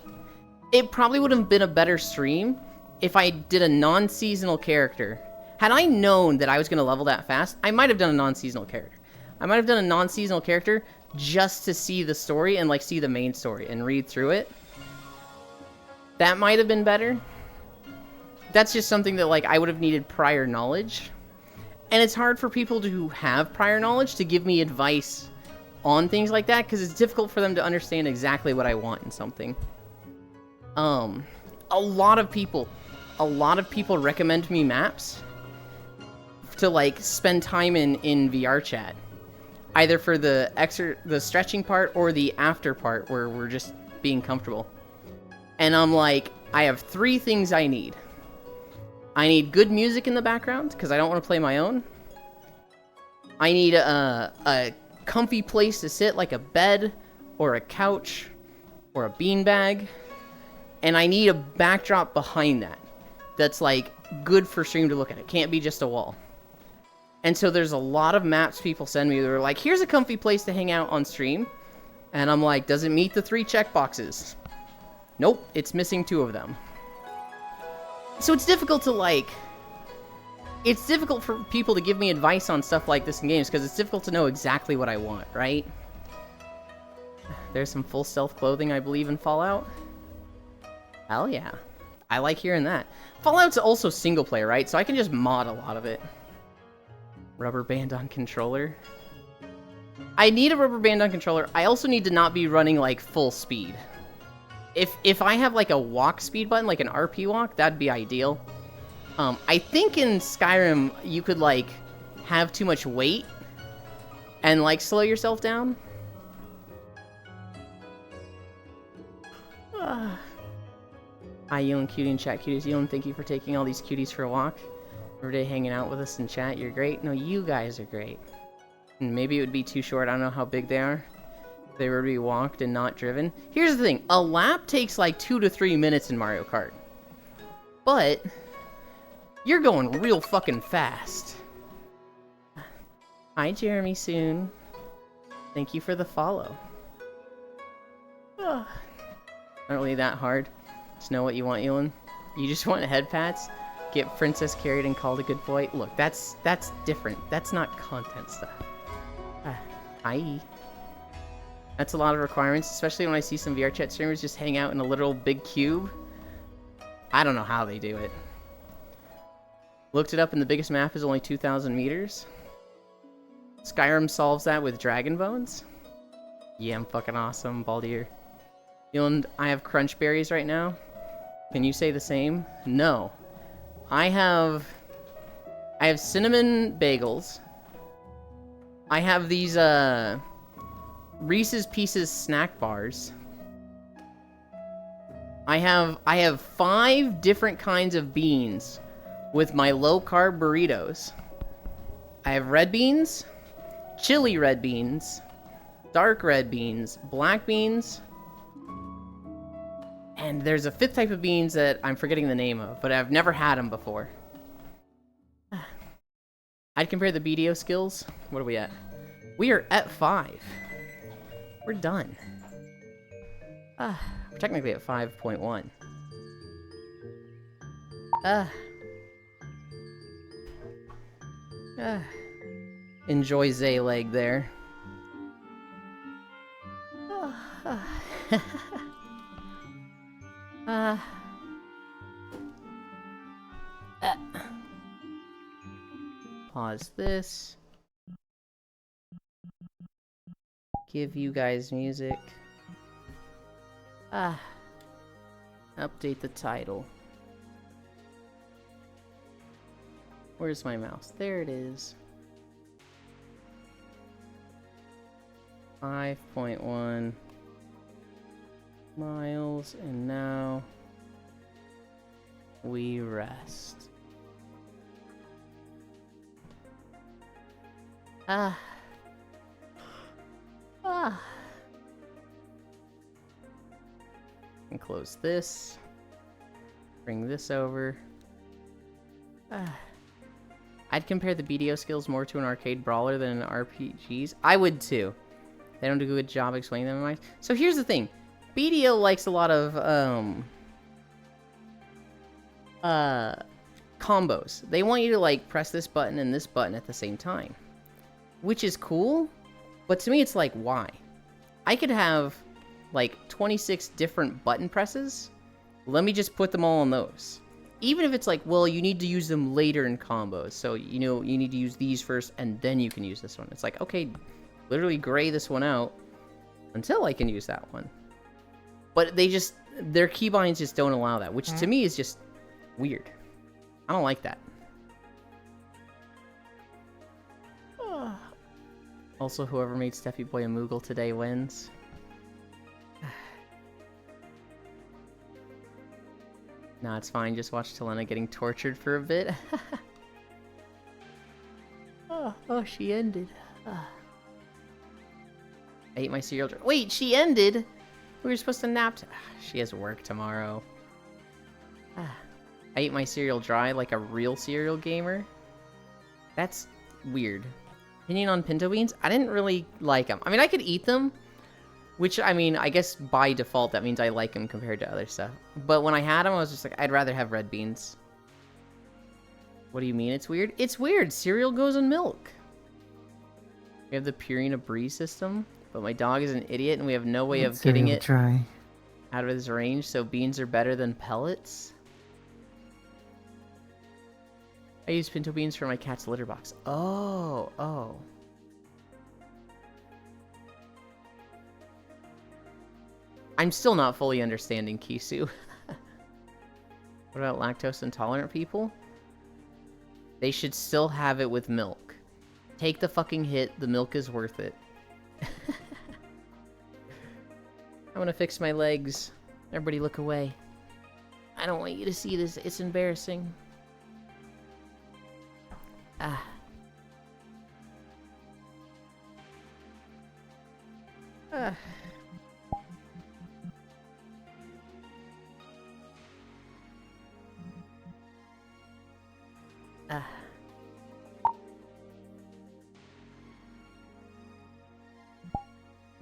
Speaker 1: It probably would have been a better stream if I did a non-seasonal character. Had I known that I was going to level that fast, I might have done a non-seasonal character. I might have done a non-seasonal character just to see the story and, like, see the main story and read through it. That might have been better. That's just something that, like, I would have needed prior knowledge. And it's hard for people who have prior knowledge to give me advice on things like that, because it's difficult for them to understand exactly what I want in something. A lot of people recommend me maps to, like, spend time in VR chat. Either for the stretching part or the after part where we're just being comfortable. And I'm like, I have 3 things I need. I need good music in the background, because I don't want to play my own. I need a comfy place to sit, like a bed, or a couch, or a beanbag. And I need a backdrop behind that. That's, like, good for stream to look at. It can't be just a wall. And so there's a lot of maps people send me that are like, here's a comfy place to hang out on stream. And I'm like, does it meet the 3 checkboxes? Nope, it's missing 2 of them. So it's difficult to, like... It's difficult for people to give me advice on stuff like this in games, because it's difficult to know exactly what I want, right? There's some full stealth clothing, I believe, in Fallout. Hell yeah. I like hearing that. Fallout's also single player, right? So I can just mod a lot of it. Rubber band on controller. I need a rubber band on controller. I also need to not be running, like, full speed. If I have, like, a walk speed button, like an RP walk, that'd be ideal. I think in Skyrim, you could, like, have too much weight and, like, slow yourself down. Hi, Yulin Cutie in chat. Cuties, Yulin, thank you for taking all these cuties for a walk. Every day hanging out with us in chat. You're great. No, you guys are great. And maybe it would be too short. I don't know how big they are. They were to be walked and not driven. Here's the thing. A lap takes like 2 to 3 minutes in Mario Kart. But you're going real fucking fast. Hi, Jeremy Soon. Thank you for the follow. Not really that hard. Just know what you want, Yulin. You just want head pats? Get Princess carried and called a good boy? Look, that's different. That's not content stuff. Hi. That's a lot of requirements, especially when I see some VR chat streamers just hang out in a literal big cube. I don't know how they do it. Looked it up, and the biggest map is only 2,000 meters. Skyrim solves that with Dragon Bones. Yeah, I'm fucking awesome, Baldier. Yulin, I have crunch berries right now. Can you say the same? No. I have cinnamon bagels. I have these Reese's Pieces snack bars. I have 5 different kinds of beans with my low-carb burritos. I have red beans, chili red beans, dark red beans, black beans, And there's a 5th type of beans that I'm forgetting the name of, but I've never had them before. I'd compare the BDO skills. What are we at? We are at 5. We're done. We're technically at 5.1. Enjoy Zayleg there. Pause this. Give you guys music. Update the title. Where's my mouse? There it is. 5.1 miles, and now we rest. And close this. Bring this over. I'd compare the BDO skills more to an arcade brawler than an RPGs. I would too. They don't do a good job explaining them in my... So here's the thing. BDO likes a lot of combos. They want you to like press this button and this button at the same time, which is cool, but to me it's like, why? I could have like 26 different button presses. Let me just put them all on those. Even if it's like, well, you need to use them later in combos, so you know you need to use these first and then you can use this one. It's like, okay, literally gray this one out until I can use that one. But they just, their keybinds just don't allow that, which to me is just weird. I don't like that. Also, whoever made Steffi Boy a Moogle today wins. Nah, it's fine. Just watch Talena getting tortured for a bit. Oh, she ended. I ate my cereal. Wait, she ended? We were supposed to nap. She has work tomorrow. I ate my cereal dry like a real cereal gamer. That's weird. Opinion on pinto beans? I didn't really like them. I mean, I could eat them, which, I mean, I guess by default that means I like them compared to other stuff. But when I had them, I was just like, I'd rather have red beans. What do you mean it's weird? It's weird. Cereal goes in milk. We have the Purina Breeze system, but my dog is an idiot and we have no way of getting it out of his range, so beans are better than pellets. I use pinto beans for my cat's litter box. Oh. I'm still not fully understanding Kisu. What about lactose intolerant people? They should still have it with milk. Take the fucking hit, the milk is worth it. I'm gonna fix my legs. Everybody look away. I don't want you to see this, it's embarrassing.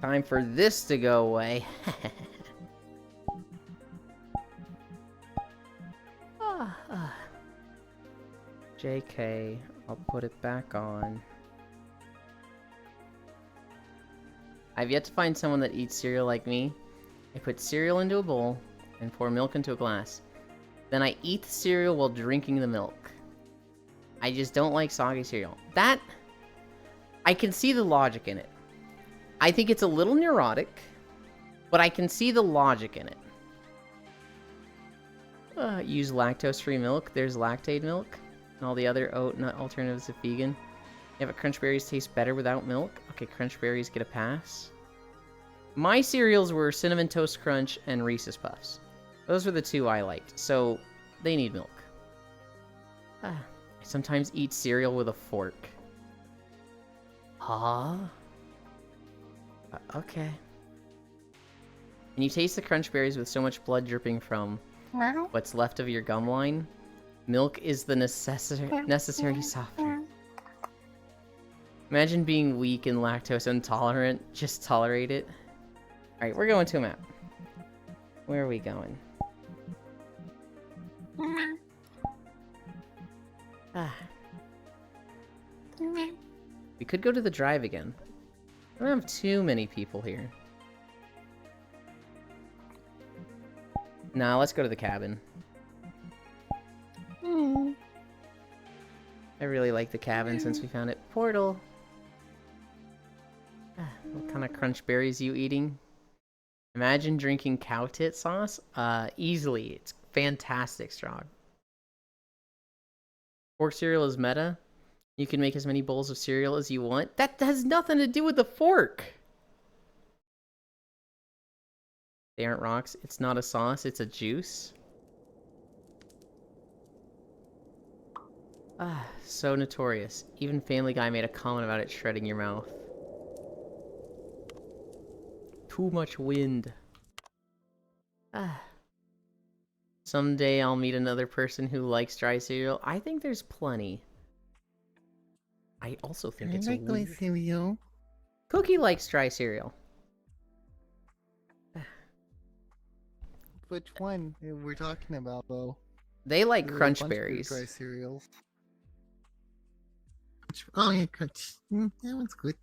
Speaker 1: Time for this to go away. JK, I'll put it back on. I've yet to find someone that eats cereal like me. I put cereal into a bowl and pour milk into a glass. Then I eat the cereal while drinking the milk. I just don't like soggy cereal. That, I can see the logic in it. I think it's a little neurotic, but I can see the logic in it. Use lactose-free milk. There's Lactaid milk. And all the other oat nut alternatives of vegan. Yeah, but Crunch Berries taste better without milk. Okay, Crunch Berries get a pass. My cereals were Cinnamon Toast Crunch and Reese's Puffs. Those were the two I liked, so they need milk. I sometimes eat cereal with a fork. Huh? Okay. When you taste the crunch berries with so much blood dripping from what's left of your gum line, milk is the necessary softener. Imagine being weak and lactose intolerant. Just tolerate it. Alright, we're going to a map. Where are we going? Ah. We could go to the drive again. I don't have too many people here. Nah, let's go to the cabin. I really like the cabin since we found it. Portal! What kind of crunch berries you eating? Imagine drinking cow tit sauce? Easily. It's fantastic strong. Pork cereal is meta. You can make as many bowls of cereal as you want. That has nothing to do with the fork! They aren't rocks. It's not a sauce, it's a juice. Ah, so notorious. Even Family Guy made a comment about it shredding your mouth. Too much wind. Ah. Someday I'll meet another person who likes dry cereal. I think there's plenty. I also think it's
Speaker 4: like
Speaker 1: weird.
Speaker 4: cereal.
Speaker 1: Cookie likes dry cereal.
Speaker 4: Which one we're talking about, though?
Speaker 1: They like
Speaker 4: There's a
Speaker 1: crunch
Speaker 4: bunch of
Speaker 1: berries.
Speaker 4: dry cereals. Oh yeah, crunch. That one's good.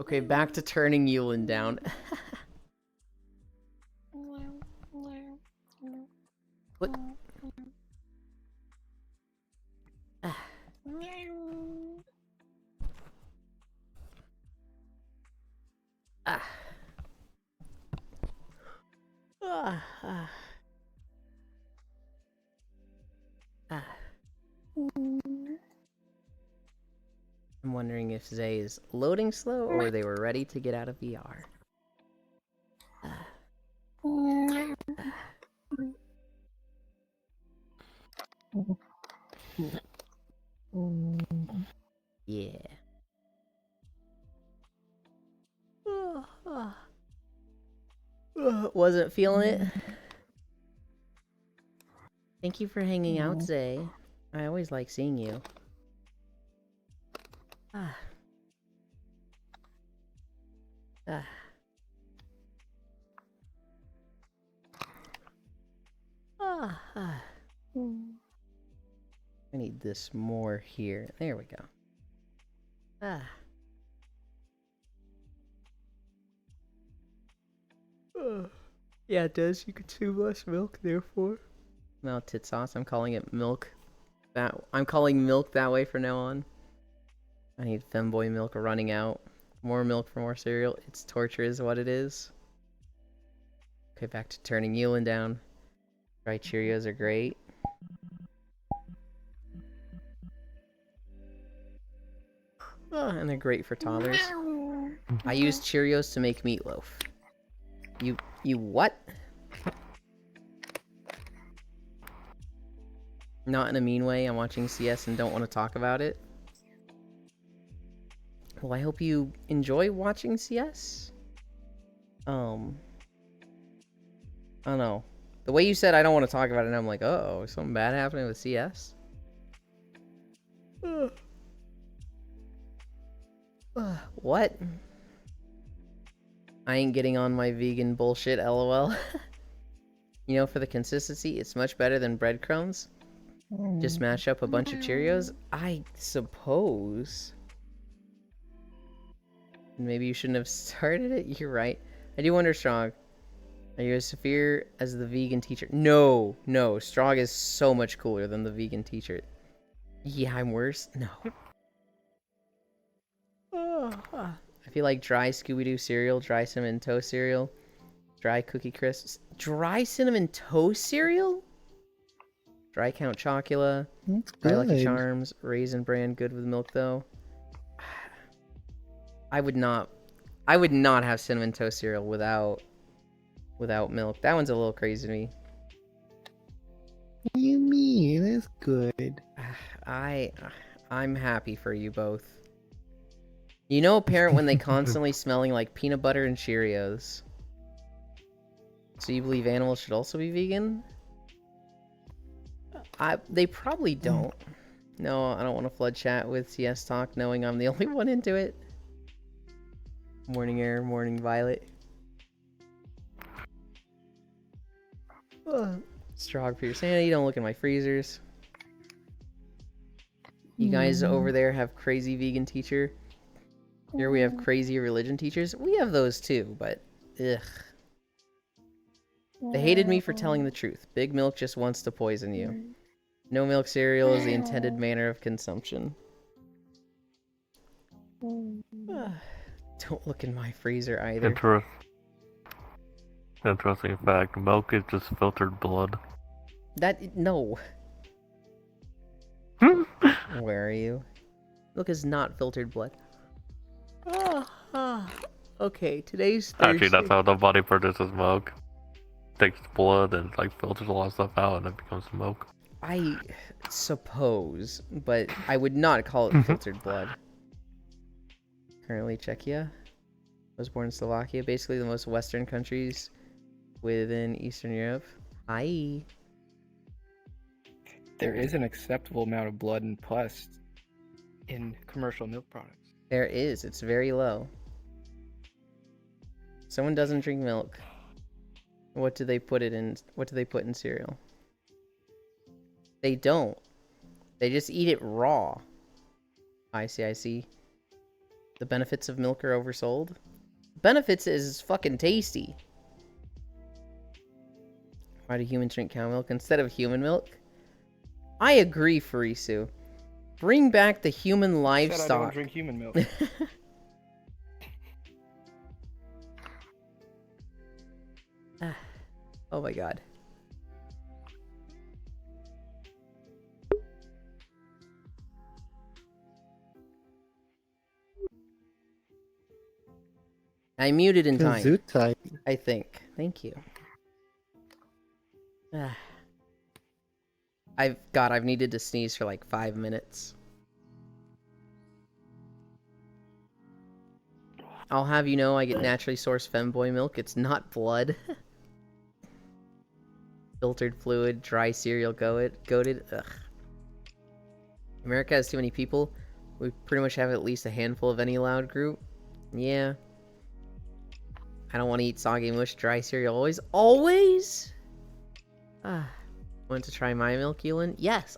Speaker 1: Okay, back to turning Yulin down. What? I'm wondering if Zay is loading slow or they were ready to get out of VR. Yeah. Wasn't feeling it. Thank you for hanging out, Zay. I always like seeing you. Ah. Ah. Ah. Ah. I need this more here. There we go. Ah. Yeah, it does. You consume less milk, therefore. No, tit sauce. I'm calling it milk. I'm calling milk that way from now on. I need femboy milk running out. More milk for more cereal. It's torture is what it is. Okay, back to turning Yulin down. Dry Cheerios are great. Oh, and they're great for toddlers. I use Cheerios to make meatloaf. You what? Not in a mean way. I'm watching CS and don't want to talk about it. Well, I hope you enjoy watching CS. I don't know. The way you said I don't want to talk about it, and I'm like, uh-oh, something bad happening with CS? What? I ain't getting on my vegan bullshit, lol. You know, for the consistency, it's much better than breadcrumbs. Just mash up a bunch of Cheerios? I suppose. Maybe you shouldn't have started it? You're right. I do wonder, Strong. Are you as severe as the vegan teacher? No, no. Strong is so much cooler than the vegan teacher. Yeah, I'm worse? No. I feel like dry Scooby-Doo cereal, dry cinnamon toast cereal, dry cookie crisps. Dry cinnamon toast cereal? Dry Count Chocula, dry Lucky Charms, Raisin Bran, good with milk though. I would not have cinnamon toast cereal without milk. That one's a little crazy to me.
Speaker 4: What do you mean? It's good.
Speaker 1: I'm happy for you both. You know a parent when they constantly smelling like peanut butter and Cheerios. So you believe animals should also be vegan? They probably don't. No, I don't want to flood chat with CS Talk knowing I'm the only one into it. Morning Air, Morning Violet. Strog for your sanity, don't look in my freezers. You guys over there have crazy vegan teacher. Here we have crazy religion teachers. We have those too, but ugh. They hated me for telling the truth. Big Milk just wants to poison you. No milk cereal is the intended manner of consumption. Don't look in my freezer either.
Speaker 5: Interesting fact. Milk is just filtered blood.
Speaker 1: No. Where are you? Milk is not filtered blood. Okay, today's Thursday.
Speaker 5: Actually, that's how the body produces milk. Takes blood and like filters a lot of stuff out, and it becomes milk.
Speaker 1: I suppose, but I would not call it filtered blood. Currently Czechia. Was born in Slovakia, basically the most western countries within Eastern Europe. Hi.
Speaker 6: There is an acceptable amount of blood and pus in commercial milk products.
Speaker 1: There is. It's very low. Someone doesn't drink milk. What do they put it in? What do they put in cereal? They don't. They just eat it raw. I see. The benefits of milk are oversold. Benefits is fucking tasty. Why do humans drink cow milk instead of human milk? I agree, Furisu. Bring back the human livestock.
Speaker 6: I don't drink human milk.
Speaker 1: Oh my god. I muted in time.
Speaker 4: Gesundheit.
Speaker 1: I think. Thank you. I've needed to sneeze for like 5 minutes. I'll have you know I get naturally sourced femboy milk. It's not blood. Filtered fluid, dry cereal goated. Ugh. America has too many people. We pretty much have at least a handful of any loud group. Yeah. I don't want to eat soggy mush, dry cereal always. Always? Want to try my milk, Yulin? Yes,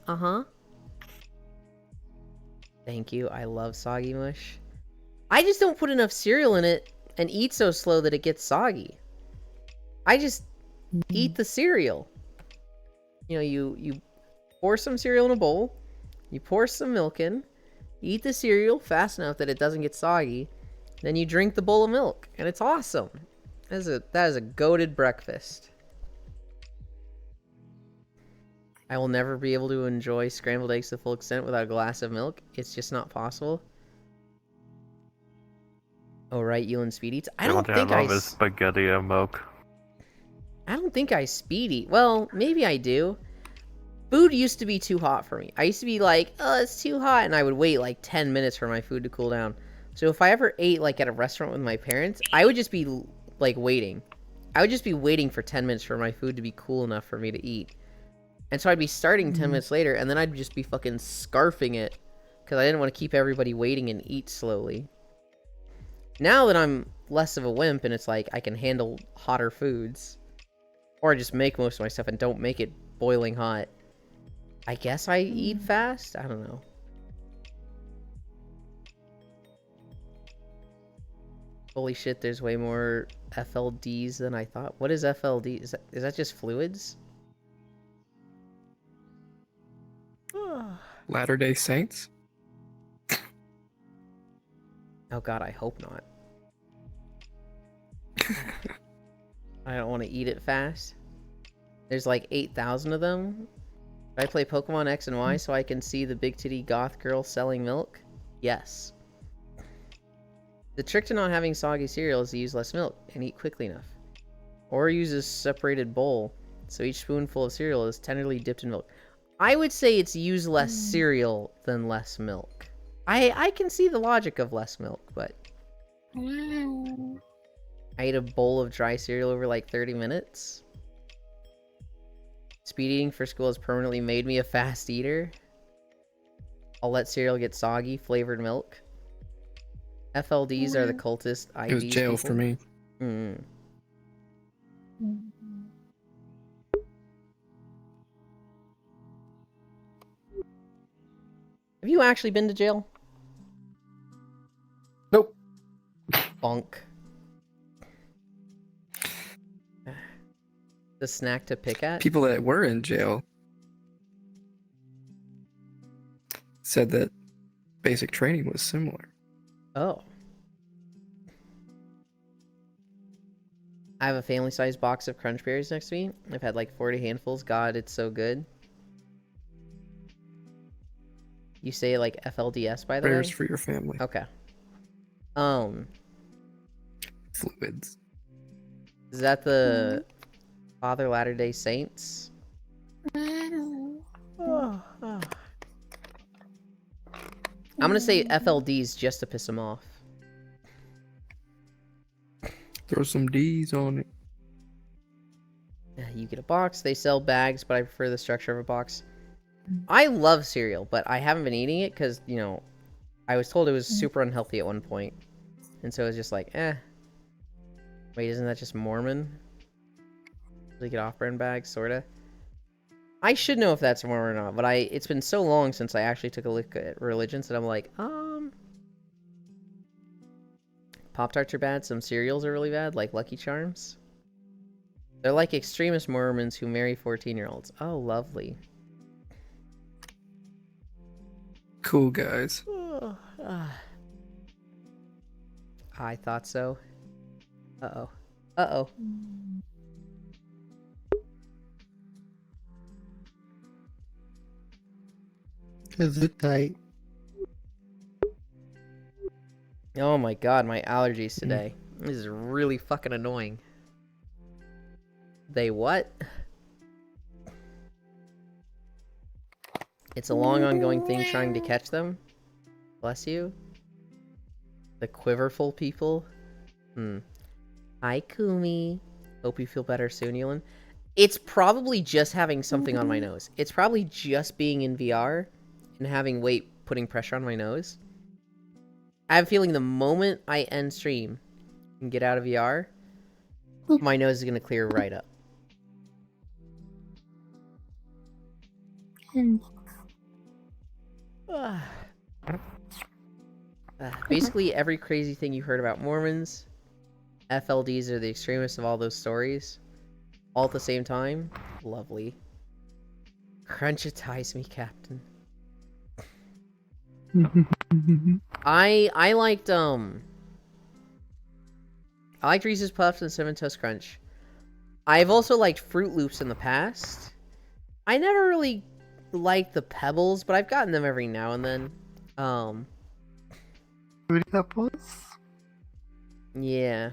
Speaker 1: Thank you, I love soggy mush. I just don't put enough cereal in it and eat so slow that it gets soggy. I just eat the cereal. You know, you pour some cereal in a bowl, you pour some milk in, you eat the cereal fast enough that it doesn't get soggy, then you drink the bowl of milk, and it's awesome. That is a goated breakfast. I will never be able to enjoy scrambled eggs to the full extent without a glass of milk. It's just not possible. Oh right, Yulin speed eats. I don't think
Speaker 5: I love is spaghetti and milk.
Speaker 1: I don't think I speed eat. Well, maybe I do. Food used to be too hot for me. I used to be like, oh, it's too hot, and I would wait like 10 minutes for my food to cool down. So if I ever ate like at a restaurant with my parents, I would just be like waiting. I would just be waiting for 10 minutes for my food to be cool enough for me to eat. And so I'd be starting 10 minutes later, and then I'd just be fucking scarfing it because I didn't want to keep everybody waiting and eat slowly. Now that I'm less of a wimp and it's like I can handle hotter foods, or I just make most of my stuff and don't make it boiling hot, I guess I eat fast? I don't know. Holy shit, there's way more FLDs than I thought. What is FLD? Is that just fluids?
Speaker 6: Latter-day Saints?
Speaker 1: Oh god, I hope not. I don't want to eat it fast. There's like 8,000 of them. Should I play Pokemon X and Y so I can see the big titty goth girl selling milk? Yes. The trick to not having soggy cereal is to use less milk and eat quickly enough. Or use a separated bowl so each spoonful of cereal is tenderly dipped in milk. I would say it's use less cereal than less milk. I can see the logic of less milk, but I ate a bowl of dry cereal over like 30 minutes. Speed eating for school has permanently made me a fast eater. I'll let cereal get soggy. Flavored milk. FLDs are the cultist IVs.
Speaker 6: It was jail
Speaker 1: people.
Speaker 6: for me.
Speaker 1: Mm. Have you actually been to jail?
Speaker 6: Nope.
Speaker 1: Bonk. The snack to pick at?
Speaker 6: People that were in jail said that basic training was similar.
Speaker 1: Oh. I have a family-sized box of Crunch Berries next to me. I've had like 40 handfuls. God, it's so good. You say like FLDS, by the
Speaker 6: Prayers
Speaker 1: way?
Speaker 6: for your family.
Speaker 1: Okay.
Speaker 6: Fluids.
Speaker 1: Is that the Father Latter-day Saints? I'm gonna say FLDs just to piss him off.
Speaker 6: Throw some D's on it.
Speaker 1: You get a box. They sell bags, but I prefer the structure of a box. I love cereal, but I haven't been eating it because, you know, I was told it was super unhealthy at one point. And so it was just like, eh. Wait, isn't that just Mormon? They get off-brand bags, sorta. I should know if that's Mormon or not, but it's been so long since I actually took a look at religions that I'm like, Pop-Tarts are bad, some cereals are really bad, like Lucky Charms. They're like extremist Mormons who marry 14-year-olds. Oh, lovely.
Speaker 6: Cool guys.
Speaker 1: I thought so. Uh-oh. Uh-oh.
Speaker 4: Cause it tight.
Speaker 1: Oh my god, my allergies today. This is really fucking annoying. They what? It's a long ongoing thing trying to catch them. Bless you. The quiverful people. Hi, Kumi. Hope you feel better soon, Yulin. It's probably just having something on my nose. It's probably just being in VR and having weight putting pressure on my nose. I have a feeling the moment I end stream and get out of VR, my nose is going to clear right up. Basically, every crazy thing you heard about Mormons, FLDs are the extremists of all those stories, all at the same time. Lovely. Crunchitize me, Captain. I liked Reese's Puffs and Cinnamon Toast Crunch. I've also liked Fruit Loops in the past. I never really liked the Pebbles, but I've gotten them every now and then.
Speaker 4: Fruity Pebbles?
Speaker 1: Yeah.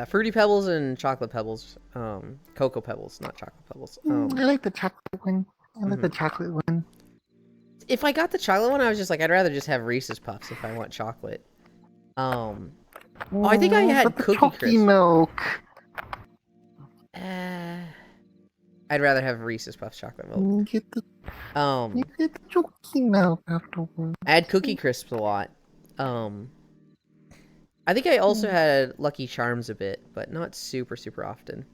Speaker 1: Fruity Pebbles and Chocolate Pebbles. Cocoa Pebbles, not Chocolate Pebbles.
Speaker 4: I like the chocolate one. I like the chocolate one.
Speaker 1: If I got the chocolate one, I was just like, I'd rather just have Reese's Puffs if I want chocolate. Oh, I think I had
Speaker 4: but the
Speaker 1: Cookie
Speaker 4: chalky
Speaker 1: Crisp.
Speaker 4: milk.
Speaker 1: I'd rather have Reese's Puffs chocolate milk.
Speaker 4: You get the chalky milk afterwards.
Speaker 1: I had Cookie Crisps a lot. I think I also had Lucky Charms a bit, but not super often.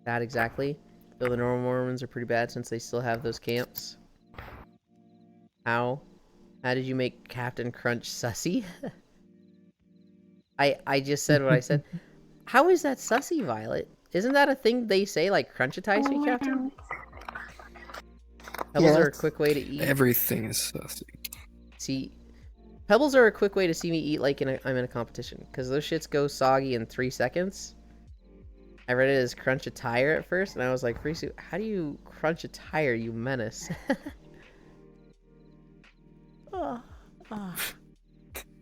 Speaker 1: That exactly. Though the normal Mormons are pretty bad since they still have those camps. How did you make Captain Crunch sussy? I just said what I said. How is that sussy, Violet? Isn't that a thing they say, like, crunchitize me, Captain? Pebbles are a quick way to eat.
Speaker 6: Everything is sussy.
Speaker 1: See, Pebbles are a quick way to see me eat like I'm in a competition, because those shits go soggy in 3 seconds. I read it as crunch a tire at first, and I was like, Frisu, how do you crunch a tire, you menace?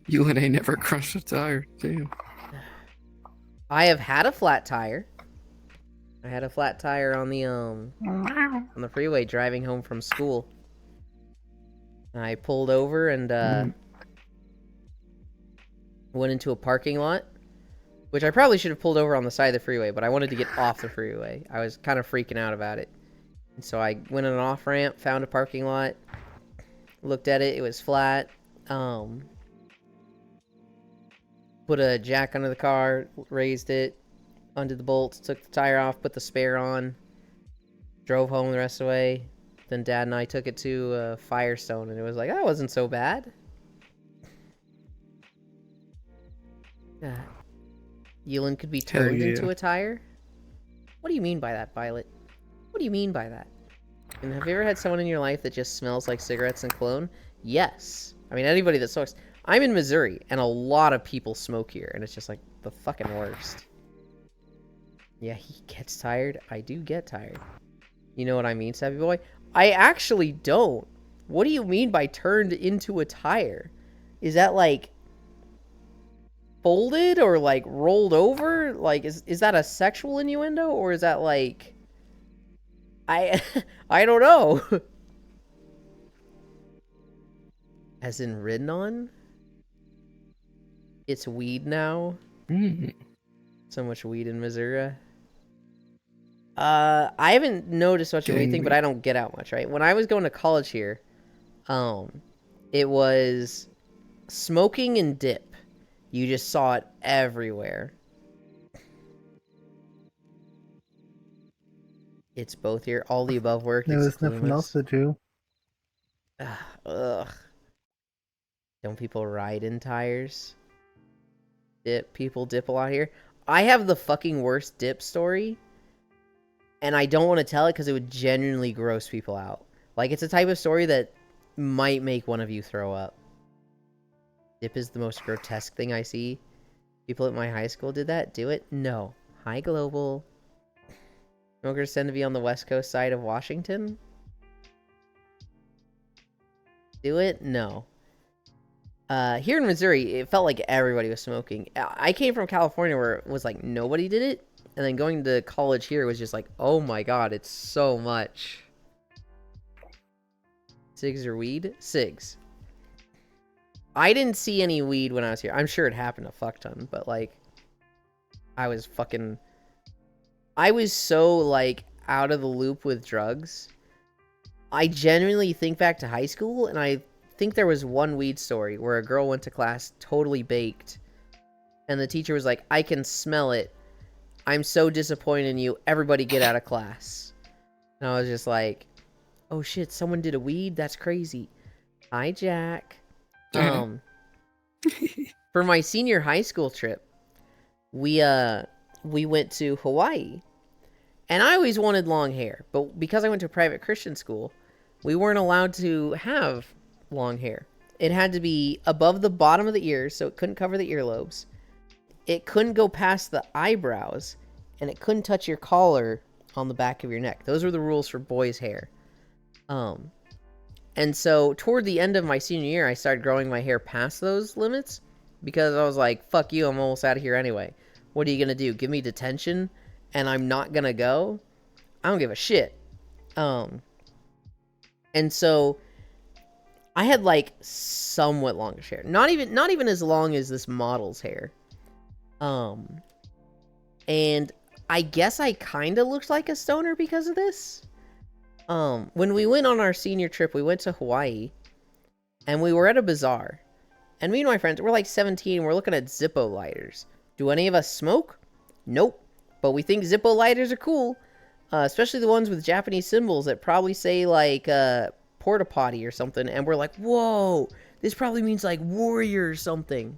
Speaker 6: You and I never crunched a tire. Damn.
Speaker 1: I have had a flat tire. I had a flat tire on the freeway driving home from school. I pulled over and went into a parking lot, which I probably should have pulled over on the side of the freeway, but I wanted to get off the freeway. I was kind of freaking out about it. And so I went on an off-ramp, found a parking lot, looked at it, it was flat. Put a jack under the car, raised it, undid the bolts, took the tire off, put the spare on, drove home the rest of the way. Then Dad and I took it to Firestone, and it was like, that wasn't so bad. Yulin could be turned into a tire? What do you mean by that, Violet? What do you mean by that? And have you ever had someone in your life that just smells like cigarettes and cologne? Yes. I mean, anybody that smokes. I'm in Missouri, and a lot of people smoke here, and it's just like the fucking worst. Yeah, he gets tired. I do get tired. You know what I mean, Savvy Boy? I actually don't. What do you mean by turned into a tire? Is that like folded or like rolled over? Like, is that a sexual innuendo, or is that like... I don't know. As in ridden on? It's weed now. So much weed in Missouri. I haven't noticed much of anything, but I don't get out much, right? When I was going to college here, it was smoking and dip. You just saw it everywhere. It's both here. All the above work.
Speaker 4: There's nothing else to do.
Speaker 1: Ugh. Don't people ride in tires? People dip a lot here. I have the fucking worst dip story. And I don't want to tell it because it would genuinely gross people out. Like, it's a type of story that might make one of you throw up. Dip is the most grotesque thing I see. People at my high school did that. Do it? No. Hi, Global. Smokers tend to be on the west coast side of Washington. Do it? No. Here in Missouri, it felt like everybody was smoking. I came from California where it was like nobody did it. And then going to college here was just like, oh my god, it's so much. Cigs or weed? Cigs. I didn't see any weed when I was here. I'm sure it happened a fuck ton, but like, I was so like out of the loop with drugs. I genuinely think back to high school, and I think there was one weed story where a girl went to class totally baked, and the teacher was like, I can smell it. I'm so disappointed in you. Everybody get out of class. And I was just like, oh shit, someone did a weed? That's crazy. Hi, Jack. For my senior high school trip, we went to Hawaii. And I always wanted long hair, but because I went to a private Christian school, we weren't allowed to have long hair. It had to be above the bottom of the ears, so it couldn't cover the earlobes. It couldn't go past the eyebrows, and it couldn't touch your collar on the back of your neck. Those were the rules for boys' hair. And so toward the end of my senior year, I started growing my hair past those limits because I was like, fuck you, I'm almost out of here anyway. What are you going to do? Give me detention and I'm not going to go? I don't give a shit. And so I had like somewhat longish hair. Not even as long as this model's hair. And I guess I kind of looked like a stoner because of this. When we went on our senior trip, we went to Hawaii, and we were at a bazaar. And me and my friends, we're like 17, we're looking at Zippo lighters. Do any of us smoke? Nope. But we think Zippo lighters are cool, especially the ones with Japanese symbols that probably say like porta potty or something. And we're like, whoa, this probably means like warrior or something.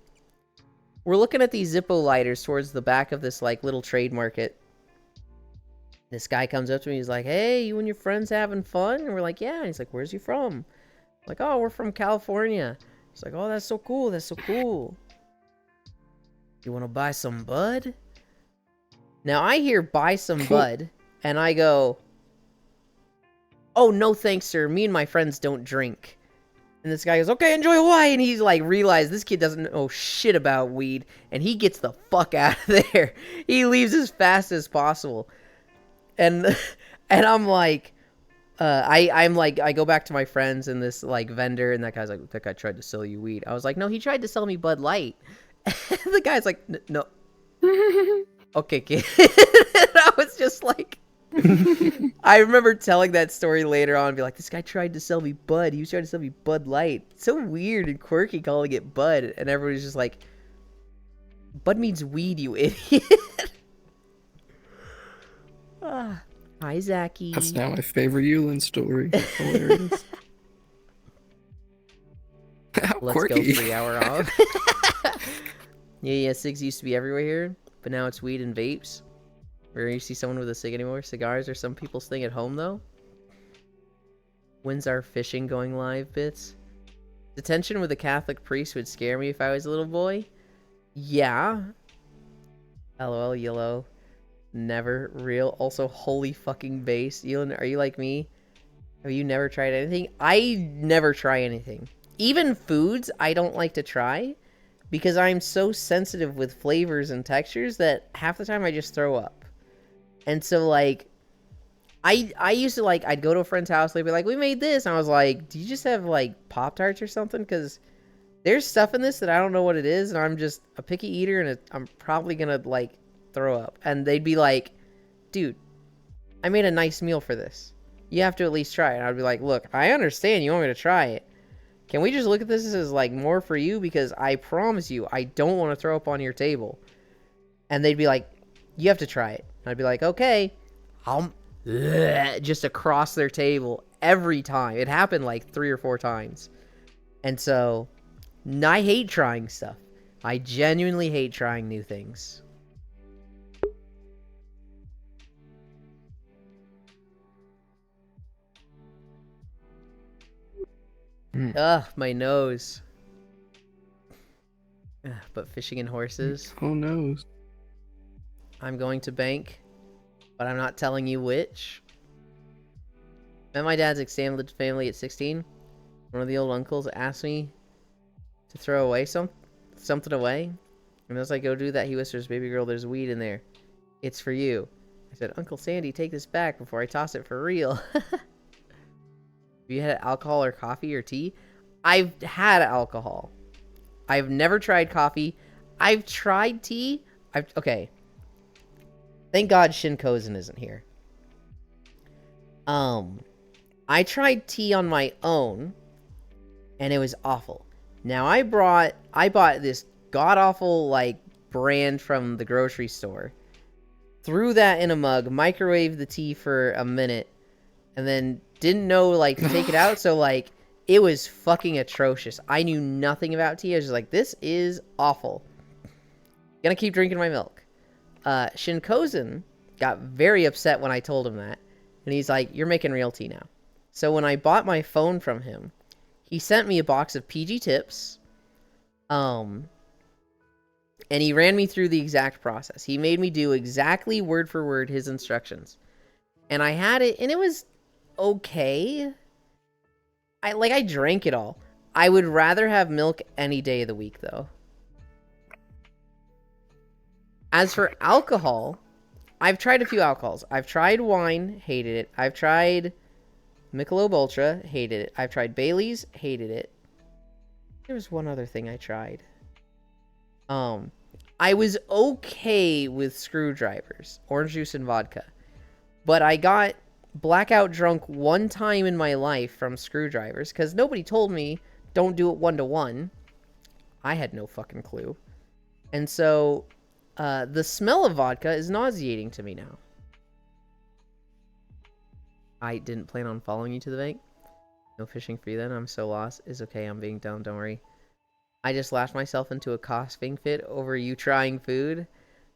Speaker 1: We're looking at these Zippo lighters towards the back of this like little trade market. This guy comes up to me, he's like, hey, you and your friends having fun? And we're like, yeah. And he's like, where's you from? I'm like, oh, we're from California. He's like, oh, that's so cool, that's so cool. You want to buy some bud? Now, I hear buy some bud, and I go, oh, no thanks, sir. Me and my friends don't drink. And this guy goes, okay, enjoy Hawaii. And he's like, realized this kid doesn't know shit about weed, and he gets the fuck out of there. He leaves as fast as possible. And I'm like, I'm like, I go back to my friends and this like vendor, and that guy's like, that guy tried to sell you weed. I was like, no, he tried to sell me Bud Light. The guy's like, no. Okay, kid. I was just like, I remember telling that story later on and be like, this guy tried to sell me Bud. He was trying to sell me Bud Light. It's so weird and quirky calling it Bud. And everybody's just like, Bud means weed, you idiot. Hi, Zachy.
Speaker 6: That's now my favorite Yulin story. Hilarious. How
Speaker 1: Let's
Speaker 6: quirky.
Speaker 1: go 3 hour off. Yeah, cigs used to be everywhere here, but now it's weed and vapes. Where you see someone with a cig anymore. Cigars are some people's thing at home, though. When's our fishing going live, Bits? Detention with a Catholic priest would scare me if I was a little boy. Yeah. LOL, yellow. Never real. Also, holy fucking base. Elon, are you like me? Have you never tried anything? I never try anything. Even foods I don't like to try because I'm so sensitive with flavors and textures that half the time I just throw up. And so, like, I used to, like, I'd go to a friend's house, they'd be like, we made this. And I was like, do you just have, like, Pop-Tarts or something? Because there's stuff in this that I don't know what it is, and I'm just a picky eater, and I'm probably gonna, like, throw up. And they'd be like, dude, I made a nice meal for this. You have to at least try it. And I'd be like, look, I understand you want me to try it. Can we just look at this as, like, more for you? Because I promise you, I don't want to throw up on your table. And they'd be like, you have to try it. And I'd be like, okay. Just across their table every time. It happened like 3 or 4 times. And so, I hate trying stuff. I genuinely hate trying new things. Ugh, my nose. Ugh, but fishing and horses.
Speaker 6: Oh no.
Speaker 1: I'm going to bank, but I'm not telling you which. Met my dad's extended family at 16. One of the old uncles asked me to throw away something away. And as I go do that, he whispers, baby girl, there's weed in there. It's for you. I said, Uncle Sandy, take this back before I toss it for real. Have you had alcohol or coffee or tea? I've had alcohol. I've never tried coffee. I've tried tea. Okay. Thank God Shin Kozen isn't here. I tried tea on my own, and it was awful. Now I bought this god-awful, like, brand from the grocery store. Threw that in a mug, microwaved the tea for a minute, and then didn't know, like, to take it out, so, like, it was fucking atrocious. I knew nothing about tea. I was just like, this is awful. Gonna keep drinking my milk. Shin Kozen got very upset when I told him that, and he's like, you're making real tea now. So when I bought my phone from him, he sent me a box of PG Tips, and he ran me through the exact process. He made me do exactly word for word his instructions. And I had it, and it was okay. I drank it all. I would rather have milk any day of the week, though. As for alcohol, I've tried a few alcohols. I've tried wine, hated it. I've tried Michelob Ultra, hated it. I've tried Bailey's, hated it. There was one other thing I tried. I was okay with screwdrivers, orange juice and vodka. But I got blackout drunk one time in my life from screwdrivers because nobody told me don't do it 1-to-1. I had no fucking clue. And so the smell of vodka is nauseating to me now. I didn't plan on following you to the bank. No fishing for you then. I'm so lost. It's okay. I'm being dumb. Don't worry. I just lashed myself into a coughing fit over you trying food.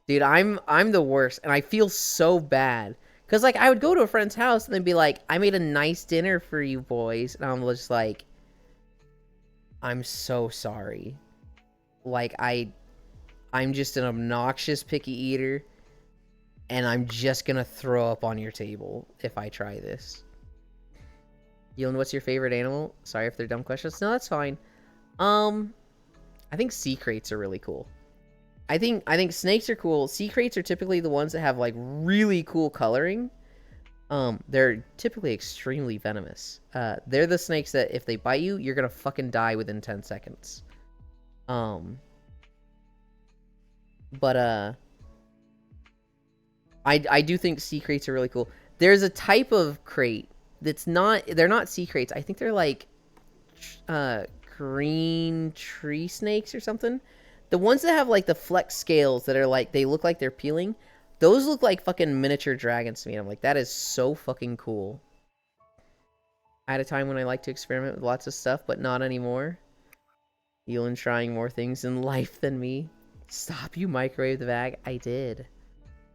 Speaker 1: Dude, I'm the worst. And I feel so bad. Because, like, I would go to a friend's house and they'd be like, I made a nice dinner for you boys. And I'm just like, I'm so sorry. Like, I'm just an obnoxious picky eater. And I'm just going to throw up on your table if I try this. Yulin, what's your favorite animal? Sorry if they're dumb questions. No, that's fine. I think sea crates are really cool. I think snakes are cool. Sea crates are typically the ones that have, like, really cool coloring. They're typically extremely venomous. They're the snakes that if they bite you, you're gonna fucking die within 10 seconds. But I do think sea crates are really cool. There's a type of crate that's not, they're not sea crates. I think they're like green tree snakes or something. The ones that have like the flex scales that are like, they look like they're peeling. Those look like fucking miniature dragons to me. I'm like, that is so fucking cool. At a time when I like to experiment with lots of stuff, but not anymore. Elon trying more things in life than me. Stop, you microwave the bag. I did.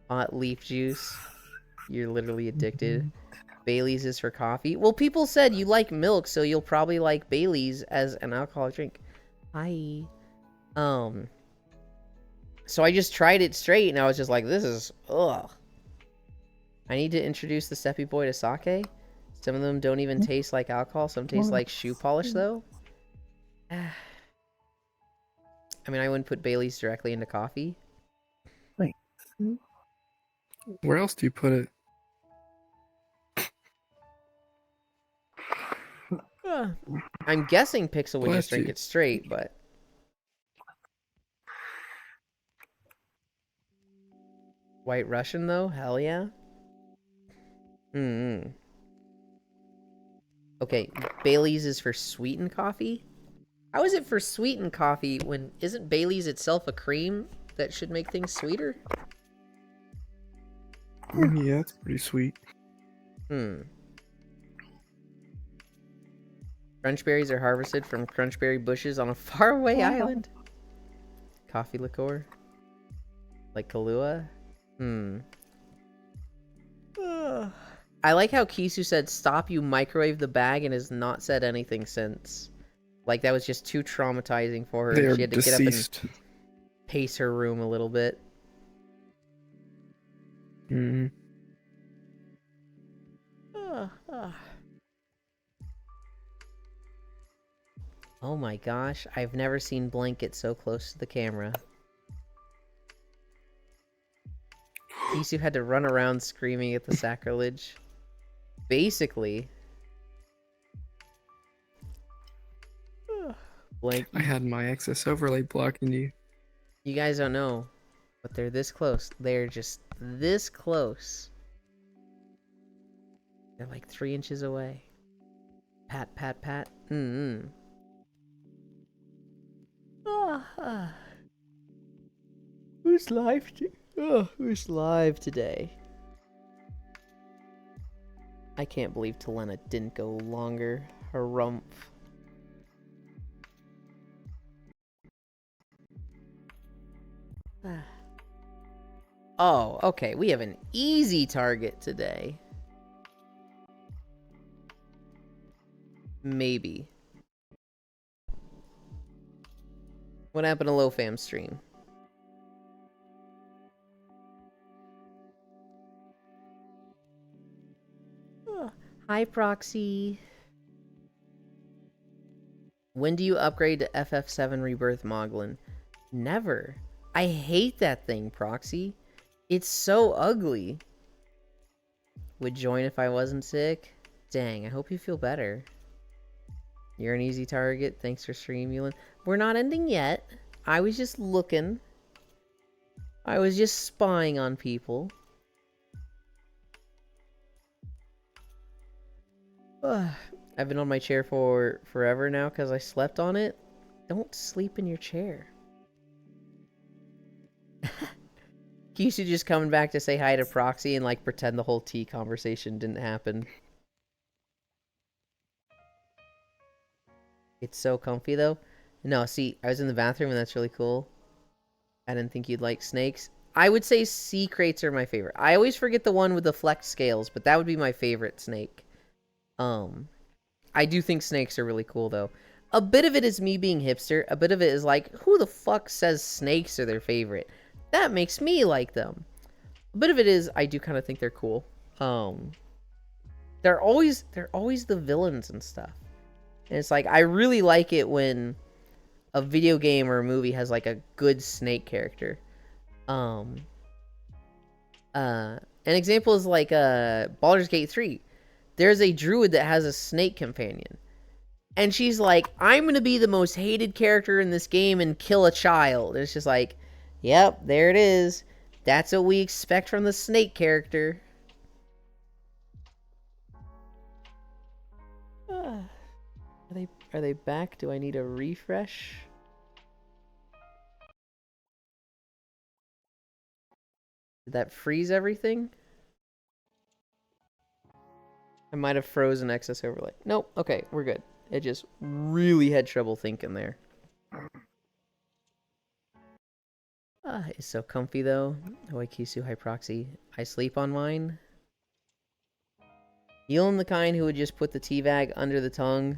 Speaker 1: Hot leaf juice. You're literally addicted. Bailey's is for coffee. Well, people said you like milk, so you'll probably like Bailey's as an alcoholic drink. Hi. So I just tried it straight, and I was just like, this is, ugh. I need to introduce the Seppi Boy to sake. Some of them don't even taste like alcohol. Some taste like shoe polish, though. I mean, I wouldn't put Bailey's directly into coffee.
Speaker 7: Where else do you put it?
Speaker 1: I'm guessing Pixel would just
Speaker 7: Bless
Speaker 1: drink
Speaker 7: you.
Speaker 1: it straight, but... White Russian, though? Hell yeah. Okay, Bailey's is for sweetened coffee? How is it for sweetened coffee when... Isn't Bailey's itself a cream that should make things sweeter?
Speaker 7: Yeah, it's pretty sweet.
Speaker 1: Crunchberries are harvested from crunchberry bushes on a faraway island. Coffee liqueur? Like Kahlua? I like how Kisu said, stop, you microwave the bag, and has not said anything since. Like, that was just too traumatizing for her.
Speaker 7: They are
Speaker 1: She had to
Speaker 7: deceased.
Speaker 1: get up and pace her room a little bit. Oh my gosh, I've never seen Blanket so close to the camera. Kisu had to run around screaming at the sacrilege. Basically. Blank.
Speaker 7: I had my excess overlay blocking you.
Speaker 1: You guys don't know, but they're this close. They're just this close. They're like 3 inches away. Pat, pat, pat. Who's live? Who's live today? I can't believe Talena didn't go longer. Harumph. Oh, okay. We have an easy target today. Maybe. What happened to LowFam stream? Hi, Proxy. When do you upgrade to FF7 Rebirth Moglin? Never. I hate that thing, Proxy. It's so ugly. Would join if I wasn't sick? Dang, I hope you feel better. You're an easy target. Thanks for stream, Yulin. We're not ending yet. I was just looking. I was just spying on people. I've been on my chair for forever now because I slept on it. Don't sleep in your chair. Kisu just coming back to say hi to Proxy and like pretend the whole tea conversation didn't happen. It's so comfy though. No, see, I was in the bathroom and that's really cool. I didn't think you'd like snakes. I would say sea crates are my favorite. I always forget the one with the flex scales, but that would be my favorite snake. I do think snakes are really cool though. A bit of it is me being hipster. A bit of it is like, who the fuck says snakes are their favorite? That makes me like them. A bit of it is, I do kind of think they're cool. They're always the villains and stuff. And it's like, I really like it when a video game or a movie has like a good snake character. And An example is like Baldur's Gate 3. There's a druid that has a snake companion. And she's like, I'm going to be the most hated character in this game and kill a child. And it's just like, yep, there it is. That's what we expect from the snake character. Are they back? Do I need a refresh? Did that freeze everything? I might have frozen excess overlay. Nope. Okay, we're good. It just really had trouble thinking there. It's so comfy though. Oikisu High Proxy. I sleep on mine. You'll the kind who would just put the tea bag under the tongue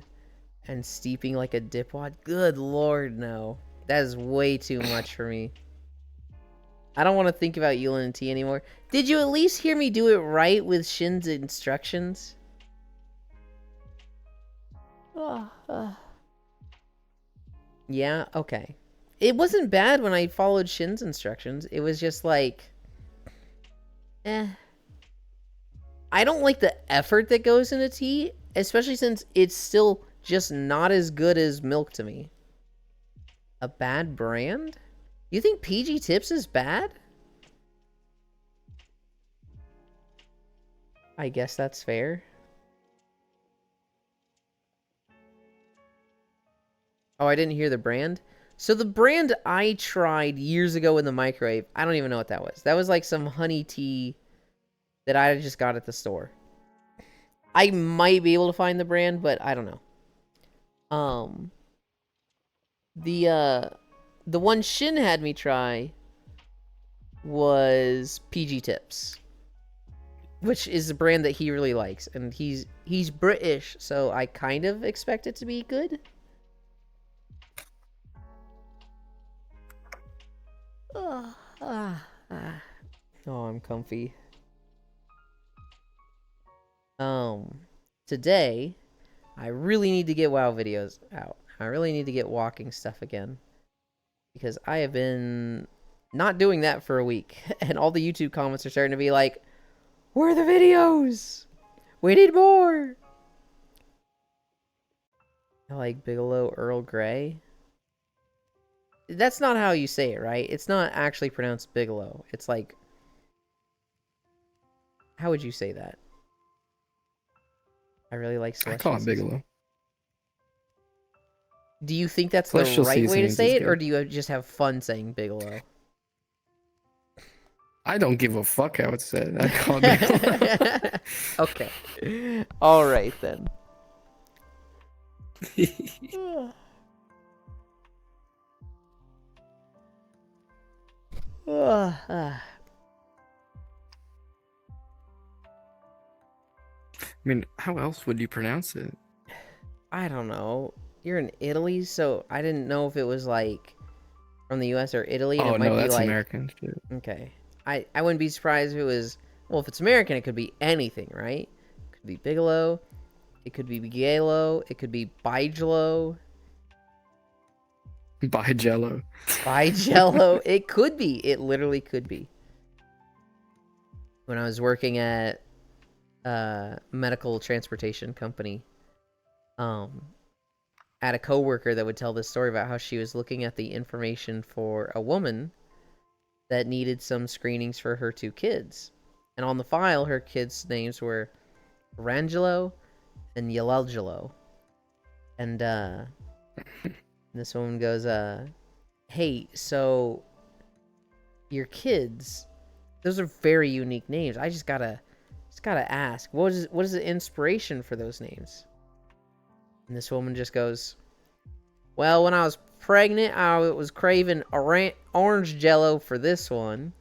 Speaker 1: and steeping like a dipwad. Good lord, no. That is way too much for me. I don't want to think about Yulin and tea anymore. Did you at least hear me do it right with Shin's instructions? Yeah, okay. It wasn't bad when I followed Shin's instructions. It was just like... I don't like the effort that goes into tea, especially since it's still just not as good as milk to me. A bad brand? You think PG Tips is bad? I guess that's fair. Oh, I didn't hear the brand? So the brand I tried years ago in the microwave, I don't even know what that was. That was like some honey tea that I just got at the store. I might be able to find the brand, but I don't know. The one Shin had me try was PG Tips, which is a brand that he really likes, and he's British, so I kind of expect it to be good. Oh, I'm comfy. Today, I really need to get WoW videos out. I really need to get walking stuff again. Because I have been not doing that for a week. And all the YouTube comments are starting to be like, where are the videos? We need more! I like Bigelow Earl Grey. That's not how you say it, right? It's not actually pronounced Bigelow. It's like... How would you say that? I really like
Speaker 7: I
Speaker 1: Celestial
Speaker 7: call it
Speaker 1: Season.
Speaker 7: Bigelow.
Speaker 1: Do you think that's the
Speaker 7: Celestial
Speaker 1: right way to
Speaker 7: Seasonings
Speaker 1: say
Speaker 7: is
Speaker 1: it,
Speaker 7: good.
Speaker 1: or do you just have fun saying Bigelow?
Speaker 7: I don't give a fuck how it's said. I call it Bigelow.
Speaker 1: Okay. Alright then.
Speaker 7: I mean, how else would you pronounce it?
Speaker 1: I don't know. You're in Italy, so I didn't know if it was like from the US or Italy. And
Speaker 7: Oh
Speaker 1: it might
Speaker 7: no,
Speaker 1: be
Speaker 7: that's
Speaker 1: like,
Speaker 7: American shit.
Speaker 1: okay. I wouldn't be surprised if it was, well, if it's American, it could be anything, right? It could be Bigelow. It could be Bigelow. It could be Bigelo.
Speaker 7: By Jello.
Speaker 1: Bigelo. It could be. It literally could be. When I was working at a medical transportation company, I had a coworker that would tell this story about how she was looking at the information for a woman that needed some screenings for her 2 kids. And on the file, her kids' names were Rangelo and Yelelgelo. And this woman goes, hey, so your kids, those are very unique names. I just gotta ask, what is the inspiration for those names? And this woman just goes, well, when I was pregnant, I was craving orange Jello for this one.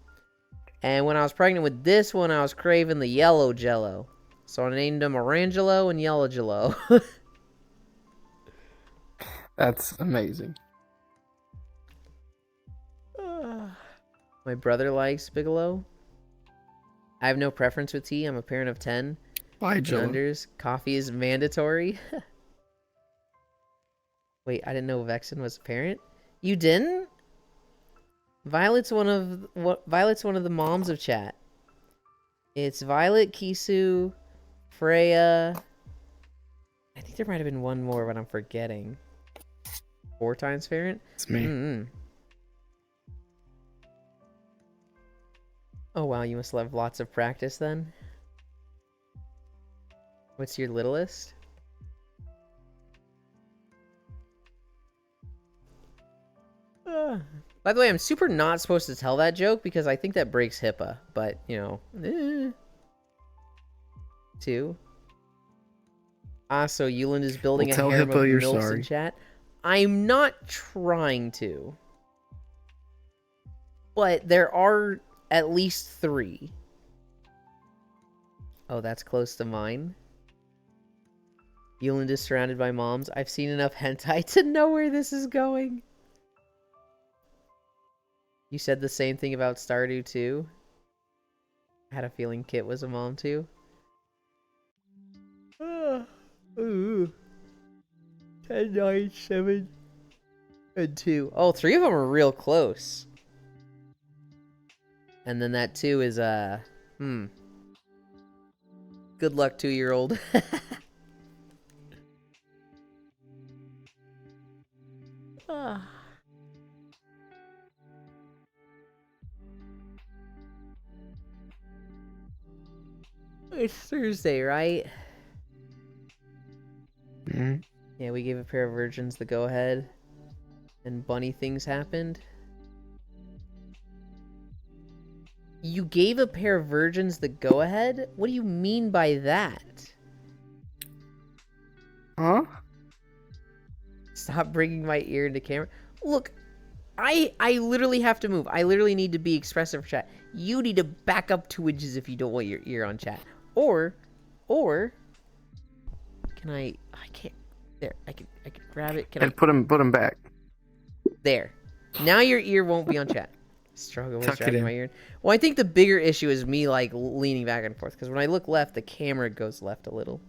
Speaker 1: And when I was pregnant with this one, I was craving the yellow Jello. So I named them Orangelo and Yellow Jello.
Speaker 7: That's amazing.
Speaker 1: My brother likes Bigelow. I have no preference with tea. I'm a parent of 10.
Speaker 7: By
Speaker 1: And
Speaker 7: Jello.
Speaker 1: unders. Coffee is mandatory. Wait, I didn't know Vexen was a parent. You didn't? Violet's one of the moms of chat. It's Violet, Kisu, Freya. I think there might have been one more, but I'm forgetting. 4 times Ferrant?
Speaker 7: It's me.
Speaker 1: Mm-hmm. Oh wow, you must have lots of practice then. What's your littlest? By the way, I'm super not supposed to tell that joke because I think that breaks HIPAA, but, you know. 2. So Yuland is building
Speaker 7: Well,
Speaker 1: a
Speaker 7: tell
Speaker 1: harem
Speaker 7: HIPAA
Speaker 1: of
Speaker 7: you're
Speaker 1: milfs in
Speaker 7: sorry.
Speaker 1: chat. I'm not trying to. But there are at least 3. Oh, that's close to mine. Yuland is surrounded by moms. I've seen enough hentai to know where this is going. You said the same thing about Stardew too? I had a feeling Kit was a mom too. Ooh. 10, 9, 7, and 2. Oh, 3 of them are real close. And then that 2 is, Good luck, 2-year-old. It's Thursday, right?
Speaker 7: Mhm.
Speaker 1: Yeah, we gave a pair of virgins the go-ahead. And bunny things happened. You gave a pair of virgins the go-ahead? What do you mean by that?
Speaker 7: Huh?
Speaker 1: Stop bringing my ear into camera. Look, I literally have to move. I literally need to be expressive for chat. You need to back up 2 inches if you don't want your ear on chat. Or, can I can't. There, I can grab it. Can
Speaker 7: And put him back.
Speaker 1: There. Now your ear won't be on chat. Struggle with
Speaker 7: Tuck it
Speaker 1: dragging
Speaker 7: in.
Speaker 1: my ear. Well, I think the bigger issue is me, like, leaning back and forth. Because when I look left, the camera goes left a little.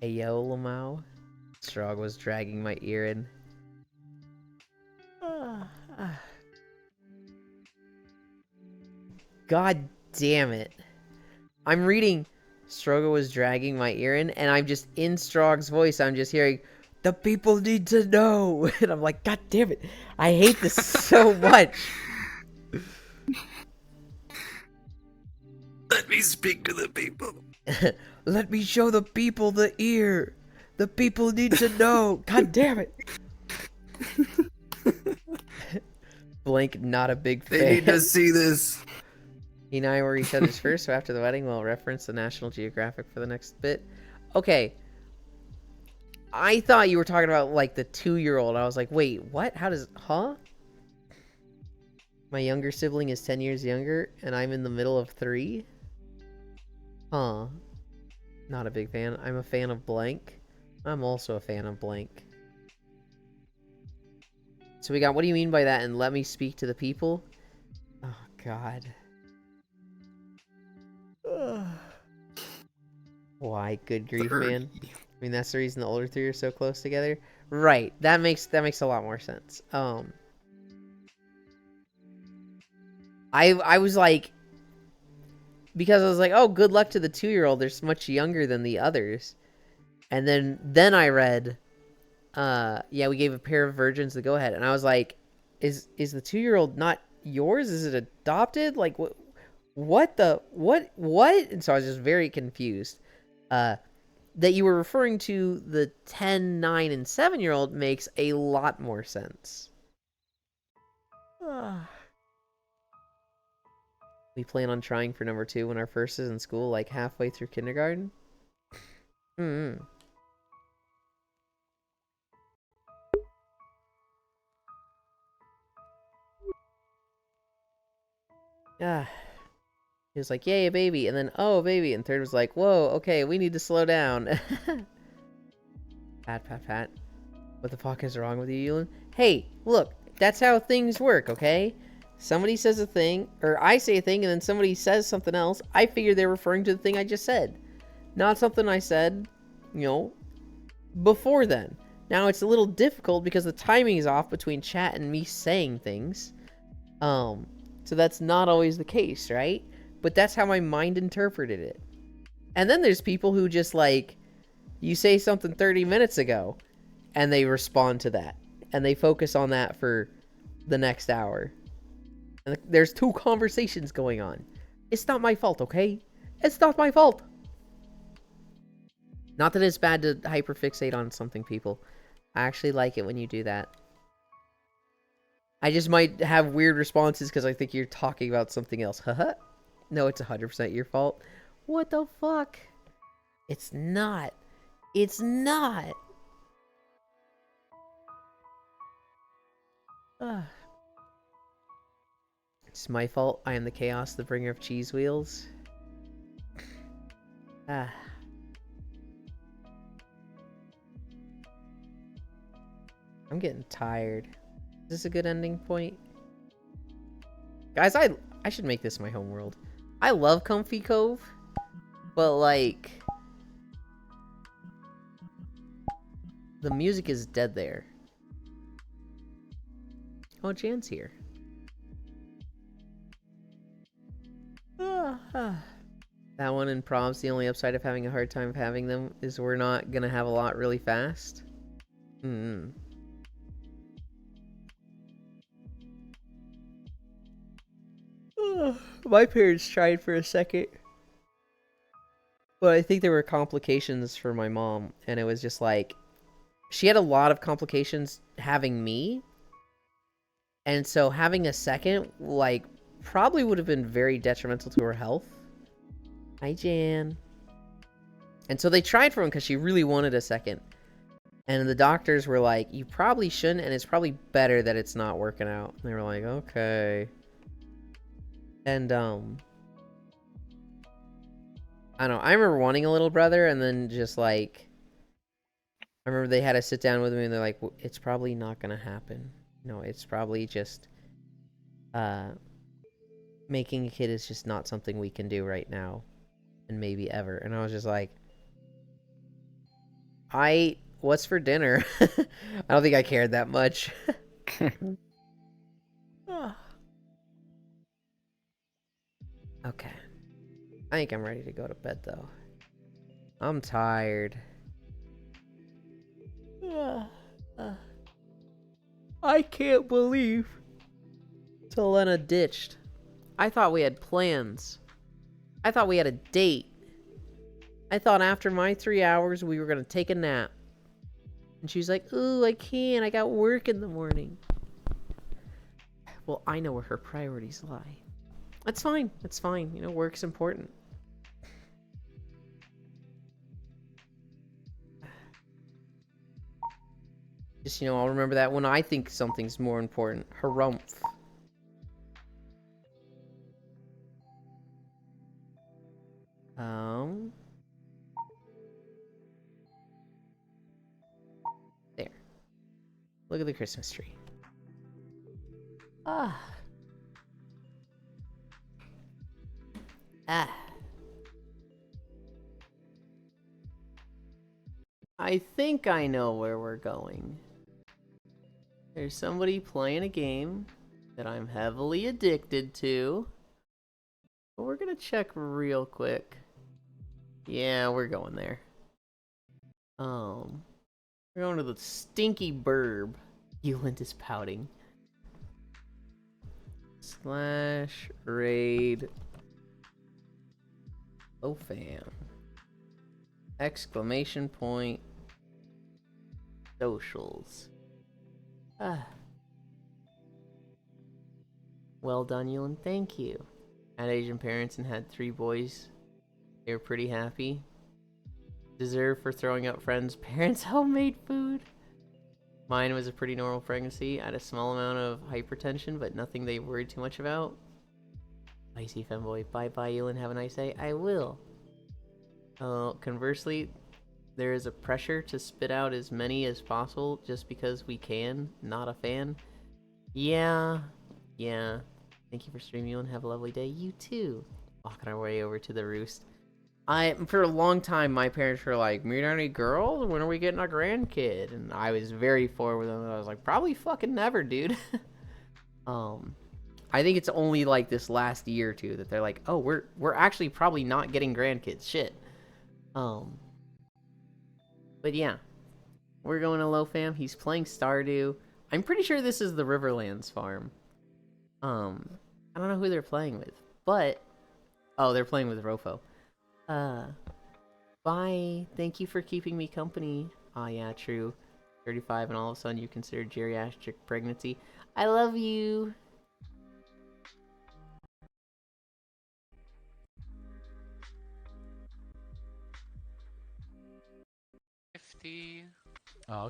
Speaker 1: Hey, yo, Lamau. Strog was dragging my ear in. God damn it. I'm reading Strogo was dragging my ear in, and I'm just in Strog's voice. I'm just hearing, the people need to know. And I'm like, God damn it. I hate this so much.
Speaker 7: Let me speak to the people.
Speaker 1: Let me show the people the ear. The people need to know. God damn it. Blank, not a big fan.
Speaker 7: They need to see this.
Speaker 1: He and I were each other's first, so after the wedding, we'll reference the National Geographic for the next bit. Okay. I thought you were talking about, like, the 2-year-old. I was like, wait, what? How does... Huh? My younger sibling is 10 years younger, and I'm in the middle of 3? Huh. Not a big fan. I'm a fan of blank. I'm also a fan of blank. So we got, what do you mean by that? And let me speak to the people? Oh, God. Why? Good grief, man. I mean, that's the reason the older 3 are so close together. Right. That makes a lot more sense. I was like, because I was like, oh, good luck to the 2-year-old. They're much younger than the others. And then I read, yeah, we gave a pair of virgins the go-ahead. And I was like, is the 2-year-old not yours? Is it adopted? Like, what? And so I was just very confused. That you were referring to the 10, 9, and 7-year-old makes a lot more sense. We plan on trying for number 2 when our first is in school, like halfway through kindergarten. He was like, yay, a baby, and then, oh, a baby, and 3rd was like, whoa, okay, we need to slow down. Pat. What the fuck is wrong with you, Yulin? Hey, look, that's how things work, okay? Somebody says a thing, or I say a thing, and then somebody says something else. I figure they're referring to the thing I just said. Not something I said, you know, before then. Now, it's a little difficult because the timing is off between chat and me saying things. So that's not always the case, right? But that's how my mind interpreted it. And then there's people who just like, you say something 30 minutes ago, and they respond to that. And they focus on that for the next hour. And there's 2 conversations going on. It's not my fault, okay? It's not my fault. Not that it's bad to hyperfixate on something, people. I actually like it when you do that. I just might have weird responses because I think you're talking about something else. Haha. No, it's 100% your fault. What the fuck? It's not. It's not. It's my fault. I am the chaos, the bringer of cheese wheels. I'm getting tired. Is this a good ending point? Guys, I should make this my homeworld. I love Comfy Cove, but like, the music is dead there. Oh, Jan's here. That one in Probs, the only upside of having a hard time having them is we're not gonna have a lot really fast. My parents tried for a second, but I think there were complications for my mom, and it was just like, she had a lot of complications having me, and so having a second, like, probably would have been very detrimental to her health. Hi, Jan. And so they tried for him because she really wanted a second. And the doctors were like, you probably shouldn't, and it's probably better that it's not working out. And they were like, okay. And, I don't know. I remember wanting a little brother, and then just, like, I remember they had to sit down with me, and they're like, well, it's probably not gonna happen. No, it's probably just, making a kid is just not something we can do right now. And maybe ever. And I was just like, what's for dinner? I don't think I cared that much. Okay. I think I'm ready to go to bed, though. I'm tired. I can't believe Selena ditched. I thought we had plans. I thought we had a date. I thought after my 3 hours we were gonna take a nap. And she's like, ooh, I can't. I got work in the morning. Well, I know where her priorities lie. That's fine. That's fine. You know, work's important. Just, you know, I'll remember that when I think something's more important. Harumph. There. Look at the Christmas tree. I think I know where we're going. There's somebody playing a game that I'm heavily addicted to. But we're gonna check real quick. Yeah, we're going there. We're going to the stinky burb. Euland is pouting. / raid. Oh, fam. Exclamation point. Socials. Well done, Euland. Thank you. Had Asian parents and had 3 boys. They were pretty happy. Deserve for throwing out friends' parents' homemade food. Mine was a pretty normal pregnancy. I had a small amount of hypertension, but nothing they worried too much about. Icy femboy. Bye-bye, Euland. Have a nice day. I will. Conversely, there is a pressure to spit out as many as possible just because we can. Not a fan. Yeah. Thank you for streaming, and have a lovely day. You too. Walking our way over to the roost. For a long time, my parents were like, meet any girls? When are we getting a grandkid? And I was very forward with them. I was like, probably fucking never, dude. I think it's only like this last year or two that they're like, oh, we're actually probably not getting grandkids. Shit. But yeah, we're going to Lofam. He's playing Stardew. I'm pretty sure this is the Riverlands farm. I don't know who they're playing with, but oh, they're playing with Rofo. Bye. Thank you for keeping me company. Ah, yeah, true. 35, and all of a sudden you consider geriatric pregnancy. I love you.
Speaker 8: Oh,